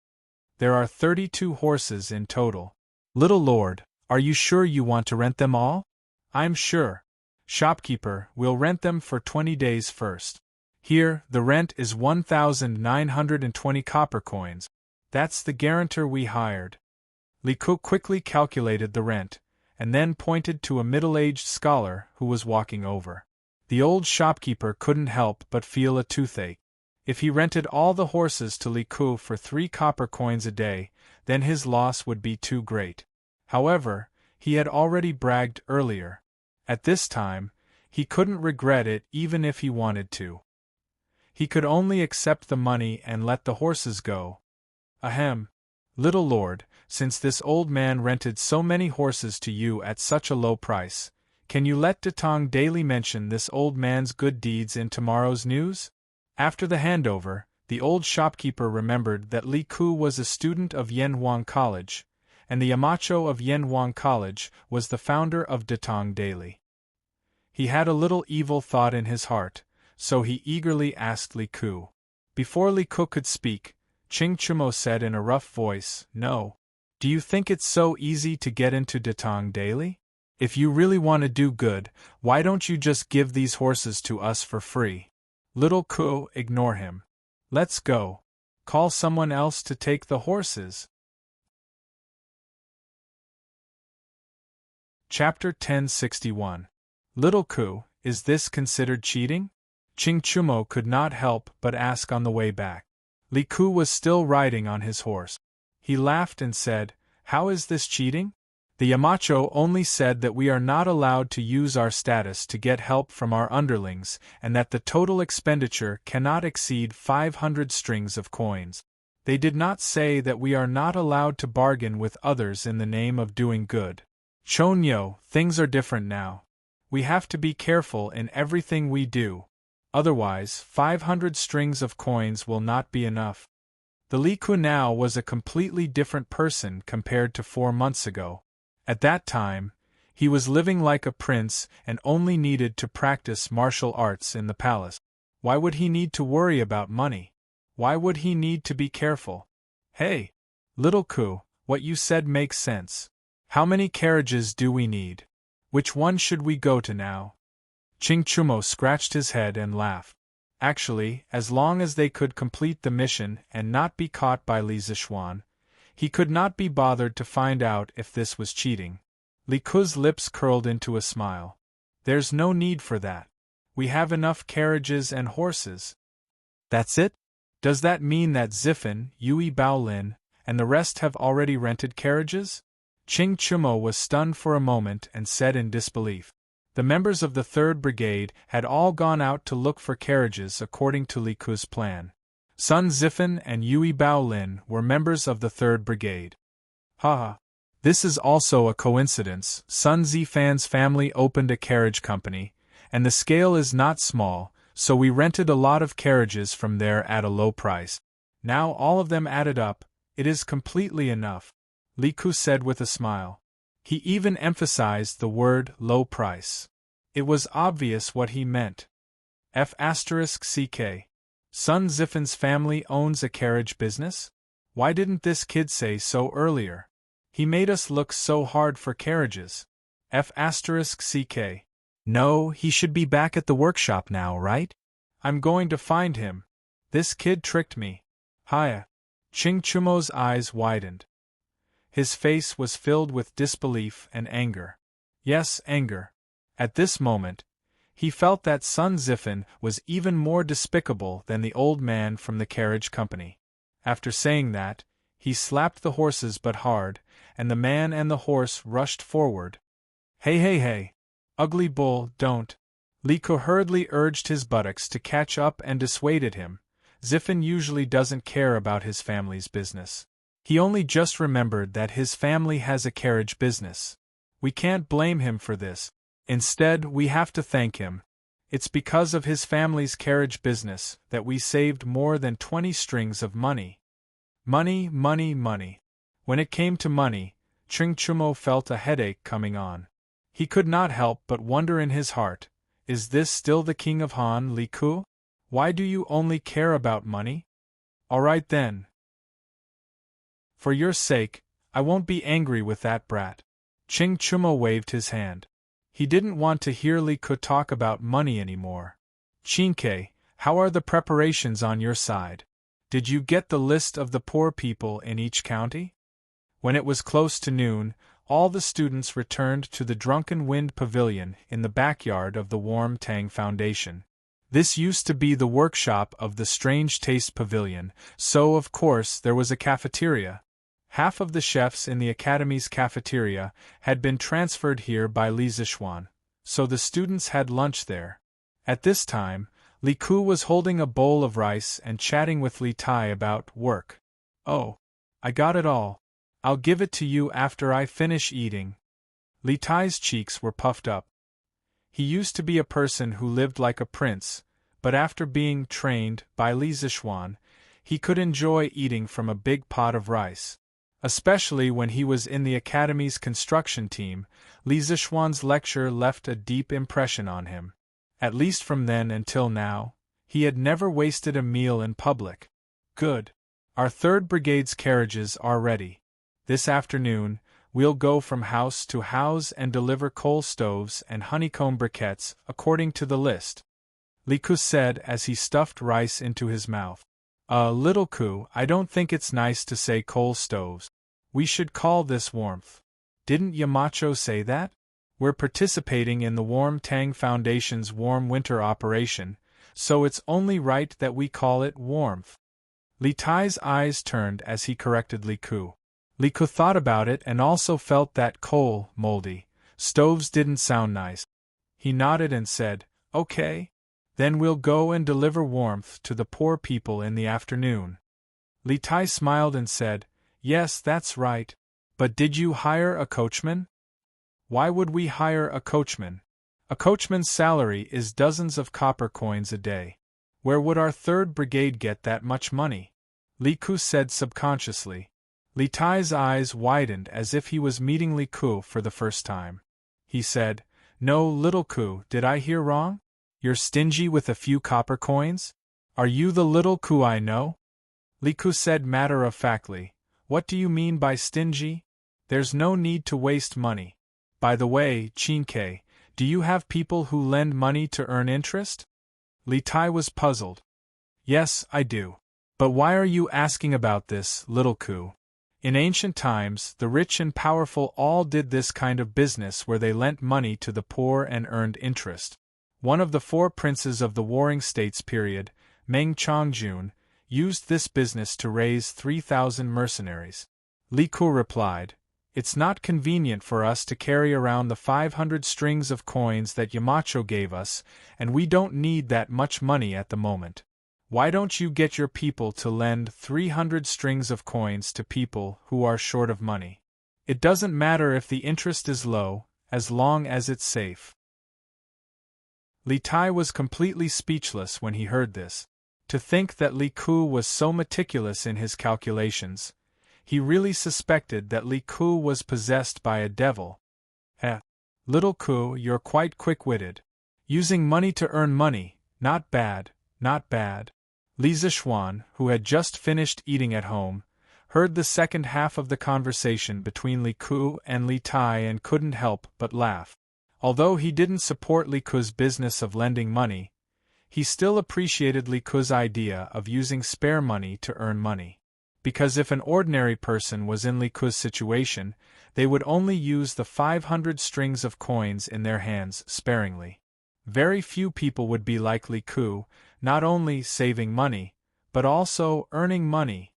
"There are 32 horses in total. Little lord, are you sure you want to rent them all?" "I'm sure. Shopkeeper, we'll rent them for 20 days first. Here, the rent is 1,920 copper coins. That's the guarantor we hired." Li Ku quickly calculated the rent, and then pointed to a middle-aged scholar who was walking over. The old shopkeeper couldn't help but feel a toothache. If he rented all the horses to Li Ku for 3 copper coins a day, then his loss would be too great. However, he had already bragged earlier. At this time, he couldn't regret it even if he wanted to. He could only accept the money and let the horses go. "Ahem. Little lord, since this old man rented so many horses to you at such a low price, can you let Datong daily mention this old man's good deeds in tomorrow's news?" After the handover, the old shopkeeper remembered that Li Ku was a student of Yanhuang College, and the Yamacho of Yanhuang College was the founder of Datong Daily. He had a little evil thought in his heart, so he eagerly asked Li Ku. Before Li Ku could speak, Ching Chumo said in a rough voice, "No. Do you think it's so easy to get into Datong daily? If you really want to do good, why don't you just give these horses to us for free?" Little Ku, ignore him. Let's go. Call someone else to take the horses. Chapter 1061. Little Ku, is this considered cheating? Ching Chumo could not help but ask on the way back. Li Ku was still riding on his horse. He laughed and said, "How is this cheating? The Yamacho only said that we are not allowed to use our status to get help from our underlings, and that the total expenditure cannot exceed 500 strings of coins. They did not say that we are not allowed to bargain with others in the name of doing good. Chonyo, things are different now. We have to be careful in everything we do. Otherwise, 500 strings of coins will not be enough." The Li Ku now was a completely different person compared to 4 months ago. At that time, he was living like a prince and only needed to practice martial arts in the palace. Why would he need to worry about money? Why would he need to be careful? Hey, Little Ku, what you said makes sense. How many carriages do we need? Which one should we go to now? Ching Chumo scratched his head and laughed. Actually, as long as they could complete the mission and not be caught by Li Zixuan, he could not be bothered to find out if this was cheating. Li Ku's lips curled into a smile. There's no need for that. We have enough carriages and horses. That's it? Does that mean that Ziffin, Yui Baolin, and the rest have already rented carriages? Ching Chumo was stunned for a moment and said in disbelief. The members of the 3rd Brigade had all gone out to look for carriages according to Li Ku's plan. Sun Ziffin and Yui Baolin were members of the 3rd Brigade. Haha. This is also a coincidence. Sun Zifan's family opened a carriage company, and the scale is not small, so we rented a lot of carriages from there at a low price. Now all of them added up, it is completely enough, Li Ku said with a smile. He even emphasized the word low price. It was obvious what he meant. F***ck. Sun Ziffin's family owns a carriage business? Why didn't this kid say so earlier? He made us look so hard for carriages. F***ck. No, he should be back at the workshop now, right? I'm going to find him. This kid tricked me. Hiya. Ching Chumo's eyes widened. His face was filled with disbelief and anger. Yes, anger. At this moment, he felt that Sun Ziffin was even more despicable than the old man from the carriage company. After saying that, he slapped the horses but hard, and the man and the horse rushed forward. Hey, ugly bull, don't. Li Ku hurriedly urged his buttocks to catch up and dissuaded him. Ziffin usually doesn't care about his family's business. He only just remembered that his family has a carriage business. We can't blame him for this. Instead, we have to thank him. It's because of his family's carriage business that we saved more than 20 strings of money. Money. When it came to money, Ching Chumo felt a headache coming on. He could not help but wonder in his heart, is this still the king of Han, Li Ku? Why do you only care about money? All right then. For your sake, I won't be angry with that brat. Ching Chumo waved his hand. He didn't want to hear Li Ku talk about money anymore. Chinke, how are the preparations on your side? Did you get the list of the poor people in each county? When it was close to noon, all the students returned to the Drunken Wind Pavilion in the backyard of the Warm Tang Foundation. This used to be the workshop of the Strange Taste Pavilion, so of course there was a cafeteria. Half of the chefs in the Academy's cafeteria had been transferred here by Li Zixuan, so the students had lunch there. At this time, Li Ku was holding a bowl of rice and chatting with Li Tai about work. Oh, I got it all. I'll give it to you after I finish eating. Li Tai's cheeks were puffed up. He used to be a person who lived like a prince, but after being trained by Li Zixuan, he could enjoy eating from a big pot of rice. Especially when he was in the academy's construction team, Li Zishuan's lecture left a deep impression on him. At least from then until now, he had never wasted a meal in public. Good. Our 3rd Brigade's carriages are ready. This afternoon, we'll go from house to house and deliver coal stoves and honeycomb briquettes according to the list, Li Ku said as he stuffed rice into his mouth. Little Ku, I don't think it's nice to say coal stoves. We should call this warmth. Didn't Yamacho say that? We're participating in the Warm Tang Foundation's warm winter operation, so it's only right that we call it warmth. Li Tai's eyes turned as he corrected Li Ku. Li Ku thought about it and also felt that coal, moldy, stoves didn't sound nice. He nodded and said, "Okay. Then we'll go and deliver warmth to the poor people in the afternoon." Li Tai smiled and said, "Yes, that's right. But did you hire a coachman?" "Why would we hire a coachman? A coachman's salary is dozens of copper coins a day. Where would our 3rd Brigade get that much money?" Li Ku said subconsciously. Li Tai's eyes widened as if he was meeting Li Ku for the first time. He said, "No, Little Ku, did I hear wrong? You're stingy with a few copper coins? Are you the Little Ku I know?" Li Ku said matter-of-factly, "What do you mean by stingy? There's no need to waste money. By the way, Chinke, do you have people who lend money to earn interest?" Li Tai was puzzled. "Yes, I do. But why are you asking about this, Little Ku? In ancient times, the rich and powerful all did this kind of business where they lent money to the poor and earned interest. One of the 4 princes of the Warring States period, Meng Changjun, used this business to raise 3,000 mercenaries." Li Ku replied, "It's not convenient for us to carry around the 500 strings of coins that Yamacho gave us, and we don't need that much money at the moment. Why don't you get your people to lend 300 strings of coins to people who are short of money? It doesn't matter if the interest is low, as long as it's safe." Li Tai was completely speechless when he heard this. To think that Li Ku was so meticulous in his calculations. He really suspected that Li Ku was possessed by a devil. Little Ku, you're quite quick-witted. Using money to earn money, not bad, not bad." Li Zishuan, who had just finished eating at home, heard the second half of the conversation between Li Ku and Li Tai and couldn't help but laugh. Although he didn't support Li Ku's business of lending money, he still appreciated Li Ku's idea of using spare money to earn money. Because if an ordinary person was in Li Ku's situation, they would only use the 500 strings of coins in their hands sparingly. Very few people would be like Li Ku, not only saving money, but also earning money.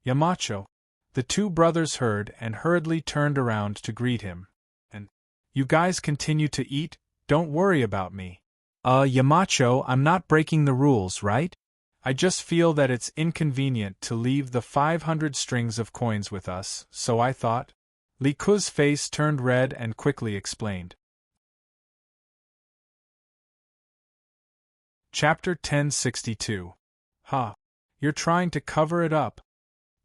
"Yamacho." The 2 brothers heard and hurriedly turned around to greet him. "And you guys continue to eat, don't worry about me." Yamacho, I'm not breaking the rules, right? I just feel that it's inconvenient to leave the 500 strings of coins with us, so I thought." Li Ku's face turned red and quickly explained. Chapter 1062. You're trying to cover it up.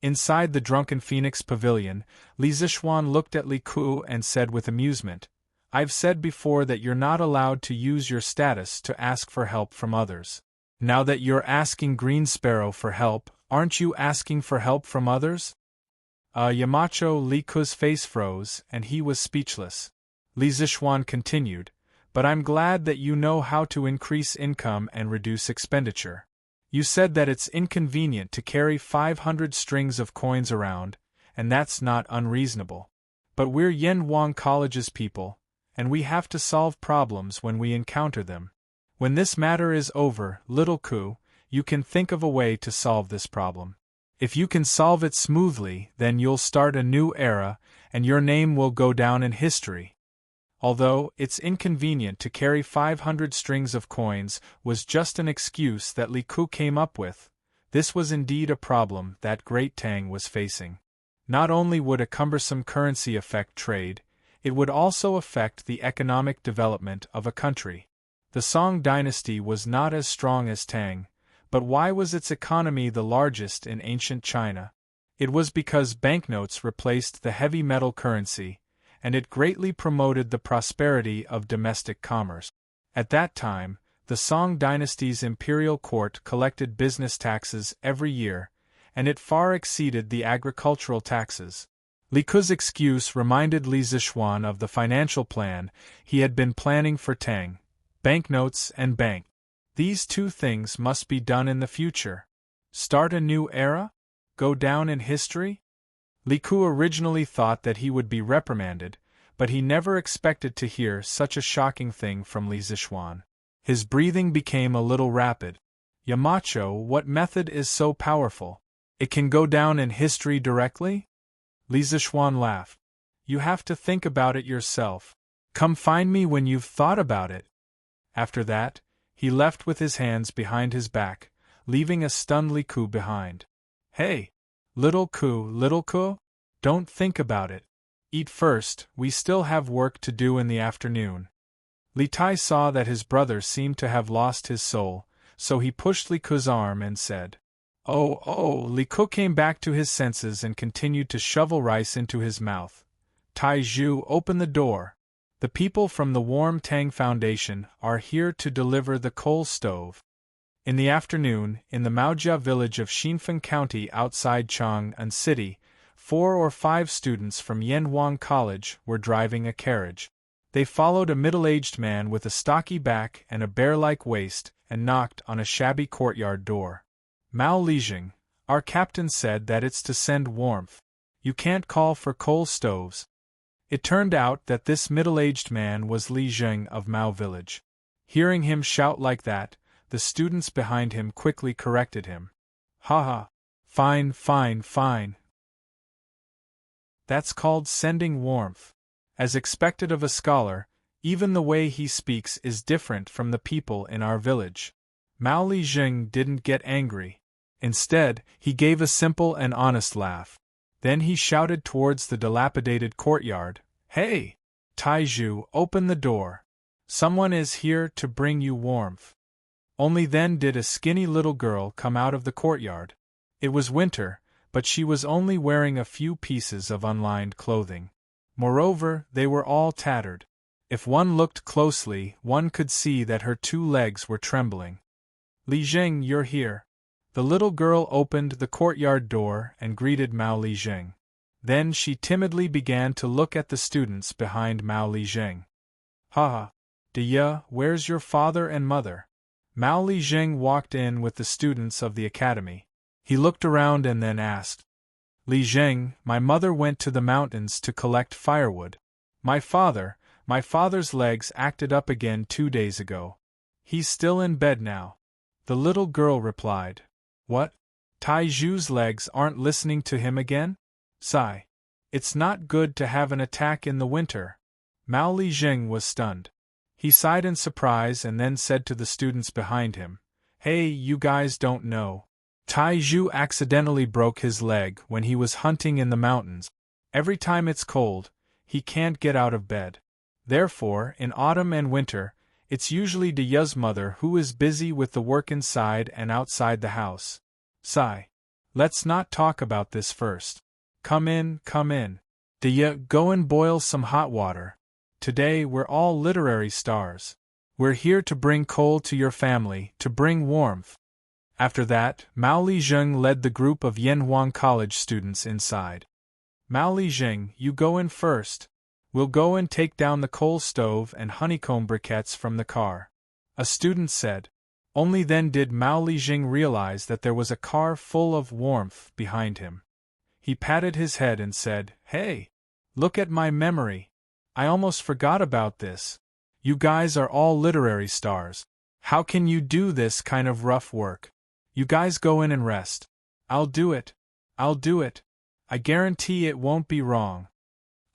Inside the Drunken Phoenix Pavilion, Li Zishuan looked at Li Ku and said with amusement, "I've said before that you're not allowed to use your status to ask for help from others. Now that you're asking Green Sparrow for help, aren't you asking for help from others?" Yamacho. Li Ku's face froze, and he was speechless. Li Zishuan continued, "But I'm glad that you know how to increase income and reduce expenditure. You said that it's inconvenient to carry 500 strings of coins around, and that's not unreasonable. But we're Yen Wang College's people, and we have to solve problems when we encounter them. When this matter is over, Little Ku, you can think of a way to solve this problem. If you can solve it smoothly, then you'll start a new era, and your name will go down in history." Although it's inconvenient to carry 500 strings of coins was just an excuse that Li Ku came up with, this was indeed a problem that Great Tang was facing. Not only would a cumbersome currency affect trade, it would also affect the economic development of a country. The Song dynasty was not as strong as Tang, but why was its economy the largest in ancient China? It was because banknotes replaced the heavy metal currency, and it greatly promoted the prosperity of domestic commerce. At that time, the Song dynasty's imperial court collected business taxes every year, and it far exceeded the agricultural taxes. Li Ke's excuse reminded Li Zishuan of the financial plan he had been planning for Tang, banknotes and bank. These two things must be done in the future. Start a new era? Go down in history? Li Ke originally thought that he would be reprimanded, but he never expected to hear such a shocking thing from Li Zishuan. His breathing became a little rapid. Yamacho, what method is so powerful? It can go down in history directly? Li Zishuan laughed. You have to think about it yourself. Come find me when you've thought about it. After that, he left with his hands behind his back, leaving a stunned Li Ke behind. Hey! Little Ke, don't think about it. Eat first, we still have work to do in the afternoon. Li Tai saw that his brother seemed to have lost his soul, so he pushed Li Ke's arm and said, Oh, Li Ke came back to his senses and continued to shovel rice into his mouth. Tai Zhu, open the door. The people from the Warm Tang Foundation are here to deliver the coal stove. In the afternoon, in the Maojia village of Xinfen County outside Chang'an City, 4 or 5 students from Yanhuang College were driving a carriage. They followed a middle-aged man with a stocky back and a bear-like waist and knocked on a shabby courtyard door. Mao Lijing, our captain said that it's to send warmth. You can't call for coal stoves. It turned out that this middle-aged man was Li Zheng of Mao Village. Hearing him shout like that, the students behind him quickly corrected him. Ha! Fine. That's called sending warmth. As expected of a scholar, even the way he speaks is different from the people in our village. Mao Lijing didn't get angry. Instead, he gave a simple and honest laugh. Then he shouted towards the dilapidated courtyard, Hey! Tai Zhu, open the door. Someone is here to bring you warmth. Only then did a skinny little girl come out of the courtyard. It was winter, but she was only wearing a few pieces of unlined clothing. Moreover, they were all tattered. If one looked closely, one could see that her 2 legs were trembling. Li Zheng, you're here. The little girl opened the courtyard door and greeted Mao Lijing. Then she timidly began to look at the students behind Mao Lijing. Ha! Deya, where's your father and mother? Mao Lijing walked in with the students of the academy. He looked around and then asked, Li Zheng, my mother went to the mountains to collect firewood. My father's legs acted up again 2 days ago. He's still in bed now. The little girl replied, What? Tai Zhu's legs aren't listening to him again? Sigh. It's not good to have an attack in the winter. Mao Lijing was stunned. He sighed in surprise and then said to the students behind him, Hey, you guys don't know. Tai Zhu accidentally broke his leg when he was hunting in the mountains. Every time it's cold, he can't get out of bed. Therefore, in autumn and winter, it's usually Deya's mother who is busy with the work inside and outside the house. Sigh. Let's not talk about this first. Come in. Deya, go and boil some hot water. Today we're all literary stars. We're here to bring coal to your family, to bring warmth. After that, Mao Lijing led the group of Yanhuang College students inside. Mao Lijing, you go in first. We'll go and take down the coal stove and honeycomb briquettes from the car. A student said. Only then did Mao Lijing realize that there was a car full of warmth behind him. He patted his head and said, Hey! Look at my memory. I almost forgot about this. You guys are all literary stars. How can you do this kind of rough work? You guys go in and rest. I'll do it. I guarantee it won't be wrong.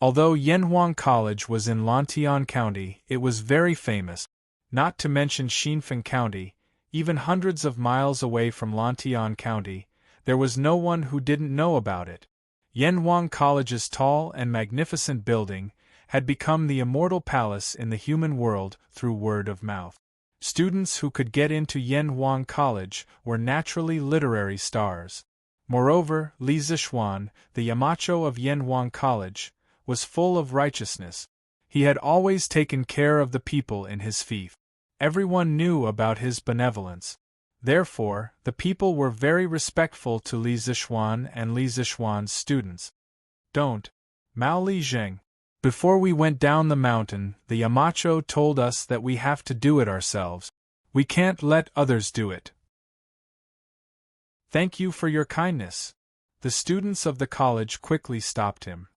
Although Yanhuang College was in Lantian County, it was very famous. Not to mention Xinfen County, even hundreds of miles away from Lantian County, there was no one who didn't know about it. Yanhuang College's tall and magnificent building had become the immortal palace in the human world through word of mouth. Students who could get into Yanhuang College were naturally literary stars. Moreover, Li Zixuan, the Yamacho of Yanhuang College, was full of righteousness. He had always taken care of the people in his fief. Everyone knew about his benevolence. Therefore, the people were very respectful to Li Zixuan and Li Zixuan's students. Don't. Mao Li Zheng. Before we went down the mountain, the Yamacho told us that we have to do it ourselves. We can't let others do it. Thank you for your kindness. The students of the college quickly stopped him.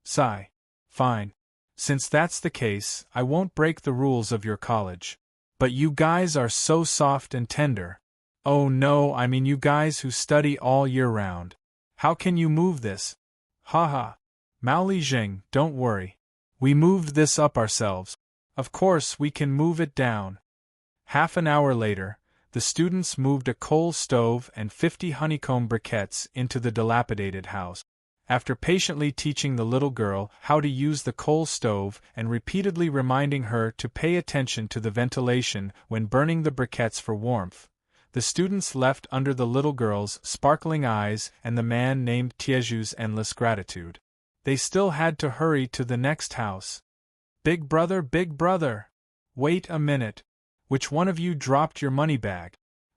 Sigh. Fine. Since that's the case, I won't break the rules of your college. But you guys are so soft and tender. Oh no, I mean you guys who study all year round. How can you move this? Haha. Mao Li Zheng, don't worry. We moved this up ourselves. Of course we can move it down. Half an hour later, the students moved a coal stove and 50 honeycomb briquettes into the dilapidated house. After patiently teaching the little girl how to use the coal stove and repeatedly reminding her to pay attention to the ventilation when burning the briquettes for warmth, the students left under the little girl's sparkling eyes and the man named Tieju's endless gratitude. They still had to hurry to the next house. Big brother! Wait a minute. Which one of you dropped your money bag?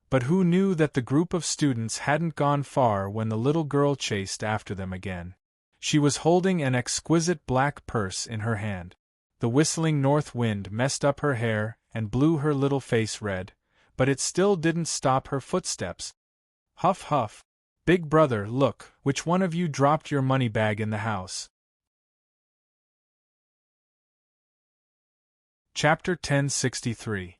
But who knew that the group of students hadn't gone far when the little girl chased after them again. She was holding an exquisite black purse in her hand. The whistling north wind messed up her hair and blew her little face red, but it still didn't stop her footsteps. Huff huff. Big brother, look, which one of you dropped your money bag in the house? Chapter 1063.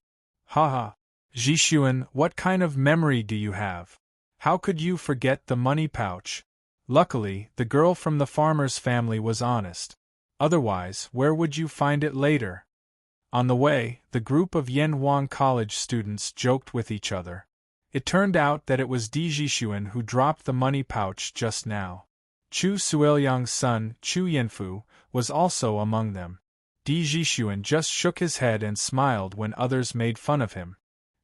Haha. Zixuan, what kind of memory do you have? How could you forget the money pouch? Luckily, the girl from the farmer's family was honest. Otherwise, where would you find it later? On the way, the group of Yanhuang College students joked with each other. It turned out that it was Di Zixuan who dropped the money pouch just now. Chu Suiliang's son, Chu Yanfu, was also among them. Di Zixuan just shook his head and smiled when others made fun of him.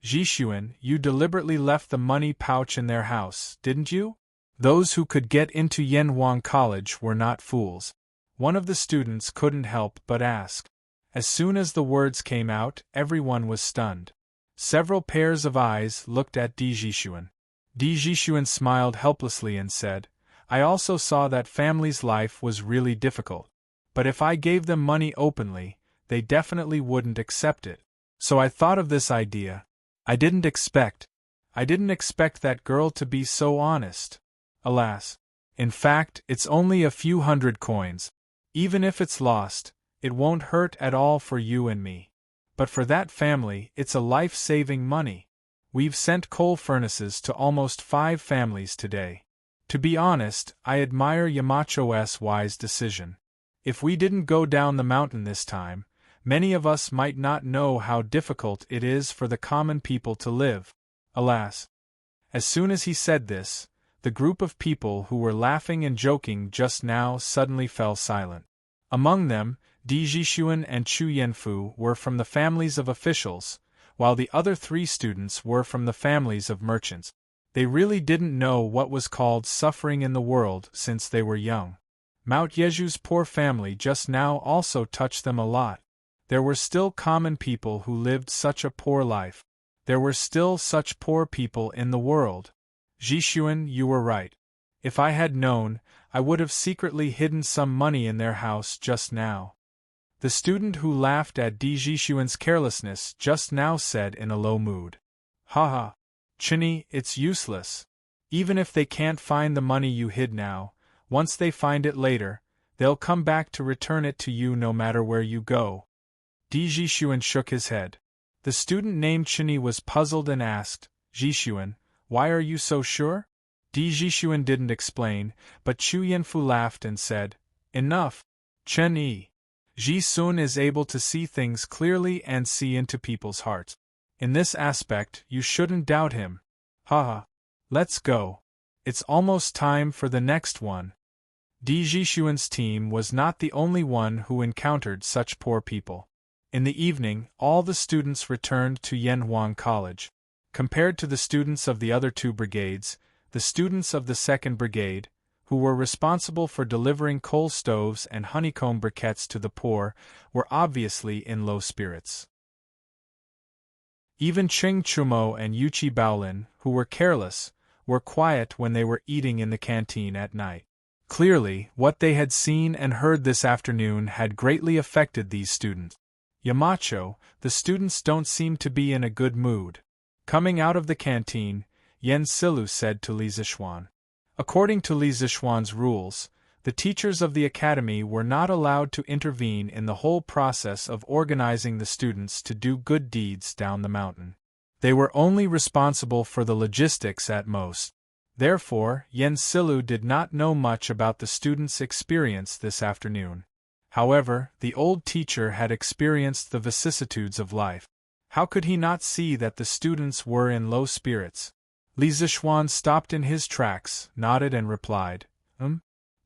Zixuan, you deliberately left the money pouch in their house, didn't you? Those who could get into Yanhuang College were not fools. One of the students couldn't help but ask. As soon as the words came out, everyone was stunned. Several pairs of eyes looked at Di Zixuan. Di Zixuan smiled helplessly and said, I also saw that family's life was really difficult. But if I gave them money openly, they definitely wouldn't accept it. So I thought of this idea. I didn't expect that girl to be so honest. Alas. In fact, it's only a few hundred coins. Even if it's lost, it won't hurt at all for you and me. But for that family, it's a life-saving money. We've sent coal furnaces to almost 5 families today. To be honest, I admire Yamacho's wise decision. If we didn't go down the mountain this time, many of us might not know how difficult it is for the common people to live. Alas. As soon as he said this, the group of people who were laughing and joking just now suddenly fell silent. Among them, Di Zixuan and Chu Yanfu were from the families of officials, while the other 3 students were from the families of merchants. They really didn't know what was called suffering in the world since they were young. Mao Tieju's poor family just now also touched them a lot. There were still common people who lived such a poor life. There were still such poor people in the world. Zixuan, you were right. If I had known, I would have secretly hidden some money in their house just now. The student who laughed at Di Zixuan's carelessness just now said in a low mood. Haha. Chinny, it's useless. Even if they can't find the money you hid now, once they find it later, they'll come back to return it to you no matter where you go. Di Zixuan shook his head. The student named Chinny was puzzled and asked, Zixuan, why are you so sure? Di Zixuan didn't explain, but Chu Yanfu laughed and said, Enough. Chen-yi. Zixuan is able to see things clearly and see into people's hearts. In this aspect, you shouldn't doubt him. Haha. Let's go. It's almost time for the next one. Di Zixuan's team was not the only one who encountered such poor people. In the evening, all the students returned to Yanhuang College. Compared to the students of the other 2 brigades, the students of the 2nd Brigade, who were responsible for delivering coal stoves and honeycomb briquettes to the poor, were obviously in low spirits. Even Ching Chumo and Yuchi Baolin, who were careless, were quiet when they were eating in the canteen at night. Clearly, what they had seen and heard this afternoon had greatly affected these students. Yamacho, the students don't seem to be in a good mood. Coming out of the canteen, Yen Silu said to Li Zixuan. According to Li Zixuan's rules, the teachers of the academy were not allowed to intervene in the whole process of organizing the students to do good deeds down the mountain. They were only responsible for the logistics at most. Therefore, Yen Silu did not know much about the students' experience this afternoon. However, the old teacher had experienced the vicissitudes of life. How could he not see that the students were in low spirits? Li Zixuan stopped in his tracks, nodded and replied,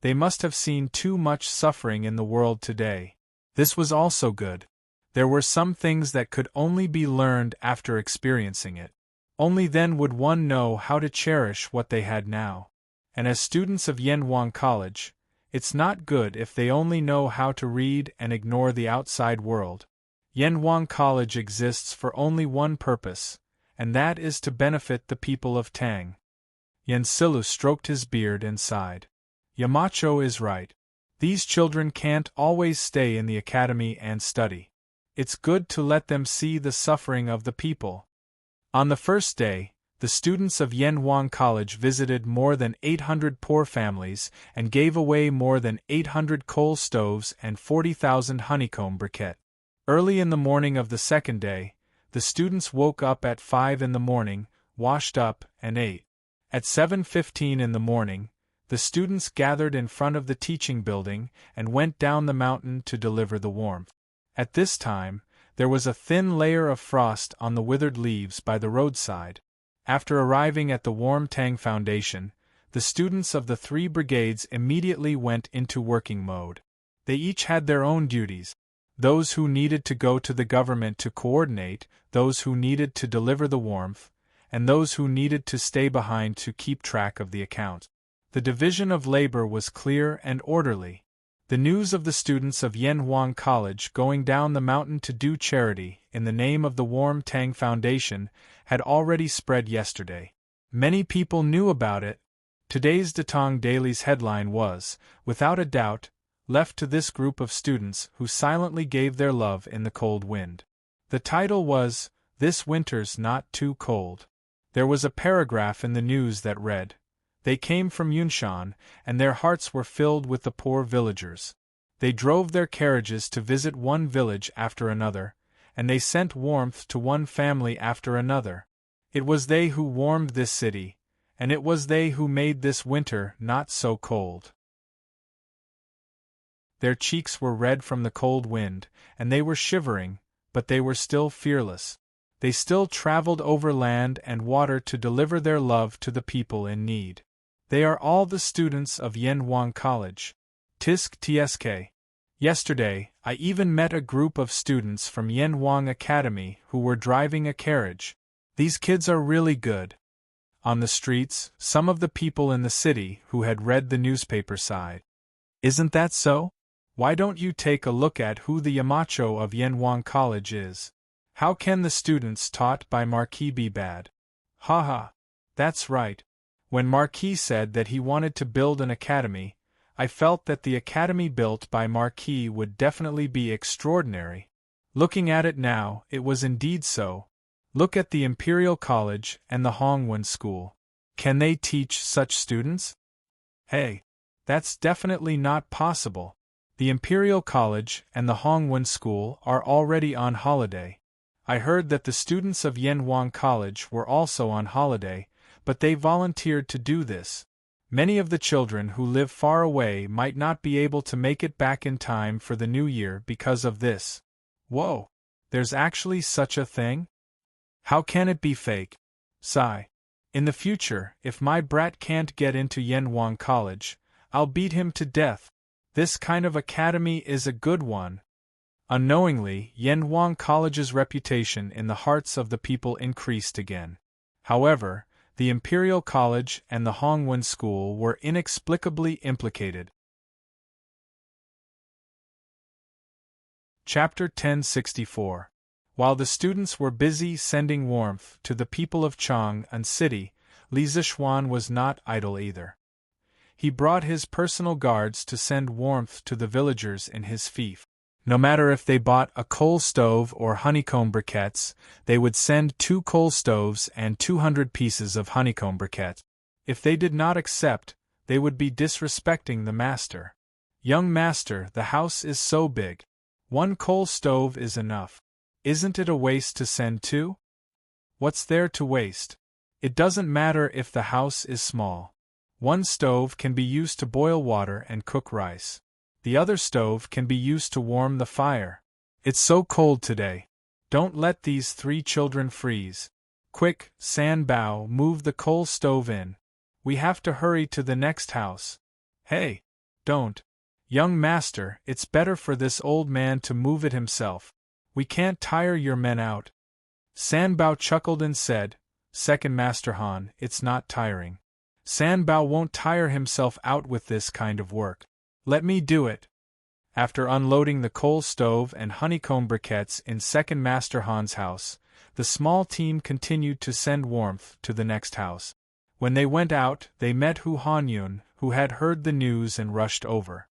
They must have seen too much suffering in the world today. This was also good. There were some things that could only be learned after experiencing it. Only then would one know how to cherish what they had now. And as students of Yanhuang College, it's not good if they only know how to read and ignore the outside world. Yanhuang College exists for only one purpose, and that is to benefit the people of Tang. Yen Silu stroked his beard and sighed. Yamacho is right. These children can't always stay in the academy and study. It's good to let them see the suffering of the people. On the first day, the students of Yanhuang College visited more than 800 poor families and gave away more than 800 coal stoves and 40,000 honeycomb briquettes. Early in the morning of the second day, the students woke up at 5 in the morning, washed up, and ate. At 7:15 in the morning, the students gathered in front of the teaching building and went down the mountain to deliver the warmth. At this time, there was a thin layer of frost on the withered leaves by the roadside. After arriving at the warm Tang Foundation, the students of the 3 brigades immediately went into working mode. They each had their own duties. Those who needed to go to the government to coordinate, those who needed to deliver the warmth, and those who needed to stay behind to keep track of the account. The division of labor was clear and orderly. The news of the students of Yanhuang College going down the mountain to do charity in the name of the Warm Tang Foundation had already spread yesterday. Many people knew about it. Today's Datong Daily's headline was, without a doubt, left to this group of students who silently gave their love in the cold wind. The title was, This Winter's Not Too Cold. There was a paragraph in the news that read, They came from Yunshan, and their hearts were filled with the poor villagers. They drove their carriages to visit one village after another, and they sent warmth to one family after another. It was they who warmed this city, and it was they who made this winter not so cold. Their cheeks were red from the cold wind, and they were shivering, but they were still fearless. They still traveled over land and water to deliver their love to the people in need. They are all the students of Yanhuang College. Tisk Tsk. Yesterday, I even met a group of students from Yanhuang Academy who were driving a carriage. These kids are really good. On the streets, some of the people in the city who had read the newspaper sighed. Isn't that so? Why don't you take a look at who the Yamacho of Yanhuang College is? How can the students taught by Marquis be bad? Ha! That's right. When Marquis said that he wanted to build an academy, I felt that the academy built by Marquis would definitely be extraordinary. Looking at it now, it was indeed so. Look at the Imperial College and the Hongwen School. Can they teach such students? Hey, that's definitely not possible. The Imperial College and the Hongwen School are already on holiday. I heard that the students of Yanhuang College were also on holiday, but they volunteered to do this. Many of the children who live far away might not be able to make it back in time for the new year because of this. Whoa! There's actually such a thing? How can it be fake? Sigh. In the future, if my brat can't get into Yanhuang College, I'll beat him to death. This kind of academy is a good one. Unknowingly, Yanhuang College's reputation in the hearts of the people increased again. However, The Imperial College and the Hongwen School were inexplicably implicated. Chapter 1064. While the students were busy sending warmth to the people of Chang'an City, Li Zixuan was not idle either. He brought his personal guards to send warmth to the villagers in his fief. No matter if they bought a coal stove or honeycomb briquettes, they would send 2 coal stoves and 200 pieces of honeycomb briquettes. If they did not accept, they would be disrespecting the master. Young master, the house is so big. 1 coal stove is enough. Isn't it a waste to send 2? What's there to waste? It doesn't matter if the house is small. 1 stove can be used to boil water and cook rice. The other stove can be used to warm the fire. It's so cold today. Don't let these 3 children freeze. Quick, San Bao, move the coal stove in. We have to hurry to the next house. Hey! Don't. Young master, it's better for this old man to move it himself. We can't tire your men out. San Bao chuckled and said, Second Master Han, it's not tiring. San Bao won't tire himself out with this kind of work. Let me do it. After unloading the coal stove and honeycomb briquettes in Second Master Han's house, the small team continued to send warmth to the next house. When they went out, they met Hu Hanyun, who had heard the news and rushed over.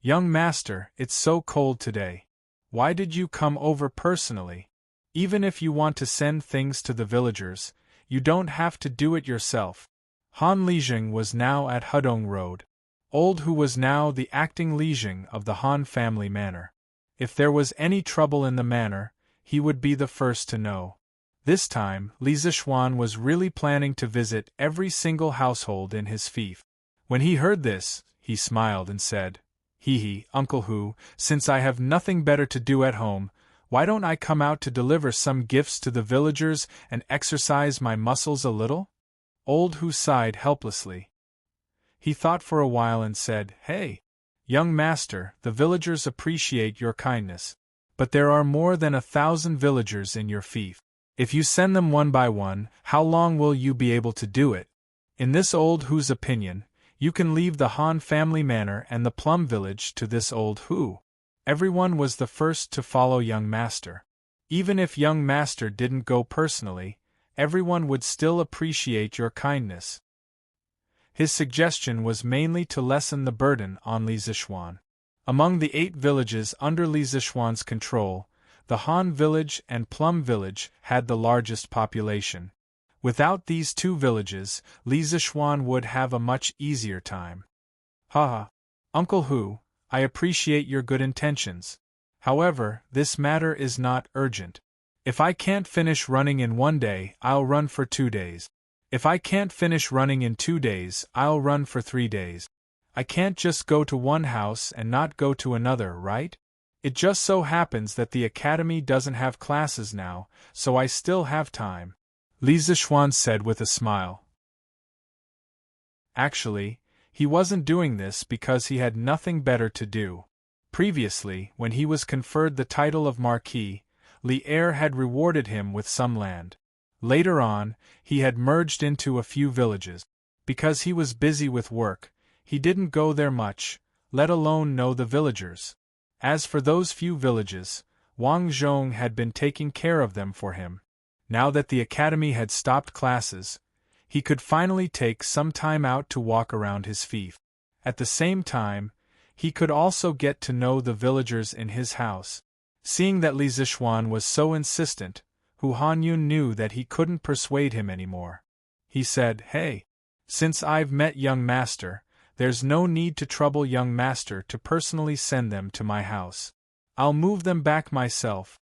Young master, it's so cold today. Why did you come over personally? Even if you want to send things to the villagers, you don't have to do it yourself. Han Lijing was now at Hudong Road. Old Hu was now the acting Lijing of the Han family manor. If there was any trouble in the manor, he would be the first to know. This time, Li Zixuan was really planning to visit every single household in his fief. When he heard this, he smiled and said, Hee, Uncle Hu, since I have nothing better to do at home, why don't I come out to deliver some gifts to the villagers and exercise my muscles a little? Old Hu sighed helplessly. He thought for a while and said, Hey! Young master, the villagers appreciate your kindness. But there are more than 1,000 villagers in your fief. If you send them one by one, how long will you be able to do it? In this old Hu's opinion, you can leave the Han family manor and the plum village to this old Hu. Everyone was the first to follow young master. Even if young master didn't go personally, everyone would still appreciate your kindness. His suggestion was mainly to lessen the burden on Li Zixuan. Among the 8 villages under Li Zixuan's control, the Han village and Plum village had the largest population. Without these 2 villages, Li Zixuan would have a much easier time. Haha. Uncle Hu, I appreciate your good intentions. However, this matter is not urgent. If I can't finish running in 1 day, I'll run for 2 days. If I can't finish running in 2 days, I'll run for 3 days. I can't just go to one house and not go to another, right? It just so happens that the academy doesn't have classes now, so I still have time. Li Zixuan said with a smile. Actually, he wasn't doing this because he had nothing better to do. Previously, when he was conferred the title of Marquis, Li Er had rewarded him with some land. Later on, he had merged into a few villages. Because he was busy with work, he didn't go there much, let alone know the villagers. As for those few villages, Wang Zhong had been taking care of them for him. Now that the academy had stopped classes, he could finally take some time out to walk around his fief. At the same time, he could also get to know the villagers in his house. Seeing that Li Zixuan was so insistent, Hu Hanyun knew that he couldn't persuade him anymore. He said, Hey! Since I've met young master, there's no need to trouble young master to personally send them to my house. I'll move them back myself.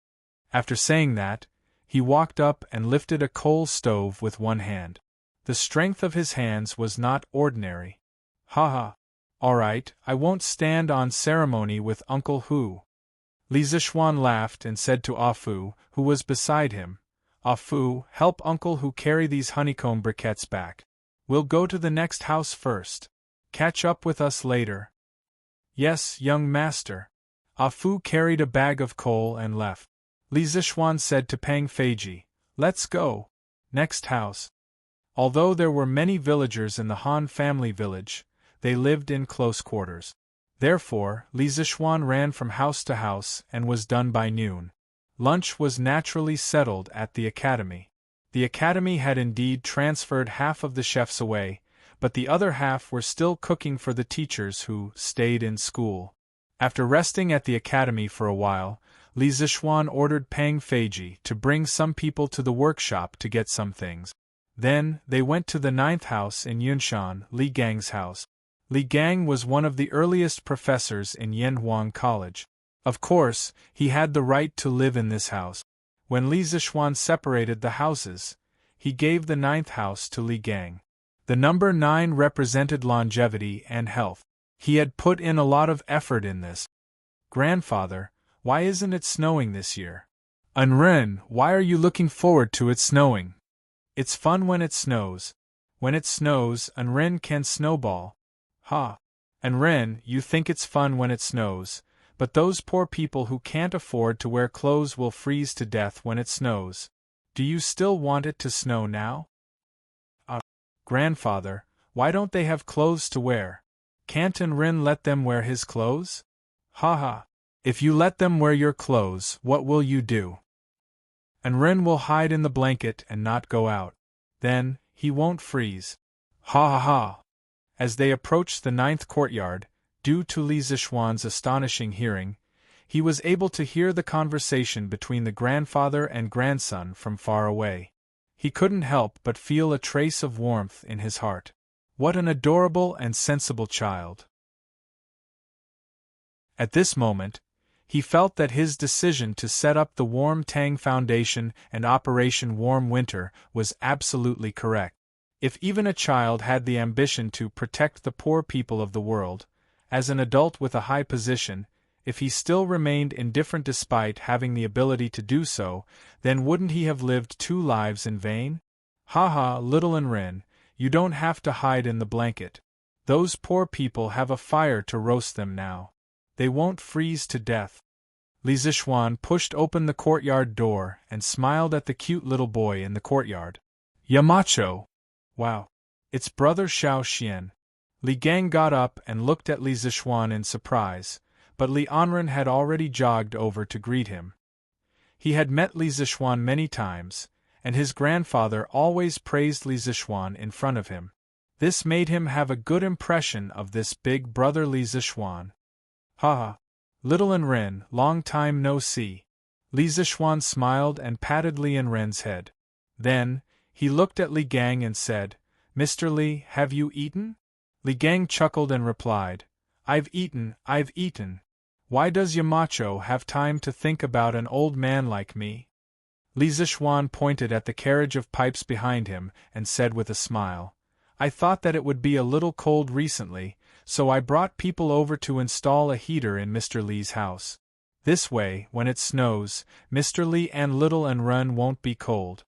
After saying that, he walked up and lifted a coal stove with one hand. The strength of his hands was not ordinary. Haha. All right, I won't stand on ceremony with Uncle Hu. Li Zixuan laughed and said to Ah Fu, who was beside him, Ah Fu, help Uncle Hu carry these honeycomb briquettes back. We'll go to the next house first. Catch up with us later. Yes, young master. Ah Fu carried a bag of coal and left. Li Zixuan said to Pang Feiji, Let's go. Next house. Although there were many villagers in the Han family village, they lived in close quarters. Therefore, Li Zixuan ran from house to house and was done by noon. Lunch was naturally settled at the academy. The academy had indeed transferred half of the chefs away, but the other half were still cooking for the teachers who stayed in school. After resting at the academy for a while, Li Zixuan ordered Pang Feiji to bring some people to the workshop to get some things. Then, they went to the 9th house in Yunshan, Li Gang's house. Li Gang was one of the earliest professors in Yanhuang College. Of course, he had the right to live in this house. When Li Zixuan separated the houses, he gave the 9th house to Li Gang. The number 9 represented longevity and health. He had put in a lot of effort in this. Grandfather, why isn't it snowing this year? Unren, why are you looking forward to it snowing? It's fun when it snows. When it snows, Unren can snowball. Ha! Unren, you think it's fun when it snows, but those poor people who can't afford to wear clothes will freeze to death when it snows. Do you still want it to snow now? Grandfather, why don't they have clothes to wear? Can't Unren let them wear his clothes? Ha ha! If you let them wear your clothes, what will you do? Unren will hide in the blanket and not go out. Then, he won't freeze. Ha ha ha! As they approached the 9th courtyard, due to Li Zixuan's astonishing hearing, he was able to hear the conversation between the grandfather and grandson from far away. He couldn't help but feel a trace of warmth in his heart. What an adorable and sensible child! At this moment, he felt that his decision to set up the Warm Tang Foundation and Operation Warm Winter was absolutely correct. If even a child had the ambition to protect the poor people of the world, as an adult with a high position, if he still remained indifferent despite having the ability to do so, then wouldn't he have lived 2 lives in vain? Ha ha, little Unren, you don't have to hide in the blanket. Those poor people have a fire to roast them now. They won't freeze to death. Li Zixuan pushed open the courtyard door and smiled at the cute little boy in the courtyard. Yamacho! Wow! It's brother Xiao Xian. Li Gang got up and looked at Li Zixuan in surprise, but Li Anren had already jogged over to greet him. He had met Li Zixuan many times, and his grandfather always praised Li Zixuan in front of him. This made him have a good impression of this big brother Li Zixuan. Ha ha! Little Unren, long time no see. Li Zixuan smiled and patted Li Anren's head. Then, he looked at Li Gang and said, Mr. Li, have you eaten? Li Gang chuckled and replied, I've eaten, I've eaten. Why does Yamacho have time to think about an old man like me? Li Zixuan pointed at the carriage of pipes behind him and said with a smile, I thought that it would be a little cold recently, so I brought people over to install a heater in Mr. Li's house. This way, when it snows, Mr. Li and little Unren won't be cold.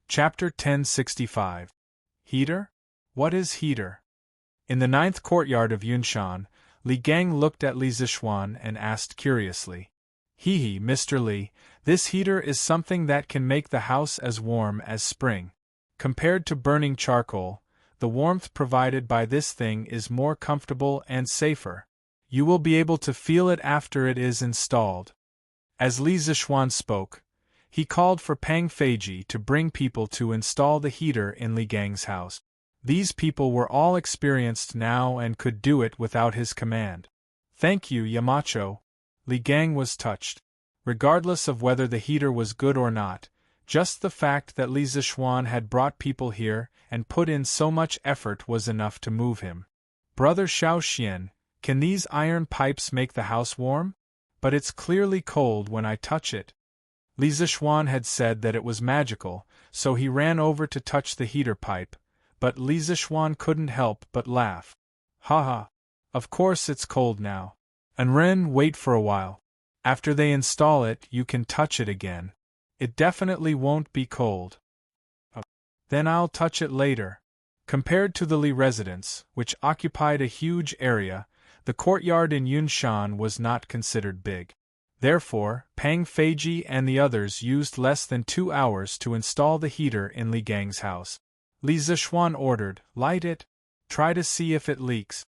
Chapter 1065. Heater? What is heater? In the 9th courtyard of Yunshan, Li Gang looked at Li Zixuan and asked curiously, Hee, Mr. Li, this heater is something that can make the house as warm as spring. Compared to burning charcoal, the warmth provided by this thing is more comfortable and safer. You will be able to feel it after it is installed. As Li Zixuan spoke, he called for Pang Feiji to bring people to install the heater in Li Gang's house. These people were all experienced now and could do it without his command. Thank you, Yamacho. Li Gang was touched. Regardless of whether the heater was good or not, just the fact that Li Zixuan had brought people here and put in so much effort was enough to move him. Brother Xiao Xian, can these iron pipes make the house warm? But it's clearly cold when I touch it. Li Zixuan had said that it was magical, so he ran over to touch the heater pipe, but Li Zixuan couldn't help but laugh. Ha ha! Of course it's cold now. Unren, wait for a while. After they install it, you can touch it again. It definitely won't be cold. Then I'll touch it later. Compared to the Li residence, which occupied a huge area, the courtyard in Yunshan was not considered big. Therefore, Pang Feiji and the others used less than 2 hours to install the heater in Li Gang's house. Li Zishuan ordered, "Light it. Try to see if it leaks."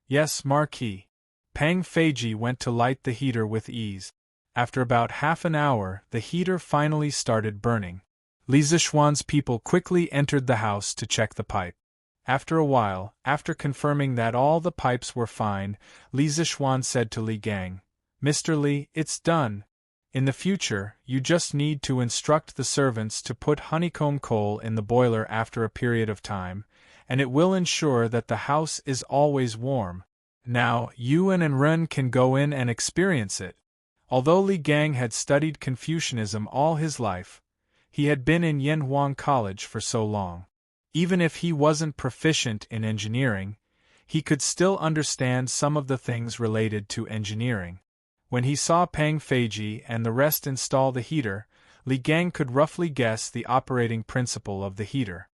"Yes, Marquis." Pang Feiji went to light the heater with ease. After about half an hour, the heater finally started burning. Li Zishuan's people quickly entered the house to check the pipe. After a while, after confirming that all the pipes were fine, Li Zishuan said to Li Gang, "Mr. Li, it's done. In the future, you just need to instruct the servants to put honeycomb coal in the boiler after a period of time, and it will ensure that the house is always warm. Now, you and Ren can go in and experience it." Although Li Gang had studied Confucianism all his life, he had been in Yanhuang College for so long. Even if he wasn't proficient in engineering, he could still understand some of the things related to engineering. When he saw Pang Feiji and the rest install the heater, Li Gang could roughly guess the operating principle of the heater.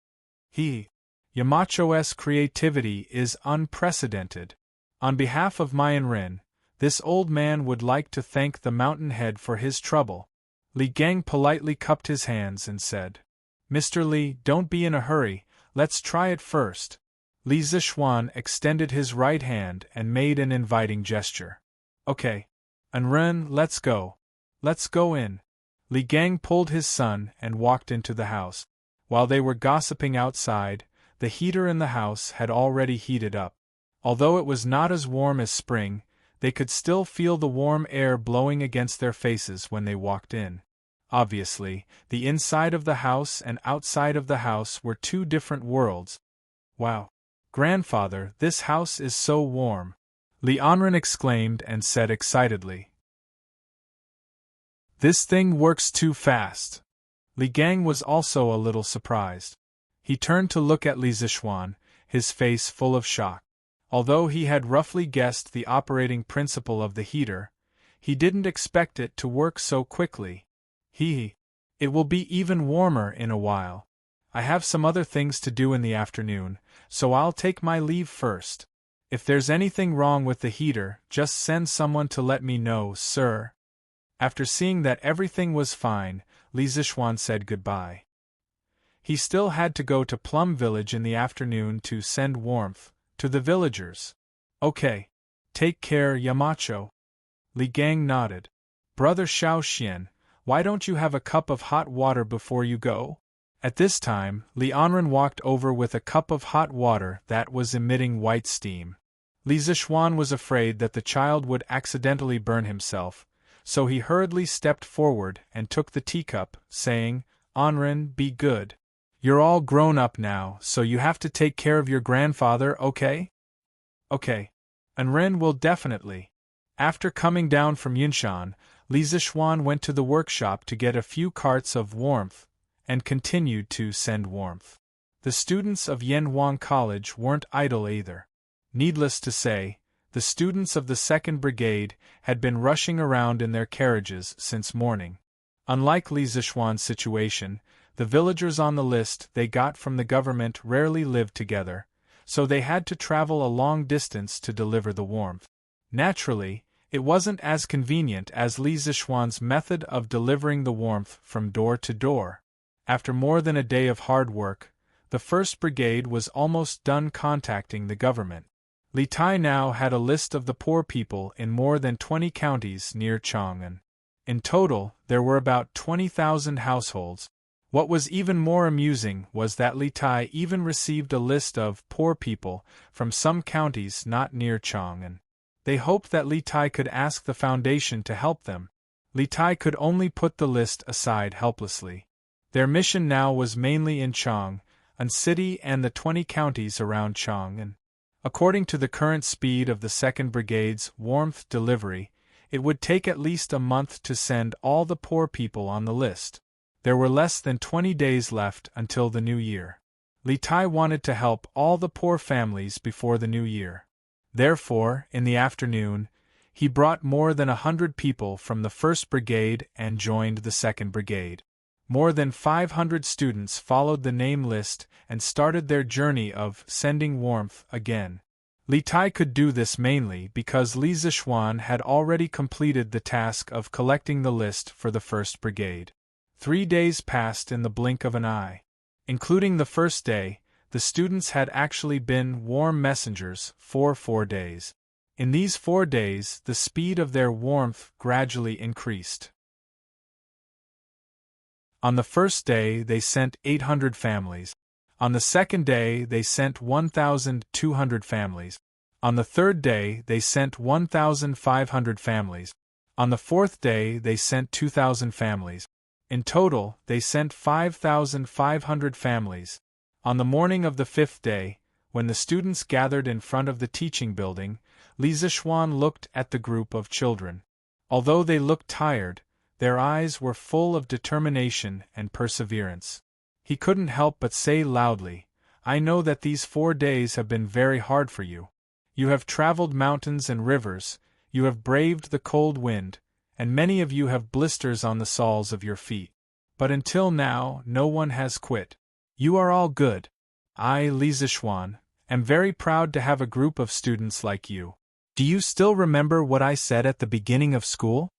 Yamacho's creativity is unprecedented. On behalf of Mayan Rin, this old man would like to thank the mountainhead for his trouble. Li Gang politely cupped his hands and said, "Mr. Li, don't be in a hurry, let's try it first." Li Zishuan extended his right hand and made an inviting gesture. "Okay. Ren, let's go. Let's go in." Li Gang pulled his son and walked into the house. While they were gossiping outside, the heater in the house had already heated up. Although it was not as warm as spring, they could still feel the warm air blowing against their faces when they walked in. Obviously, the inside of the house and outside of the house were two different worlds. "Wow! Grandfather, this house is so warm!" Li Anren exclaimed and said excitedly. "This thing works too fast." Li Gang was also a little surprised. He turned to look at Li Zishuan, his face full of shock. Although he had roughly guessed the operating principle of the heater, he didn't expect it to work so quickly. It will be even warmer in a while. I have some other things to do in the afternoon, so I'll take my leave first. If there's anything wrong with the heater, just send someone to let me know, sir." After seeing that everything was fine, Li Zishuan said goodbye. He still had to go to Plum Village in the afternoon to send warmth to the villagers. "Okay. Take care, Yamacho." Li Gang nodded. "Brother Xiaoxian, why don't you have a cup of hot water before you go?" At this time, Li Anren walked over with a cup of hot water that was emitting white steam. Li Zishuan was afraid that the child would accidentally burn himself, so he hurriedly stepped forward and took the teacup, saying, "Anren, be good. You're all grown up now, so you have to take care of your grandfather, okay?" "Okay. Anren will definitely." After coming down from Yinshan, Li Zishuan went to the workshop to get a few carts of warmth, and continued to send warmth. The students of Yanhuang College weren't idle either. Needless to say, the students of the 2nd Brigade had been rushing around in their carriages since morning. Unlike Li Zishuan's situation, the villagers on the list they got from the government rarely lived together, so they had to travel a long distance to deliver the warmth. Naturally, it wasn't as convenient as Li Zishuan's method of delivering the warmth from door to door. After more than a day of hard work, the 1st Brigade was almost done contacting the government. Li Tai now had a list of the poor people in more than 20 counties near Chang'an. In total, there were about 20,000 households. What was even more amusing was that Li Tai even received a list of poor people from some counties not near Chang'an. They hoped that Li Tai could ask the Foundation to help them. Li Tai could only put the list aside helplessly. Their mission now was mainly in Chang'an city and the 20 counties around Chang'an. According to the current speed of the 2nd Brigade's warmth delivery, it would take at least a month to send all the poor people on the list. There were less than 20 days left until the new year. Li Tai wanted to help all the poor families before the new year. Therefore, in the afternoon, he brought more than 100 people from the 1st Brigade and joined the 2nd Brigade. More than 500 students followed the name list and started their journey of sending warmth again. Li Tai could do this mainly because Li Zixuan had already completed the task of collecting the list for the 1st Brigade. 3 days passed in the blink of an eye. Including the first day, the students had actually been warm messengers for 4 days. In these 4 days, the speed of their warmth gradually increased. On the first day, they sent 800 families. On the second day, they sent 1,200 families. On the third day, they sent 1,500 families. On the fourth day, they sent 2,000 families. In total, they sent 5,500 families. On the morning of the 5th day, when the students gathered in front of the teaching building, Li Zixuan looked at the group of children. Although they looked tired, their eyes were full of determination and perseverance. He couldn't help but say loudly, "I know that these 4 days have been very hard for you. You have traveled mountains and rivers, you have braved the cold wind, and many of you have blisters on the soles of your feet. But until now, no one has quit. You are all good. I, Li Zixuan, am very proud to have a group of students like you. Do you still remember what I said at the beginning of school?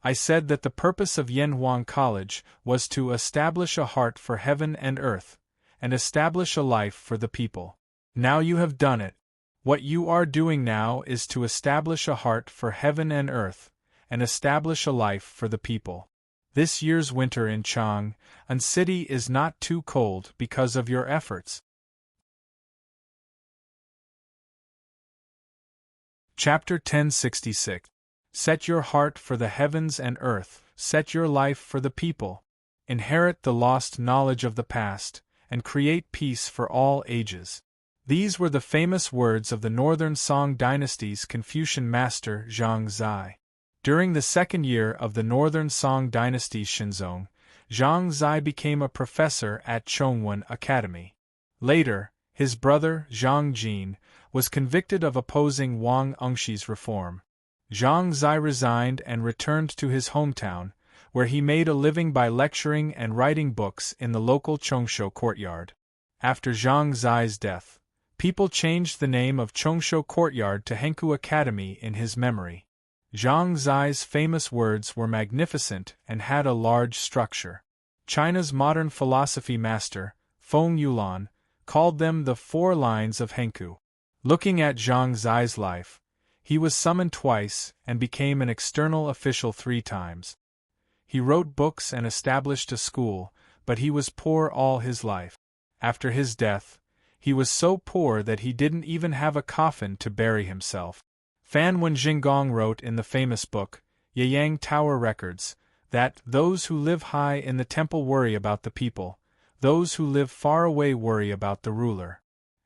I said that the purpose of Yanhuang College was to establish a heart for heaven and earth, and establish a life for the people. Now you have done it. What you are doing now is to establish a heart for heaven and earth, and establish a life for the people. This year's winter in Chang'an City is not too cold because of your efforts." Chapter 1066. Set your heart for the heavens and earth, set your life for the people. Inherit the lost knowledge of the past, and create peace for all ages. These were the famous words of the Northern Song Dynasty's Confucian master Zhang Zai. During the 2nd year of the Northern Song Dynasty's Shenzong, Zhang Zai became a professor at Chongwen Academy. Later, his brother, Zhang Jin, was convicted of opposing Wang Engshi's reform. Zhang Zai resigned and returned to his hometown, where he made a living by lecturing and writing books in the local Chongsho courtyard. After Zhang Zai's death, people changed the name of Chongsho Courtyard to Henku Academy in his memory. Zhang Zai's famous words were magnificent and had a large structure. China's modern philosophy master, Feng Yulan, called them the 4 lines of Henku. Looking at Zhang Zai's life, he was summoned twice and became an external official 3 times. He wrote books and established a school, but he was poor all his life. After his death, he was so poor that he didn't even have a coffin to bury himself. Fan Wenjingong wrote in the famous book, Yeyang Tower Records, that those who live high in the temple worry about the people, those who live far away worry about the ruler.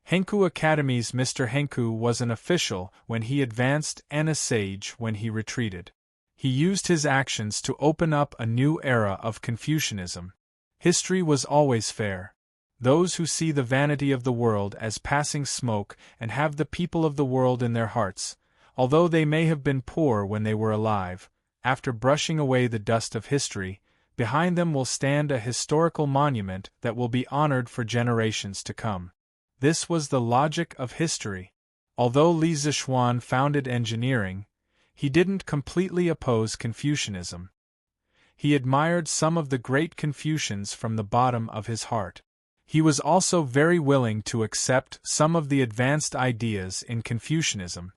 Henku Academy's Mr. Henku was an official when he advanced and a sage when he retreated. He used his actions to open up a new era of Confucianism. History was always fair. Those who see the vanity of the world as passing smoke and have the people of the world in their hearts, although they may have been poor when they were alive, after brushing away the dust of history, behind them will stand a historical monument that will be honored for generations to come. This was the logic of history. Although Li Zixuan founded engineering, he didn't completely oppose Confucianism. He admired some of the great Confucians from the bottom of his heart. He was also very willing to accept some of the advanced ideas in Confucianism.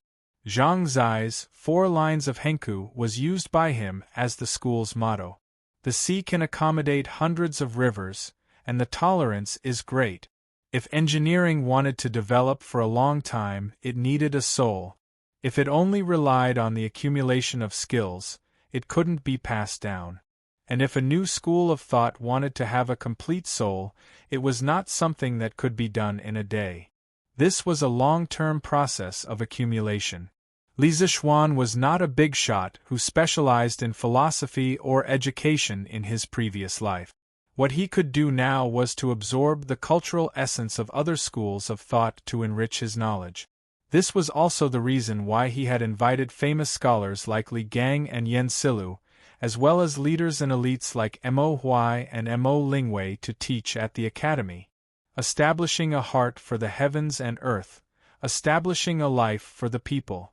Zhang Zai's 4 lines of Henku was used by him as the school's motto. The sea can accommodate hundreds of rivers, and the tolerance is great. If engineering wanted to develop for a long time, it needed a soul. If it only relied on the accumulation of skills, it couldn't be passed down. And if a new school of thought wanted to have a complete soul, it was not something that could be done in a day. This was a long-term process of accumulation. Li Zixuan was not a big shot who specialized in philosophy or education in his previous life. What he could do now was to absorb the cultural essence of other schools of thought to enrich his knowledge. This was also the reason why he had invited famous scholars like Li Gang and Yen Silu, as well as leaders and elites like Mo Huai and Mo Lingwei to teach at the academy. Establishing a heart for the heavens and earth, establishing a life for the people.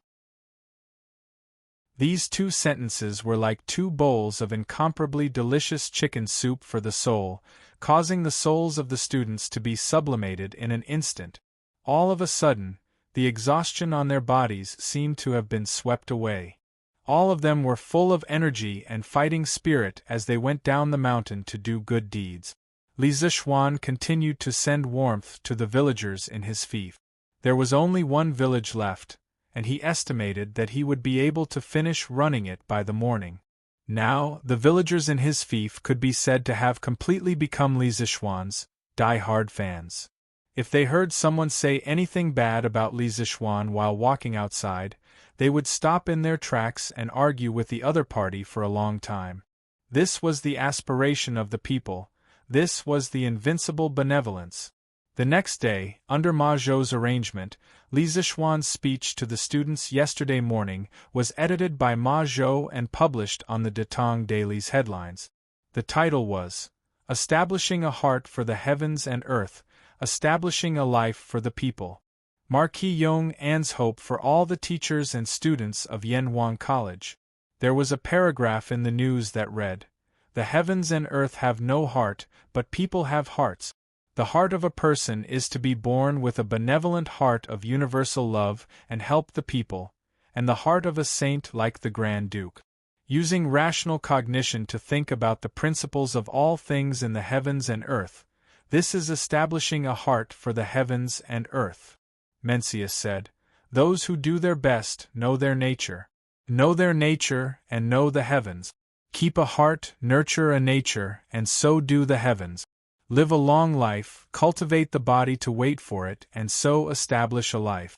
These two sentences were like two bowls of incomparably delicious chicken soup for the soul, causing the souls of the students to be sublimated in an instant. All of a sudden, the exhaustion on their bodies seemed to have been swept away. All of them were full of energy and fighting spirit as they went down the mountain to do good deeds. Li Zishuan continued to send warmth to the villagers in his fief. There was only one village left, and he estimated that he would be able to finish running it by the morning. Now, the villagers in his fief could be said to have completely become Li Zishuan's die-hard fans. If they heard someone say anything bad about Li Zishuan while walking outside, they would stop in their tracks and argue with the other party for a long time. This was the aspiration of the people. This was the invincible benevolence. The next day, under Ma Zhou's arrangement, Li Zishuan's speech to the students yesterday morning was edited by Ma Zhou and published on the Tang Daily's headlines. The title was, "Establishing a Heart for the Heavens and Earth, Establishing a Life for the People." Marquis Yong An's hope for all the teachers and students of Yanhuang College. There was a paragraph in the news that read, "The heavens and earth have no heart, but people have hearts. The heart of a person is to be born with a benevolent heart of universal love and help the people, and the heart of a saint like the Grand Duke. Using rational cognition to think about the principles of all things in the heavens and earth, this is establishing a heart for the heavens and earth." Mencius said, "Those who do their best know their nature. Know their nature and know the heavens. Keep a heart, nurture a nature, and so do the heavens. Live a long life, cultivate the body to wait for it, and so establish a life."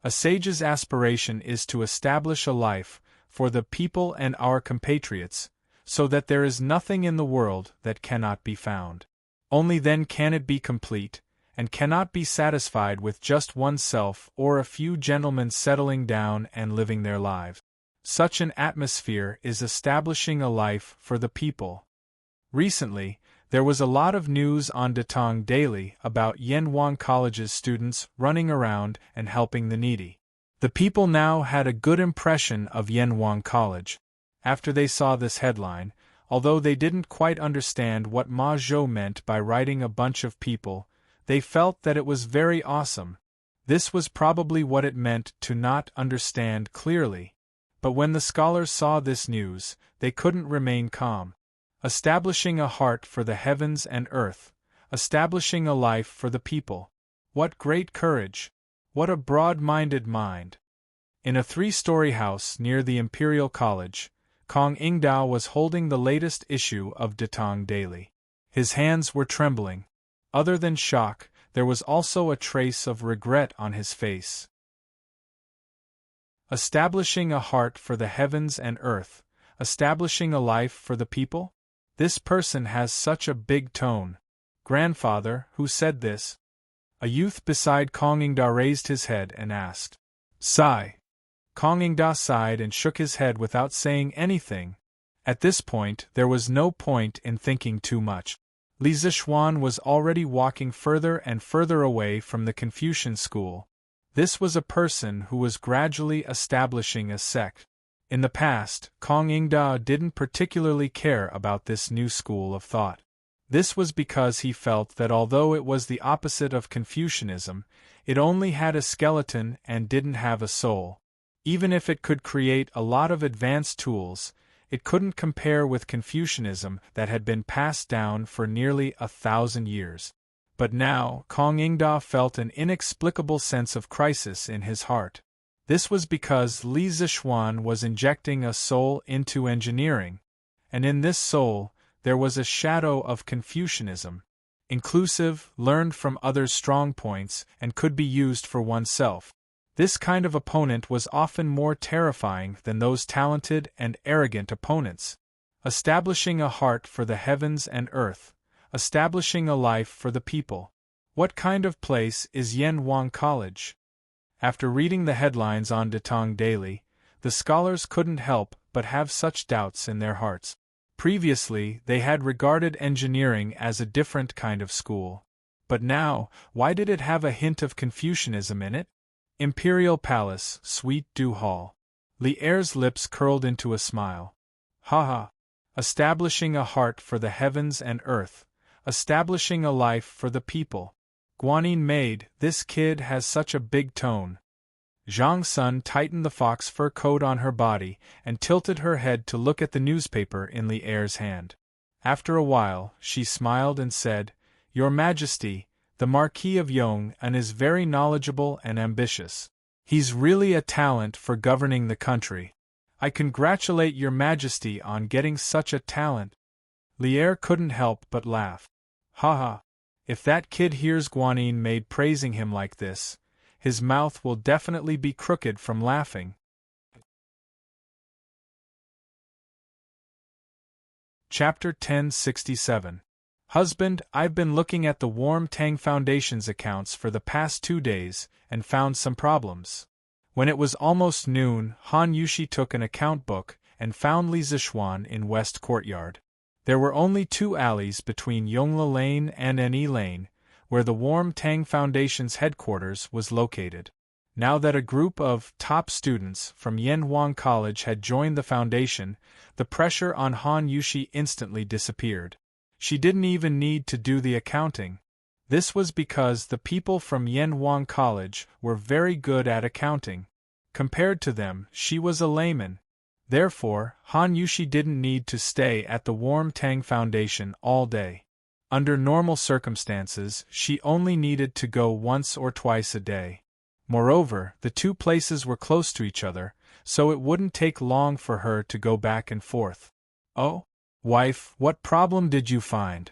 A sage's aspiration is to establish a life for the people and our compatriots, so that there is nothing in the world that cannot be found. Only then can it be complete, and cannot be satisfied with just oneself or a few gentlemen settling down and living their lives. Such an atmosphere is establishing a life for the people. Recently, there was a lot of news on Tang Daily about Yanhuang College's students running around and helping the needy. The people now had a good impression of Yanhuang College. After they saw this headline, although they didn't quite understand what Ma Zhou meant by writing a bunch of people, they felt that it was very awesome. This was probably what it meant to not understand clearly. But when the scholars saw this news, they couldn't remain calm. Establishing a heart for the heavens and earth, establishing a life for the people. What great courage! What a broad-minded mind! In a 3-story house near the Imperial College, Kong Ingdao was holding the latest issue of Tang Daily. His hands were trembling. Other than shock, there was also a trace of regret on his face. Establishing a heart for the heavens and earth, establishing a life for the people? This person has such a big tone. Grandfather, who said this? A youth beside Kong Ingda raised his head and asked. Sigh. Kong Ingda sighed and shook his head without saying anything. At this point, there was no point in thinking too much. Li Zishuan was already walking further and further away from the Confucian school. This was a person who was gradually establishing a sect. In the past, Kong Ingda didn't particularly care about this new school of thought. This was because he felt that although it was the opposite of Confucianism, it only had a skeleton and didn't have a soul. Even if it could create a lot of advanced tools, it couldn't compare with Confucianism that had been passed down for nearly 1,000 years. But now, Kong Ingda felt an inexplicable sense of crisis in his heart. This was because Li Zishuan was injecting a soul into engineering, and in this soul, there was a shadow of Confucianism. Inclusive, learned from others' strong points, and could be used for oneself. This kind of opponent was often more terrifying than those talented and arrogant opponents. Establishing a heart for the heavens and earth. Establishing a life for the people. What kind of place is Yanhuang College? After reading the headlines on Tang Daily, the scholars couldn't help but have such doubts in their hearts. Previously, they had regarded engineering as a different kind of school. But now, why did it have a hint of Confucianism in it? Imperial Palace, Sweet Dew Hall. Li Er's lips curled into a smile. Ha ha. Establishing a heart for the heavens and earth, establishing a life for the people. Guanyin maid, this kid has such a big tone. Zhang Sun tightened the fox fur coat on her body and tilted her head to look at the newspaper in Li Er's hand. After a while, she smiled and said, Your Majesty, the Marquis of Yong'an is very knowledgeable and ambitious. He's really a talent for governing the country. I congratulate Your Majesty on getting such a talent. Li Er couldn't help but laugh. Ha ha. If that kid hears Guanyin maid praising him like this, his mouth will definitely be crooked from laughing. Chapter 1067. Husband, I've been looking at the Warm Tang Foundation's accounts for the past 2 days, and found some problems. When it was almost noon, Han Yushi took an account book and found Li Zixuan in West Courtyard. There were only 2 alleys between Yongla Lane and Ne Lane, where the Warm Tang Foundation's headquarters was located. Now that a group of top students from Yanhuang College had joined the foundation, the pressure on Han Yushi instantly disappeared. She didn't even need to do the accounting. This was because the people from Yanhuang College were very good at accounting. Compared to them, she was a layman. Therefore, Han Yushi didn't need to stay at the Warm Tang Foundation all day. Under normal circumstances, she only needed to go once or twice a day. Moreover, the 2 places were close to each other, so it wouldn't take long for her to go back and forth. Oh? Wife, what problem did you find?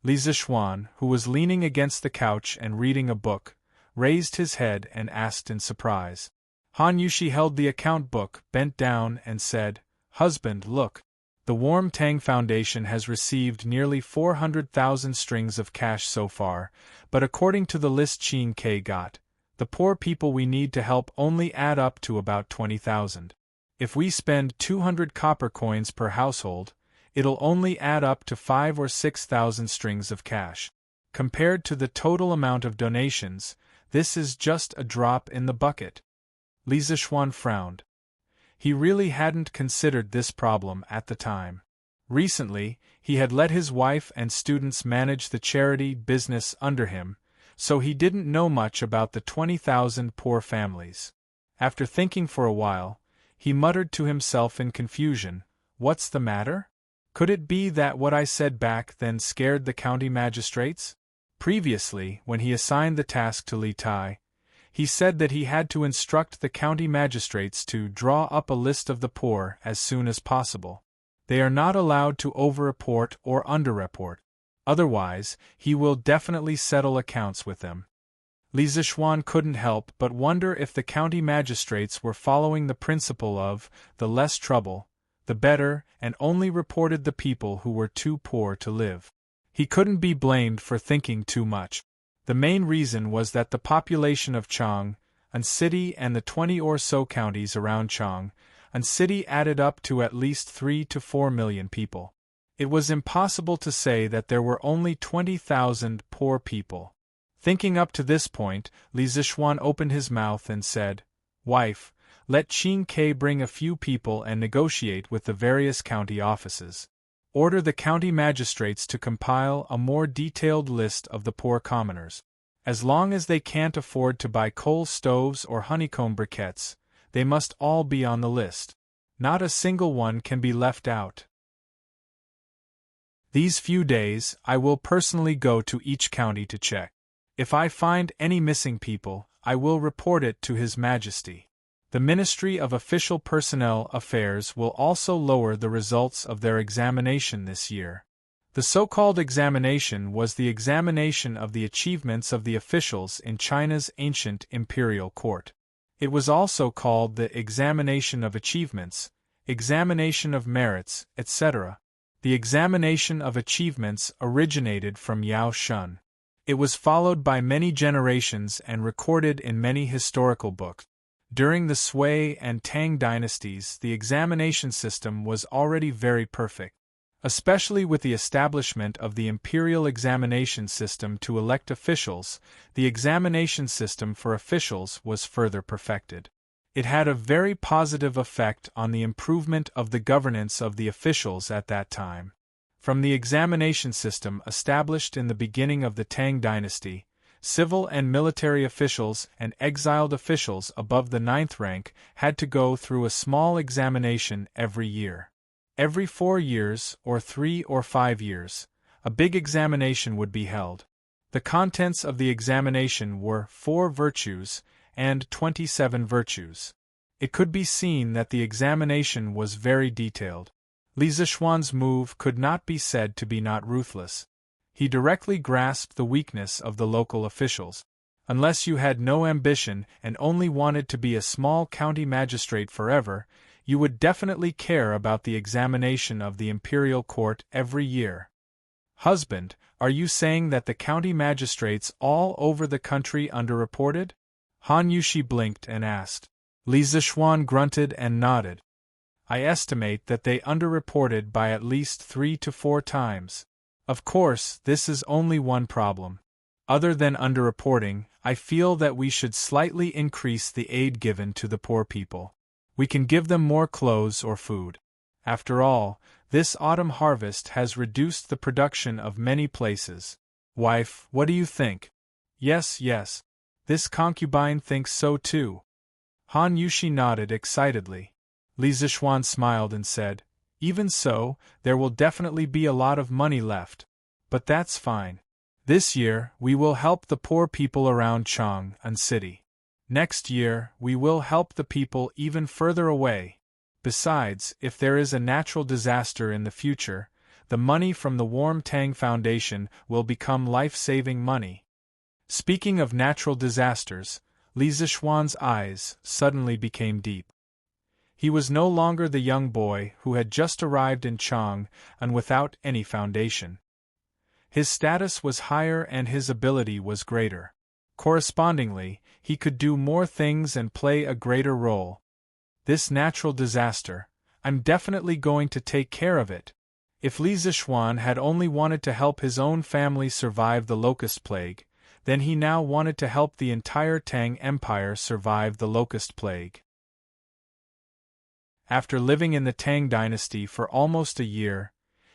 Li Zixuan, who was leaning against the couch and reading a book, raised his head and asked in surprise. Han Yushi held the account book, bent down, and said, Husband, look. The Warm Tang Foundation has received nearly 400,000 strings of cash so far, but according to the list Qin Ke got, the poor people we need to help only add up to about 20,000. If we spend 200 copper coins per household, it'll only add up to 5 or 6,000 strings of cash. Compared to the total amount of donations, this is just a drop in the bucket. Li Zixuan frowned. He really hadn't considered this problem at the time. Recently, he had let his wife and students manage the charity business under him, so he didn't know much about the 20,000 poor families. After thinking for a while, he muttered to himself in confusion, What's the matter? Could it be that what I said back then scared the county magistrates? Previously, when he assigned the task to Li Tai, he said that he had to instruct the county magistrates to draw up a list of the poor as soon as possible. They are not allowed to overreport or underreport. Otherwise, he will definitely settle accounts with them. Li Zixuan couldn't help but wonder if the county magistrates were following the principle of the less trouble, the better, and only reported the people who were too poor to live. He couldn't be blamed for thinking too much. The main reason was that the population of Chang'an City and the 20 or so counties around Chang'an City added up to at least 3 to 4 million people. It was impossible to say that there were only 20,000 poor people. Thinking up to this point, Li Zixuan opened his mouth and said, Wife, let Qin Ke bring a few people and negotiate with the various county offices. Order the county magistrates to compile a more detailed list of the poor commoners. As long as they can't afford to buy coal stoves or honeycomb briquettes, they must all be on the list. Not a single one can be left out. These few days, I will personally go to each county to check. If I find any missing people, I will report it to His Majesty. The Ministry of Official Personnel Affairs will also lower the results of their examination this year. The so-called examination was the examination of the achievements of the officials in China's ancient imperial court. It was also called the examination of achievements, examination of merits, etc. The examination of achievements originated from Yao Shun. It was followed by many generations and recorded in many historical books. During the Sui and Tang dynasties, the examination system was already very perfect. Especially with the establishment of the imperial examination system to elect officials, the examination system for officials was further perfected. It had a very positive effect on the improvement of the governance of the officials at that time. From the examination system established in the beginning of the Tang Dynasty, civil and military officials and exiled officials above the 9th rank had to go through a small examination every year. Every 4 years, or 3 or 5 years, a big examination would be held. The contents of the examination were 4 virtues and 27 virtues. It could be seen that the examination was very detailed. Li Zixuan's move could not be said to be not ruthless. He directly grasped the weakness of the local officials. Unless you had no ambition and only wanted to be a small county magistrate forever, you would definitely care about the examination of the imperial court every year. Husband, are you saying that the county magistrates all over the country underreported? Han Yushi blinked and asked. Li Zixuan grunted and nodded. I estimate that they underreported by at least 3 to 4 times. Of course, this is only one problem. Other than underreporting, I feel that we should slightly increase the aid given to the poor people. We can give them more clothes or food. After all, this autumn harvest has reduced the production of many places. Wife, what do you think? Yes, yes. This concubine thinks so too. Han Yushi nodded excitedly. Li Zixuan smiled and said, Even so, there will definitely be a lot of money left. But that's fine. This year, we will help the poor people around Chang'an City. Next year, we will help the people even further away. Besides, if there is a natural disaster in the future, the money from the Warm Tang Foundation will become life-saving money. Speaking of natural disasters, Li Zixuan's eyes suddenly became deep. He was no longer the young boy who had just arrived in Chang'an without any foundation. His status was higher and his ability was greater. Correspondingly, he could do more things and play a greater role. This natural disaster, I'm definitely going to take care of it. If Li Zixuan had only wanted to help his own family survive the locust plague, then he now wanted to help the entire Tang Empire survive the locust plague. After living in the Tang Dynasty for almost a year,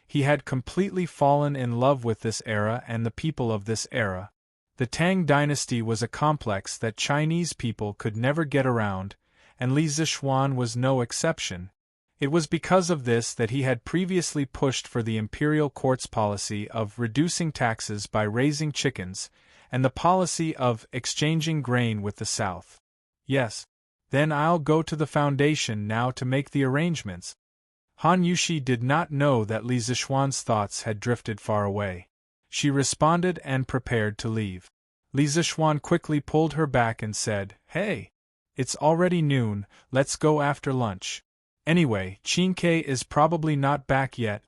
he had completely fallen in love with this era and the people of this era. The Tang Dynasty was a complex that Chinese people could never get around, and Li Zixuan was no exception. It was because of this that he had previously pushed for the imperial court's policy of reducing taxes by raising chickens, and the policy of exchanging grain with the South. Yes. Then I'll go to the foundation now to make the arrangements. Han Yushi did not know that Li Zixuan's thoughts had drifted far away. She responded and prepared to leave. Li Zixuan quickly pulled her back and said, Hey! It's already noon, let's go after lunch. Anyway, Qingke is probably not back yet.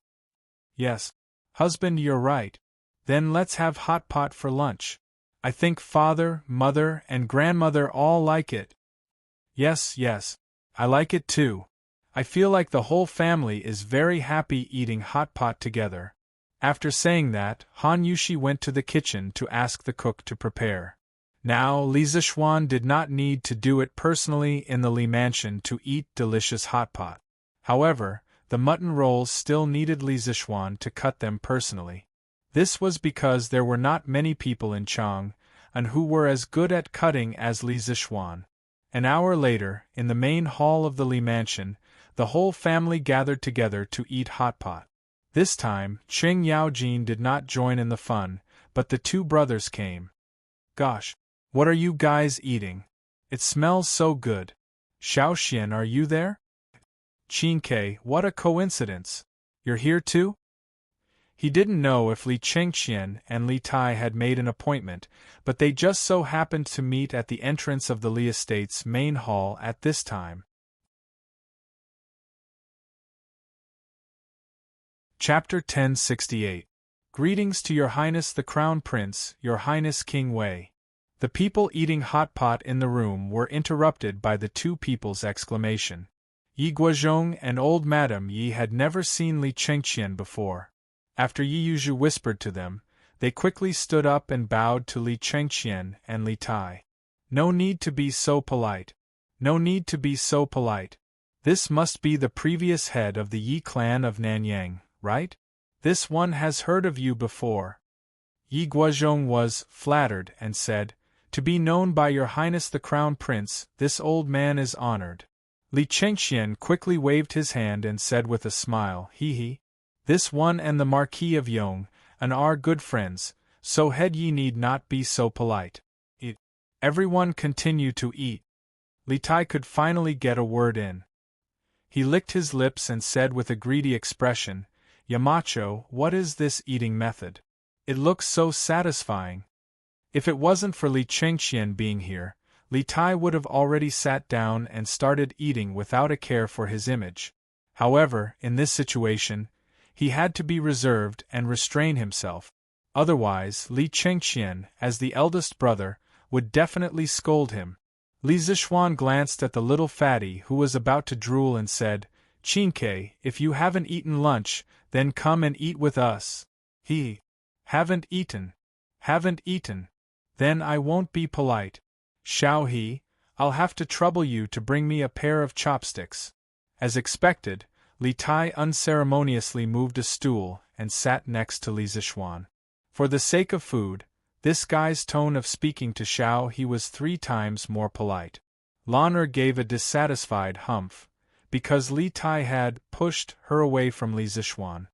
Yes. Husband, you're right. Then let's have hot pot for lunch. I think father, mother, and grandmother all like it. Yes, yes. I like it too. I feel like the whole family is very happy eating hot pot together. After saying that, Han Yushi went to the kitchen to ask the cook to prepare. Now, Li Zixuan did not need to do it personally in the Li mansion to eat delicious hot pot. However, the mutton rolls still needed Li Zixuan to cut them personally. This was because there were not many people in Chang'an who were as good at cutting as Li Zixuan. An hour later, in the main hall of the Li mansion, the whole family gathered together to eat hot pot. This time, Qing Yaojin did not join in the fun, but the 2 brothers came. Gosh! What are you guys eating? It smells so good. Xiaoxian, are you there? Qingke, what a coincidence. You're here too? He didn't know if Li Chengxian and Li Tai had made an appointment, but they just so happened to meet at the entrance of the Li estate's main hall at this time. Chapter 1068. Greetings to Your Highness the Crown Prince, Your Highness King Wei. The people eating hot pot in the room were interrupted by the 2 people's exclamation. Yi Guozhong and old Madame Yi had never seen Li Chengqian before. After Yi Yuzhu whispered to them, they quickly stood up and bowed to Li Chengqian and Li Tai. No need to be so polite. No need to be so polite. This must be the previous head of the Yi clan of Nanyang, right? This one has heard of you before. Yi Guozhong was flattered and said, "To be known by your highness the crown prince, this old man is honored." Li Chengqian quickly waved his hand and said with a smile, "He. This one and the Marquis of Yong, and are good friends, so head ye need not be so polite." Everyone continued to eat. Li Tai could finally get a word in. He licked his lips and said with a greedy expression, "Yamacho, what is this eating method? It looks so satisfying." If it wasn't for Li Chengqian being here, Li Tai would have already sat down and started eating without a care for his image. However, in this situation, he had to be reserved and restrain himself. Otherwise, Li Chengqian, as the eldest brother, would definitely scold him. Li Zishuan glanced at the little fatty who was about to drool and said, "Qinke, if you haven't eaten lunch, then come and eat with us." He haven't eaten. Haven't eaten. Then I won't be polite. Shao He, I'll have to trouble you to bring me a pair of chopsticks. As expected, Li Tai unceremoniously moved a stool and sat next to Li Zishuan. For the sake of food, this guy's tone of speaking to Shao He was 3 times more polite. Lan gave a dissatisfied humph, because Li Tai had pushed her away from Li Zishuan.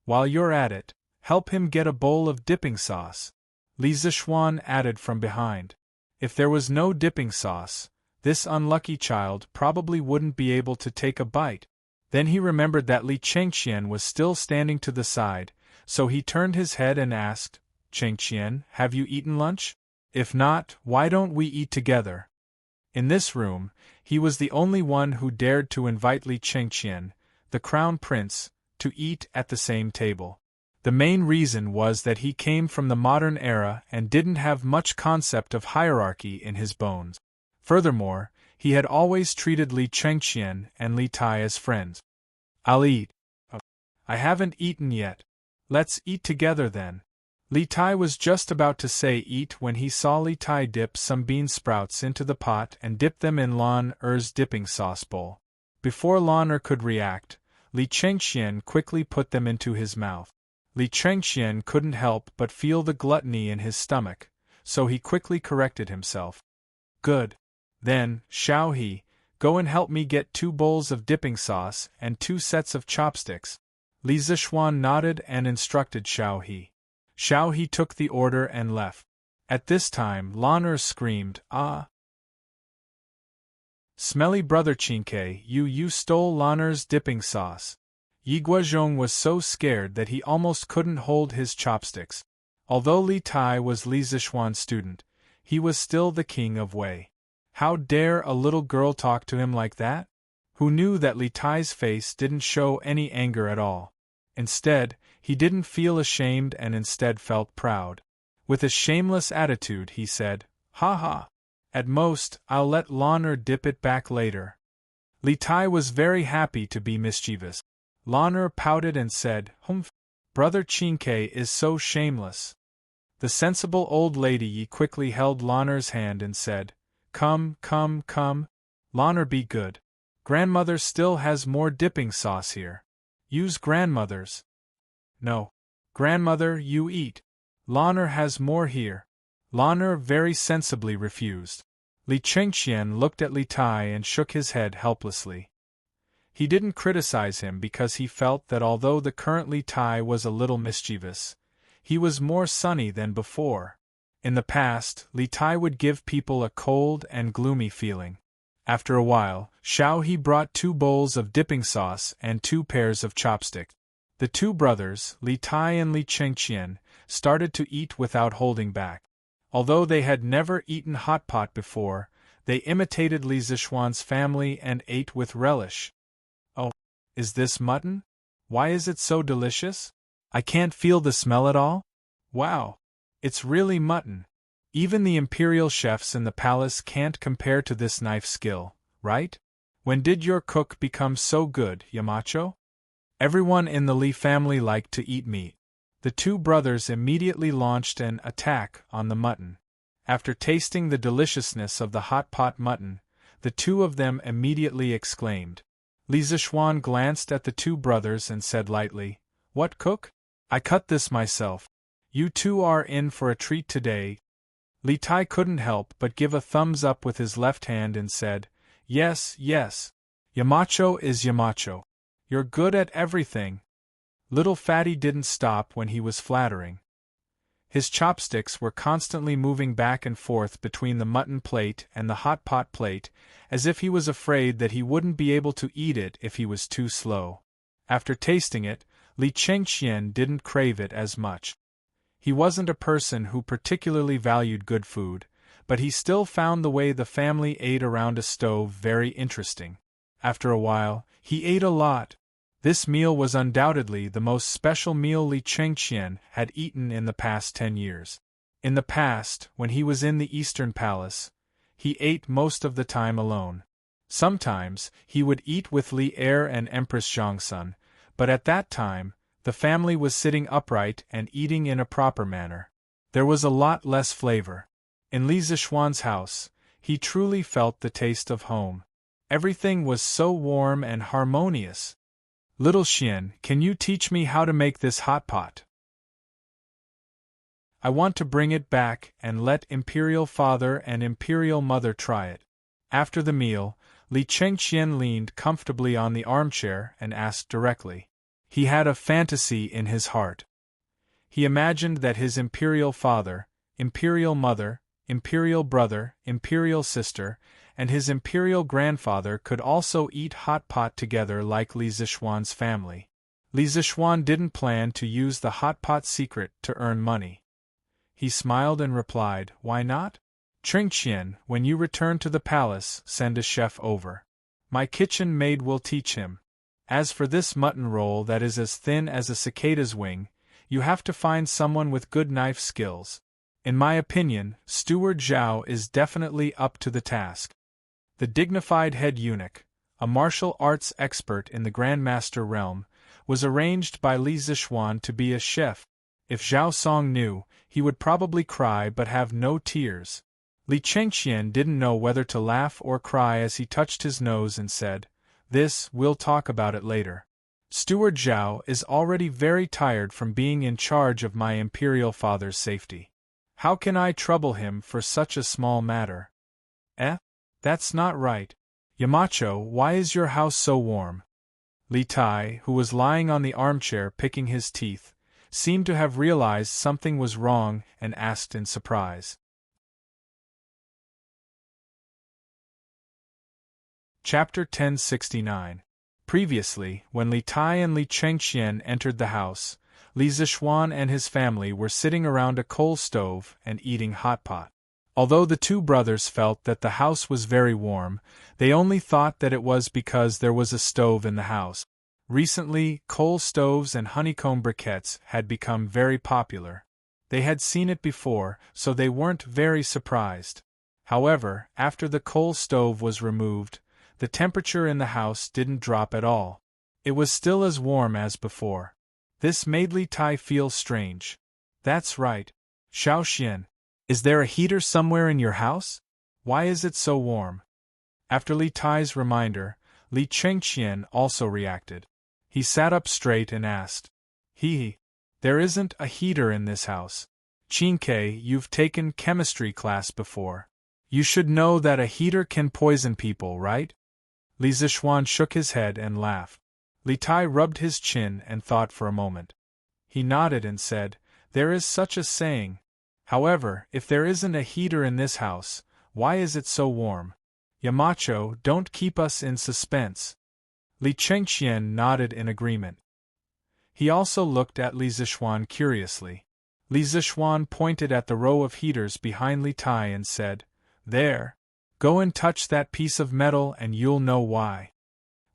"While you're at it, help him get a bowl of dipping sauce," Li Zishuan added from behind. If there was no dipping sauce, this unlucky child probably wouldn't be able to take a bite. Then he remembered that Li Chengqian was still standing to the side, so he turned his head and asked, "Chengqian, have you eaten lunch? If not, why don't we eat together?" In this room, he was the only one who dared to invite Li Chengqian, the crown prince, to eat at the same table. The main reason was that he came from the modern era and didn't have much concept of hierarchy in his bones. Furthermore, he had always treated Li Chengqian and Li Tai as friends. "I'll eat." "I haven't eaten yet." "Let's eat together then." Li Tai was just about to say eat when he saw Li Tai dip some bean sprouts into the pot and dip them in Lan Er's dipping sauce bowl. Before Lan could react, Li Chengqian quickly put them into his mouth. Li Chengqian couldn't help but feel the gluttony in his stomach, so he quickly corrected himself. "Good. Then, Shao He, go and help me get 2 bowls of dipping sauce and 2 sets of chopsticks." Li Zishuan nodded and instructed Shao He. Shao He took the order and left. At this time Lan screamed, "Ah! Smelly brother Qinke, you stole Lan dipping sauce." Yi Guozhong was so scared that he almost couldn't hold his chopsticks. Although Li Tai was Li Zishuan's student, he was still the king of Wei. How dare a little girl talk to him like that? Who knew that Li Tai's face didn't show any anger at all. Instead, he didn't feel ashamed and instead felt proud. With a shameless attitude he said, "Ha ha! At most, I'll let Lan dip it back later." Li Tai was very happy to be mischievous. Lan pouted and said, "Humph! Brother Qinke is so shameless." The sensible old lady quickly held Lan's hand and said, Come. Lan be good. Grandmother still has more dipping sauce here. Use grandmother's." "No. Grandmother, you eat. Lan has more here." Lan very sensibly refused. Li Chengqian looked at Li Tai and shook his head helplessly. He didn't criticize him because he felt that although the current Li Tai was a little mischievous, he was more sunny than before. In the past, Li Tai would give people a cold and gloomy feeling. After a while, Shao He brought 2 bowls of dipping sauce and 2 pairs of chopsticks. The 2 brothers, Li Tai and Li Chengqian, started to eat without holding back. Although they had never eaten hot pot before, they imitated Li Zishuan's family and ate with relish. "Oh, is this mutton? Why is it so delicious? I can't feel the smell at all? Wow! It's really mutton. Even the imperial chefs in the palace can't compare to this knife skill, right? When did your cook become so good, Yamacho? Everyone in the Li family liked to eat meat. The two brothers immediately launched an attack on the mutton. After tasting the deliciousness of the hot pot mutton, the two of them immediately exclaimed. Li Zishuan glanced at the two brothers and said lightly, "What, cook? I cut this myself. You two are in for a treat today." Li Tai couldn't help but give a thumbs up with his left hand and said, "Yes, yes. Yamacho is Yamacho. You're good at everything." Little Fatty didn't stop when he was flattering. His chopsticks were constantly moving back and forth between the mutton plate and the hot pot plate, as if he was afraid that he wouldn't be able to eat it if he was too slow. After tasting it, Li Chengxian didn't crave it as much. He wasn't a person who particularly valued good food, but he still found the way the family ate around a stove very interesting. After a while, he ate a lot. This meal was undoubtedly the most special meal Li Chengxian had eaten in the past 10 years. In the past, when he was in the Eastern Palace, he ate most of the time alone. Sometimes, he would eat with Li Er and Empress Zhongsun, but at that time, the family was sitting upright and eating in a proper manner. There was a lot less flavor. In Li Zishuan's house, he truly felt the taste of home. Everything was so warm and harmonious. "Little Xian, can you teach me how to make this hot pot? I want to bring it back and let Imperial Father and Imperial Mother try it." After the meal, Li Chengxian leaned comfortably on the armchair and asked directly. He had a fantasy in his heart. He imagined that his Imperial Father, Imperial Mother, Imperial Brother, Imperial Sister, and his Imperial Grandfather could also eat hot pot together like Li Zishuan's family. Li Zishuan didn't plan to use the hot pot secret to earn money. He smiled and replied, "Why not? Chengxian, when you return to the palace, send a chef over. My kitchen maid will teach him. As for this mutton roll that is as thin as a cicada's wing, you have to find someone with good knife skills. In my opinion, Steward Zhao is definitely up to the task." The dignified head eunuch, a martial arts expert in the Grandmaster realm, was arranged by Li Zishuan to be a chef. If Zhao Song knew, he would probably cry but have no tears. Li Chengxian didn't know whether to laugh or cry as he touched his nose and said, We'll talk about it later. Steward Zhao is already very tired from being in charge of my Imperial Father's safety. How can I trouble him for such a small matter? That's not right. Yamacho, why is your house so warm?" Li Tai, who was lying on the armchair picking his teeth, seemed to have realized something was wrong and asked in surprise. Chapter 1069. Previously, when Li Tai and Li Chengxian entered the house, Li Zishuan and his family were sitting around a coal stove and eating hot pot. Although the two brothers felt that the house was very warm, they only thought that it was because there was a stove in the house. Recently, coal stoves and honeycomb briquettes had become very popular. They had seen it before, so they weren't very surprised. However, after the coal stove was removed, the temperature in the house didn't drop at all. It was still as warm as before. This made Li Tai feel strange. "That's right. Xiaoxian. Is there a heater somewhere in your house? Why is it so warm?" After Li Tai's reminder, Li Chengxian also reacted. He sat up straight and asked, There isn't a heater in this house. Qingke, you've taken chemistry class before. You should know that a heater can poison people, right?" Li Zishuan shook his head and laughed. Li Tai rubbed his chin and thought for a moment. He nodded and said, "There is such a saying. However, if there isn't a heater in this house, why is it so warm? Yamacho, don't keep us in suspense." Li Chengxian nodded in agreement. He also looked at Li Zishuan curiously. Li Zishuan pointed at the row of heaters behind Li Tai and said, "There. Go and touch that piece of metal and you'll know why."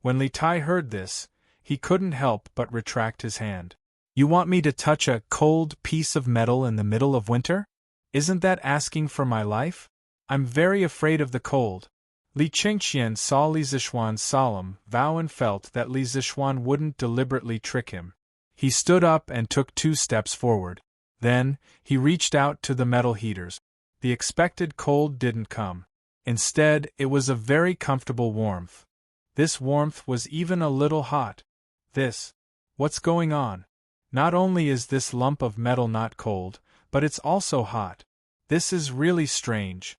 When Li Tai heard this, he couldn't help but retract his hand. "You want me to touch a cold piece of metal in the middle of winter? Isn't that asking for my life? I'm very afraid of the cold." Li Chengxian saw Li Zixuan's solemn vow and felt that Li Zixuan wouldn't deliberately trick him. He stood up and took 2 steps forward. Then, he reached out to the metal heaters. The expected cold didn't come. Instead, it was a very comfortable warmth. This warmth was even a little hot. What's going on? Not only is this lump of metal not cold, but it's also hot. This is really strange.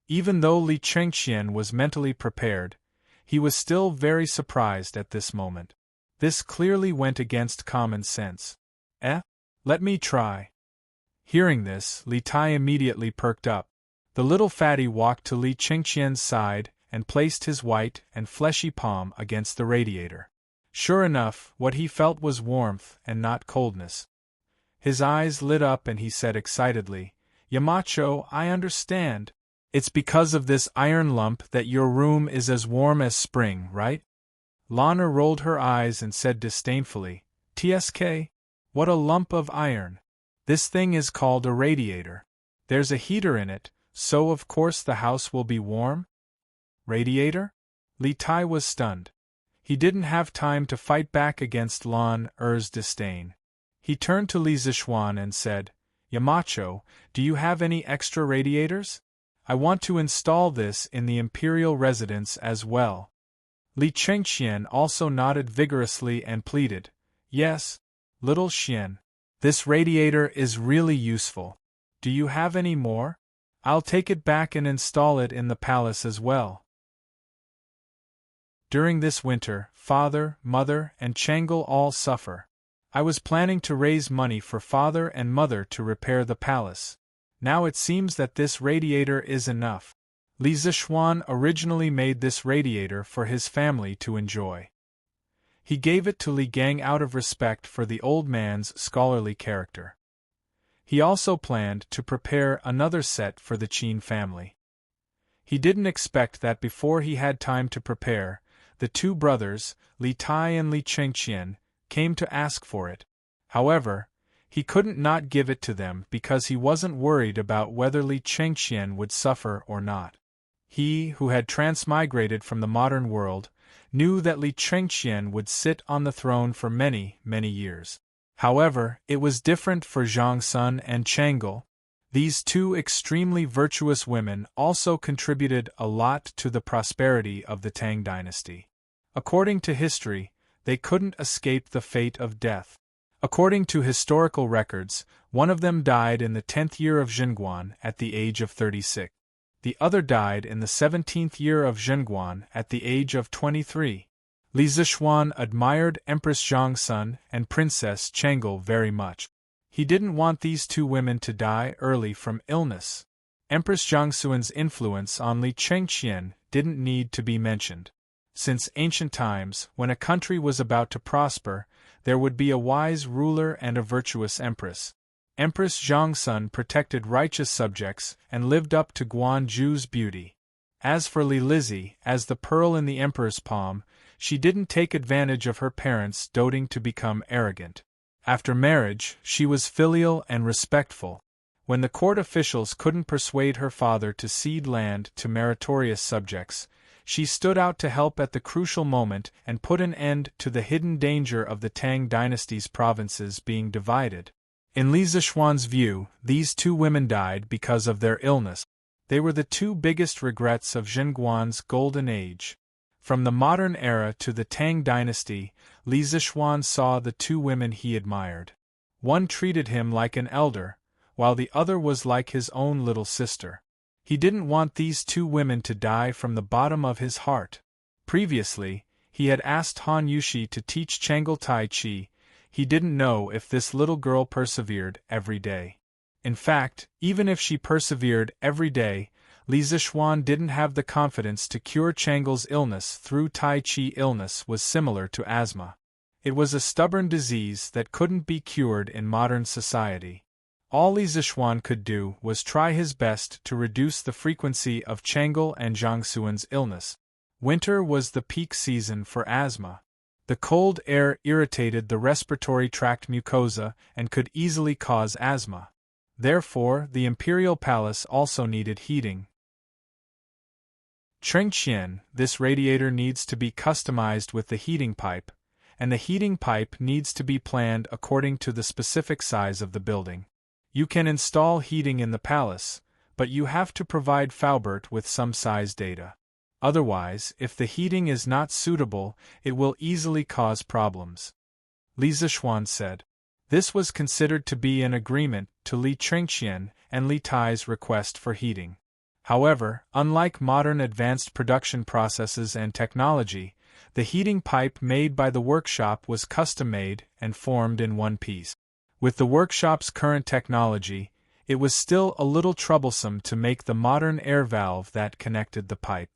Even though Li Chengxian was mentally prepared, he was still very surprised at this moment. This clearly went against common sense. Let me try. Hearing this, Li Tai immediately perked up. The little fatty walked to Li Chengxian's side and placed his white and fleshy palm against the radiator. Sure enough, what he felt was warmth and not coldness. His eyes lit up and he said excitedly, "Yamacho, I understand. It's because of this iron lump that your room is as warm as spring, right?" Lana rolled her eyes and said disdainfully, "TSK? What a lump of iron. This thing is called a radiator. There's a heater in it, so of course the house will be warm?" Radiator? Li Tai was stunned. He didn't have time to fight back against Lan Er's disdain. He turned to Li Zixuan and said, "Yamacho, do you have any extra radiators? I want to install this in the imperial residence as well." Li Chengxian also nodded vigorously and pleaded, "Yes, little Xian. This radiator is really useful. Do you have any more? I'll take it back and install it in the palace as well." During this winter, father, mother, and Changle all suffer. I was planning to raise money for father and mother to repair the palace. Now it seems that this radiator is enough. Li Zixuan originally made this radiator for his family to enjoy. He gave it to Li Gang out of respect for the old man's scholarly character. He also planned to prepare another set for the Qin family. He didn't expect that before he had time to prepare, the 2 brothers, Li Tai and Li Chengxian, came to ask for it. However, he couldn't not give it to them because he wasn't worried about whether Li Chengxian would suffer or not. He, who had transmigrated from the modern world, knew that Li Chengxian would sit on the throne for many, many years. However, it was different for Zhang Sun and Changle. These 2 extremely virtuous women also contributed a lot to the prosperity of the Tang dynasty. According to history, they couldn't escape the fate of death. According to historical records, one of them died in the 10th year of Zhenguan at the age of 36. The other died in the 17th year of Zhenguan at the age of 23. Li Zixuan admired Empress Zhangsun and Princess Changle very much. He didn't want these 2 women to die early from illness. Empress Zhangsun's influence on Li Chengxian didn't need to be mentioned. Since ancient times, when a country was about to prosper, there would be a wise ruler and a virtuous empress. Empress Zhangsun protected righteous subjects and lived up to Guanju's beauty. As for Li Lizzie, as the pearl in the emperor's palm, she didn't take advantage of her parents' doting to become arrogant. After marriage, she was filial and respectful. When the court officials couldn't persuade her father to cede land to meritorious subjects, she stood out to help at the crucial moment and put an end to the hidden danger of the Tang dynasty's provinces being divided. In Li Zixuan's view, these 2 women died because of their illness. They were the 2 biggest regrets of Zhenguan's golden age. From the modern era to the Tang dynasty, Li Zixuan saw the 2 women he admired. One treated him like an elder, while the other was like his own little sister. He didn't want these 2 women to die from the bottom of his heart. Previously, he had asked Han Yushi to teach Changle Tai Chi. He didn't know if this little girl persevered every day. In fact, even if she persevered every day, Li Zixuan didn't have the confidence to cure Changle's illness through Tai Chi. Illness was similar to asthma. It was a stubborn disease that couldn't be cured in modern society. All Li Zixuan could do was try his best to reduce the frequency of Changle and Zhangsuan's illness. Winter was the peak season for asthma. The cold air irritated the respiratory tract mucosa and could easily cause asthma. Therefore, the imperial palace also needed heating. Chengqian, this radiator needs to be customized with the heating pipe, and the heating pipe needs to be planned according to the specific size of the building. You can install heating in the palace, but you have to provide Faubert with some size data. Otherwise, if the heating is not suitable, it will easily cause problems. Li Zixuan said. This was considered to be an agreement to Li Chengqian and Li Tai's request for heating. However, unlike modern advanced production processes and technology, the heating pipe made by the workshop was custom-made and formed in one piece. With the workshop's current technology, it was still a little troublesome to make the modern air valve that connected the pipe.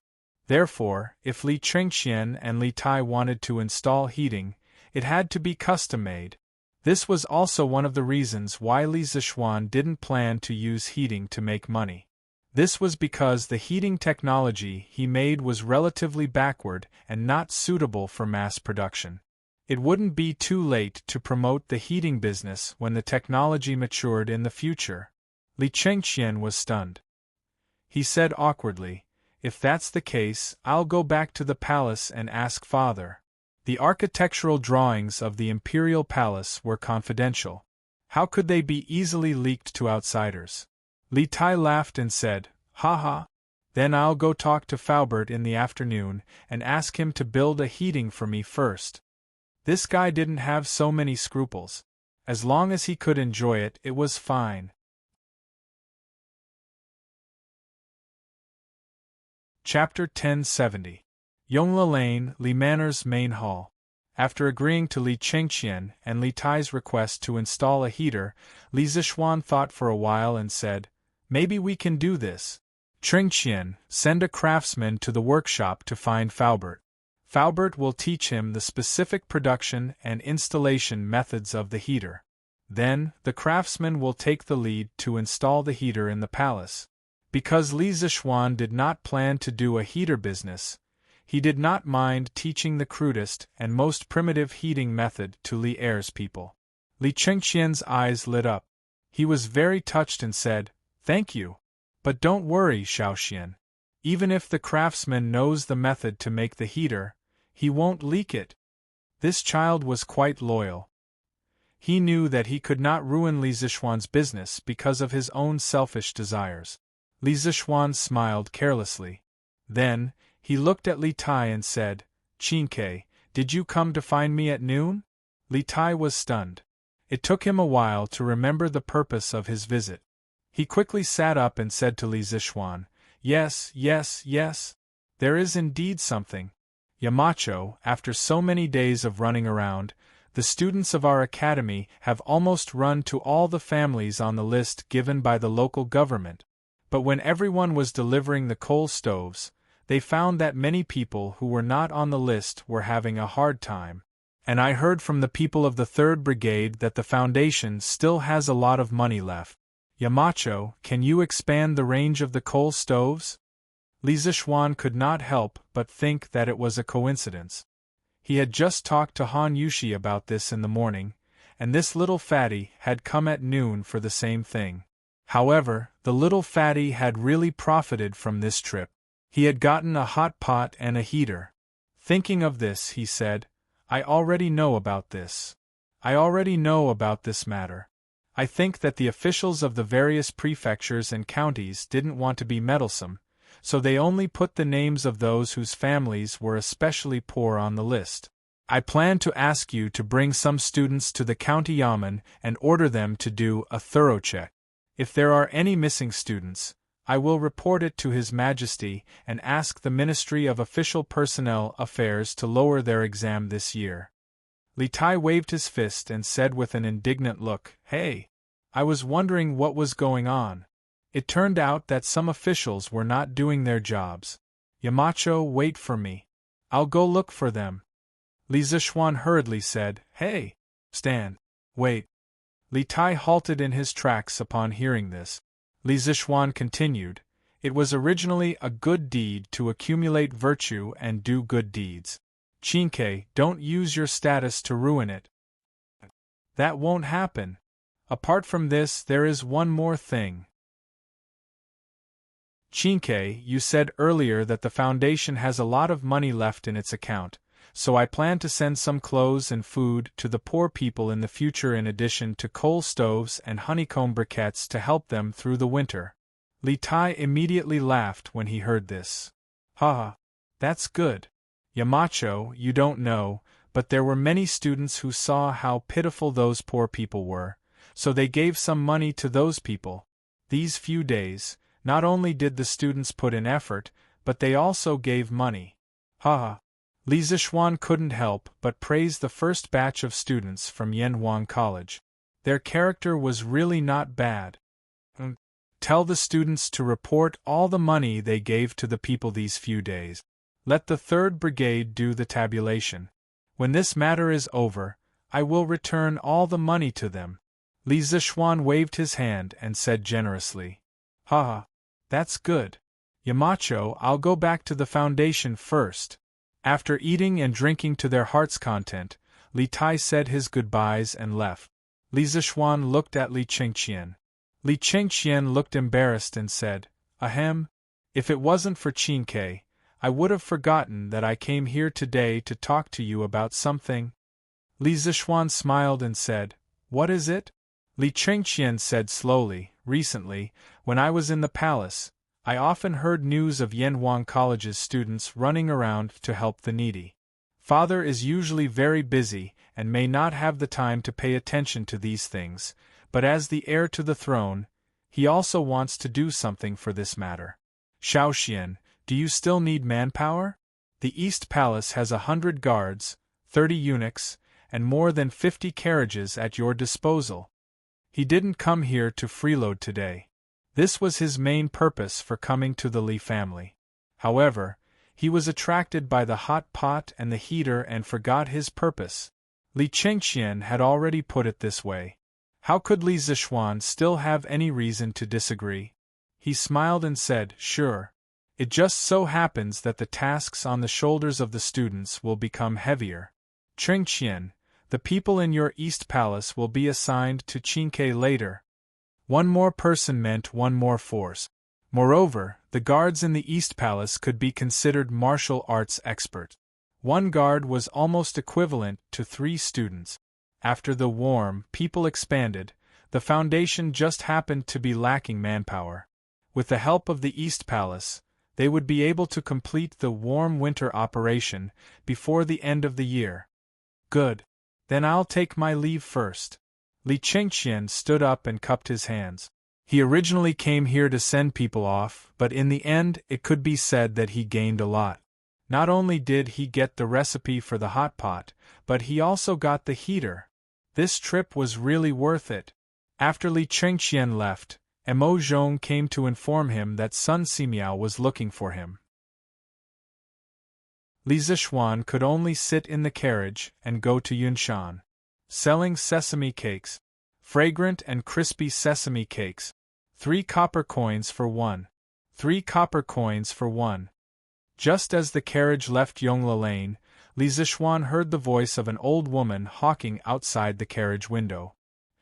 Therefore, if Li Chengqian and Li Tai wanted to install heating, it had to be custom-made. This was also one of the reasons why Li Zixuan didn't plan to use heating to make money. This was because the heating technology he made was relatively backward and not suitable for mass production. It wouldn't be too late to promote the heating business when the technology matured in the future. Li Chengqian was stunned. He said awkwardly, "If that's the case, I'll go back to the palace and ask Father." The architectural drawings of the imperial palace were confidential. How could they be easily leaked to outsiders? Li Tai laughed and said, "Ha ha. Then I'll go talk to Faubert in the afternoon and ask him to build a heating for me first." This guy didn't have so many scruples. As long as he could enjoy it, it was fine. Chapter 1070. Yongla Lane, Li Manor's main hall. After agreeing to Li Chengqian and Li Tai's request to install a heater, Li Zixuan thought for a while and said, "Maybe we can do this. Chengqian, send a craftsman to the workshop to find Faubert. Faubert will teach him the specific production and installation methods of the heater. Then, the craftsman will take the lead to install the heater in the palace." Because Li Zixuan did not plan to do a heater business, he did not mind teaching the crudest and most primitive heating method to Li Er's people. Li Chengqian's eyes lit up. He was very touched and said, "Thank you. But don't worry, Shaoxian. Even if the craftsman knows the method to make the heater, he won't leak it." This child was quite loyal. He knew that he could not ruin Li Zixuan's business because of his own selfish desires. Li Zixuan smiled carelessly. Then, he looked at Li Tai and said, "Qinke, did you come to find me at noon?" Li Tai was stunned. It took him a while to remember the purpose of his visit. He quickly sat up and said to Li Zixuan, Yes. There is indeed something. Yamacho, after so many days of running around, the students of our academy have almost run to all the families on the list given by the local government. But when everyone was delivering the coal stoves, they found that many people who were not on the list were having a hard time. And I heard from the people of the 3rd Brigade that the Foundation still has a lot of money left. Yamacho, can you expand the range of the coal stoves? Li Zixuan could not help but think that it was a coincidence. He had just talked to Han Yushi about this in the morning, and this little fatty had come at noon for the same thing. However, the little fatty had really profited from this trip. He had gotten a hot pot and a heater. Thinking of this, he said, I already know about this. I already know about this matter. I think that the officials of the various prefectures and counties didn't want to be meddlesome, so they only put the names of those whose families were especially poor on the list. I plan to ask you to bring some students to the county yamen and order them to do a thorough check. If there are any missing students, I will report it to His Majesty and ask the Ministry of Official Personnel Affairs to lower their exam this year. Li Tai waved his fist and said with an indignant look, Hey! I was wondering what was going on. It turned out that some officials were not doing their jobs. Yamacho, wait for me. I'll go look for them. Li Zixuan hurriedly said, Hey! Stand. Wait. Li Tai halted in his tracks upon hearing this. Li Zixuan continued, It was originally a good deed to accumulate virtue and do good deeds. Qinke, don't use your status to ruin it. That won't happen. Apart from this, there is one more thing. Chinke, you said earlier that the Foundation has a lot of money left in its account, so I plan to send some clothes and food to the poor people in the future in addition to coal stoves and honeycomb briquettes to help them through the winter. Li Tai immediately laughed when he heard this. Ha! That's good. Yamacho, you don't know, but there were many students who saw how pitiful those poor people were, so they gave some money to those people. These few days, not only did the students put in effort, but they also gave money. Ha ha! Li Zishuan couldn't help but praise the first batch of students from Yanhuang College. Their character was really not bad. Tell the students to report all the money they gave to the people these few days. Let the 3rd Brigade do the tabulation. When this matter is over, I will return all the money to them. Li Zishuan waved his hand and said generously. Ha ha! That's good. Yamacho, I'll go back to the Foundation first. After eating and drinking to their heart's content, Li Tai said his goodbyes and left. Li Zishuan looked at Li Chengqian. Li Chengqian looked embarrassed and said, Ahem, if it wasn't for Chinke, I would have forgotten that I came here today to talk to you about something. Li Zishuan smiled and said, What is it? Li Chengqian said slowly, Recently, when I was in the palace, I often heard news of Yanhuang College's students running around to help the needy. Father is usually very busy and may not have the time to pay attention to these things, but as the heir to the throne, he also wants to do something for this matter. Shaoxian, do you still need manpower? The East Palace has 100 guards, 30 eunuchs, and more than 50 carriages at your disposal. He didn't come here to freeload today. This was his main purpose for coming to the Li family. However, he was attracted by the hot pot and the heater and forgot his purpose. Li Chengqian had already put it this way. How could Li Zishuan still have any reason to disagree? He smiled and said, Sure. It just so happens that the tasks on the shoulders of the students will become heavier. Chengqian, the people in your East Palace will be assigned to Chinke later. One more person meant one more force. Moreover, the guards in the East Palace could be considered martial arts experts. One guard was almost equivalent to 3 students. After the warm, people expanded, the Foundation just happened to be lacking manpower. With the help of the East Palace, they would be able to complete the warm winter operation before the end of the year. Good. Then I'll take my leave first. Li Chengqian stood up and cupped his hands. He originally came here to send people off, but in the end it could be said that he gained a lot. Not only did he get the recipe for the hot pot, but he also got the heater. This trip was really worth it. After Li Chengqian left, Mo Zhong came to inform him that Sun Simiao was looking for him. Li Zishuan could only sit in the carriage and go to Yunshan. Selling sesame cakes. Fragrant and crispy sesame cakes. 3 copper coins for 1. 3 copper coins for 1. Just as the carriage left Yongla Lane, Li Zishuan heard the voice of an old woman hawking outside the carriage window.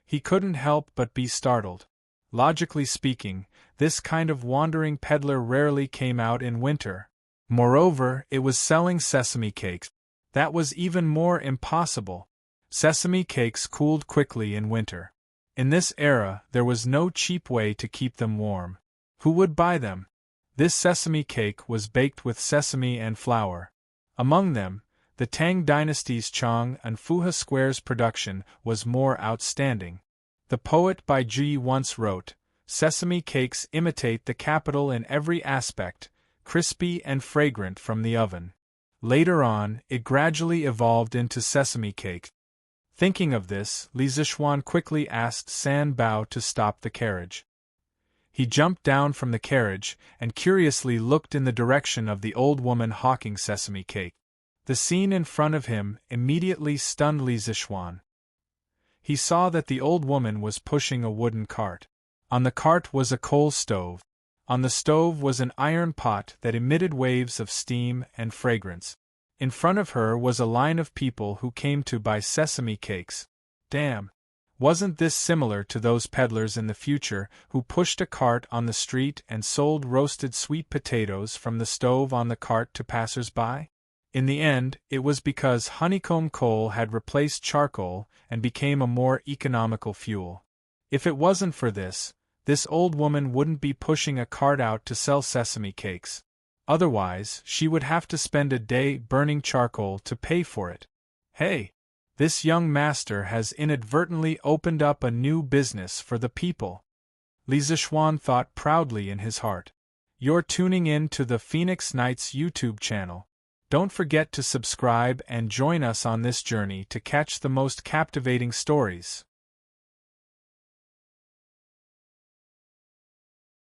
He couldn't help but be startled. Logically speaking, this kind of wandering peddler rarely came out in winter. Moreover, it was selling sesame cakes. That was even more impossible. Sesame cakes cooled quickly in winter. In this era, there was no cheap way to keep them warm. Who would buy them? This sesame cake was baked with sesame and flour. Among them, the Tang Dynasty's Chang and Fuha Square's production was more outstanding. The poet Bai Ji once wrote, "Sesame cakes imitate the capital in every aspect, crispy and fragrant from the oven." Later on, it gradually evolved into sesame cake. Thinking of this, Li Zishuan quickly asked San Bao to stop the carriage. He jumped down from the carriage and curiously looked in the direction of the old woman hawking sesame cake. The scene in front of him immediately stunned Li Zishuan. He saw that the old woman was pushing a wooden cart. On the cart was a coal stove. On the stove was an iron pot that emitted waves of steam and fragrance. In front of her was a line of people who came to buy sesame cakes. Damn! Wasn't this similar to those peddlers in the future who pushed a cart on the street and sold roasted sweet potatoes from the stove on the cart to passers-by? In the end, it was because honeycomb coal had replaced charcoal and became a more economical fuel. If it wasn't for this old woman wouldn't be pushing a cart out to sell sesame cakes. Otherwise, she would have to spend a day burning charcoal to pay for it. Hey! This young master has inadvertently opened up a new business for the people. Li Zichuan thought proudly in his heart. You're tuning in to the Phoenix Nights YouTube channel. Don't forget to subscribe and join us on this journey to catch the most captivating stories.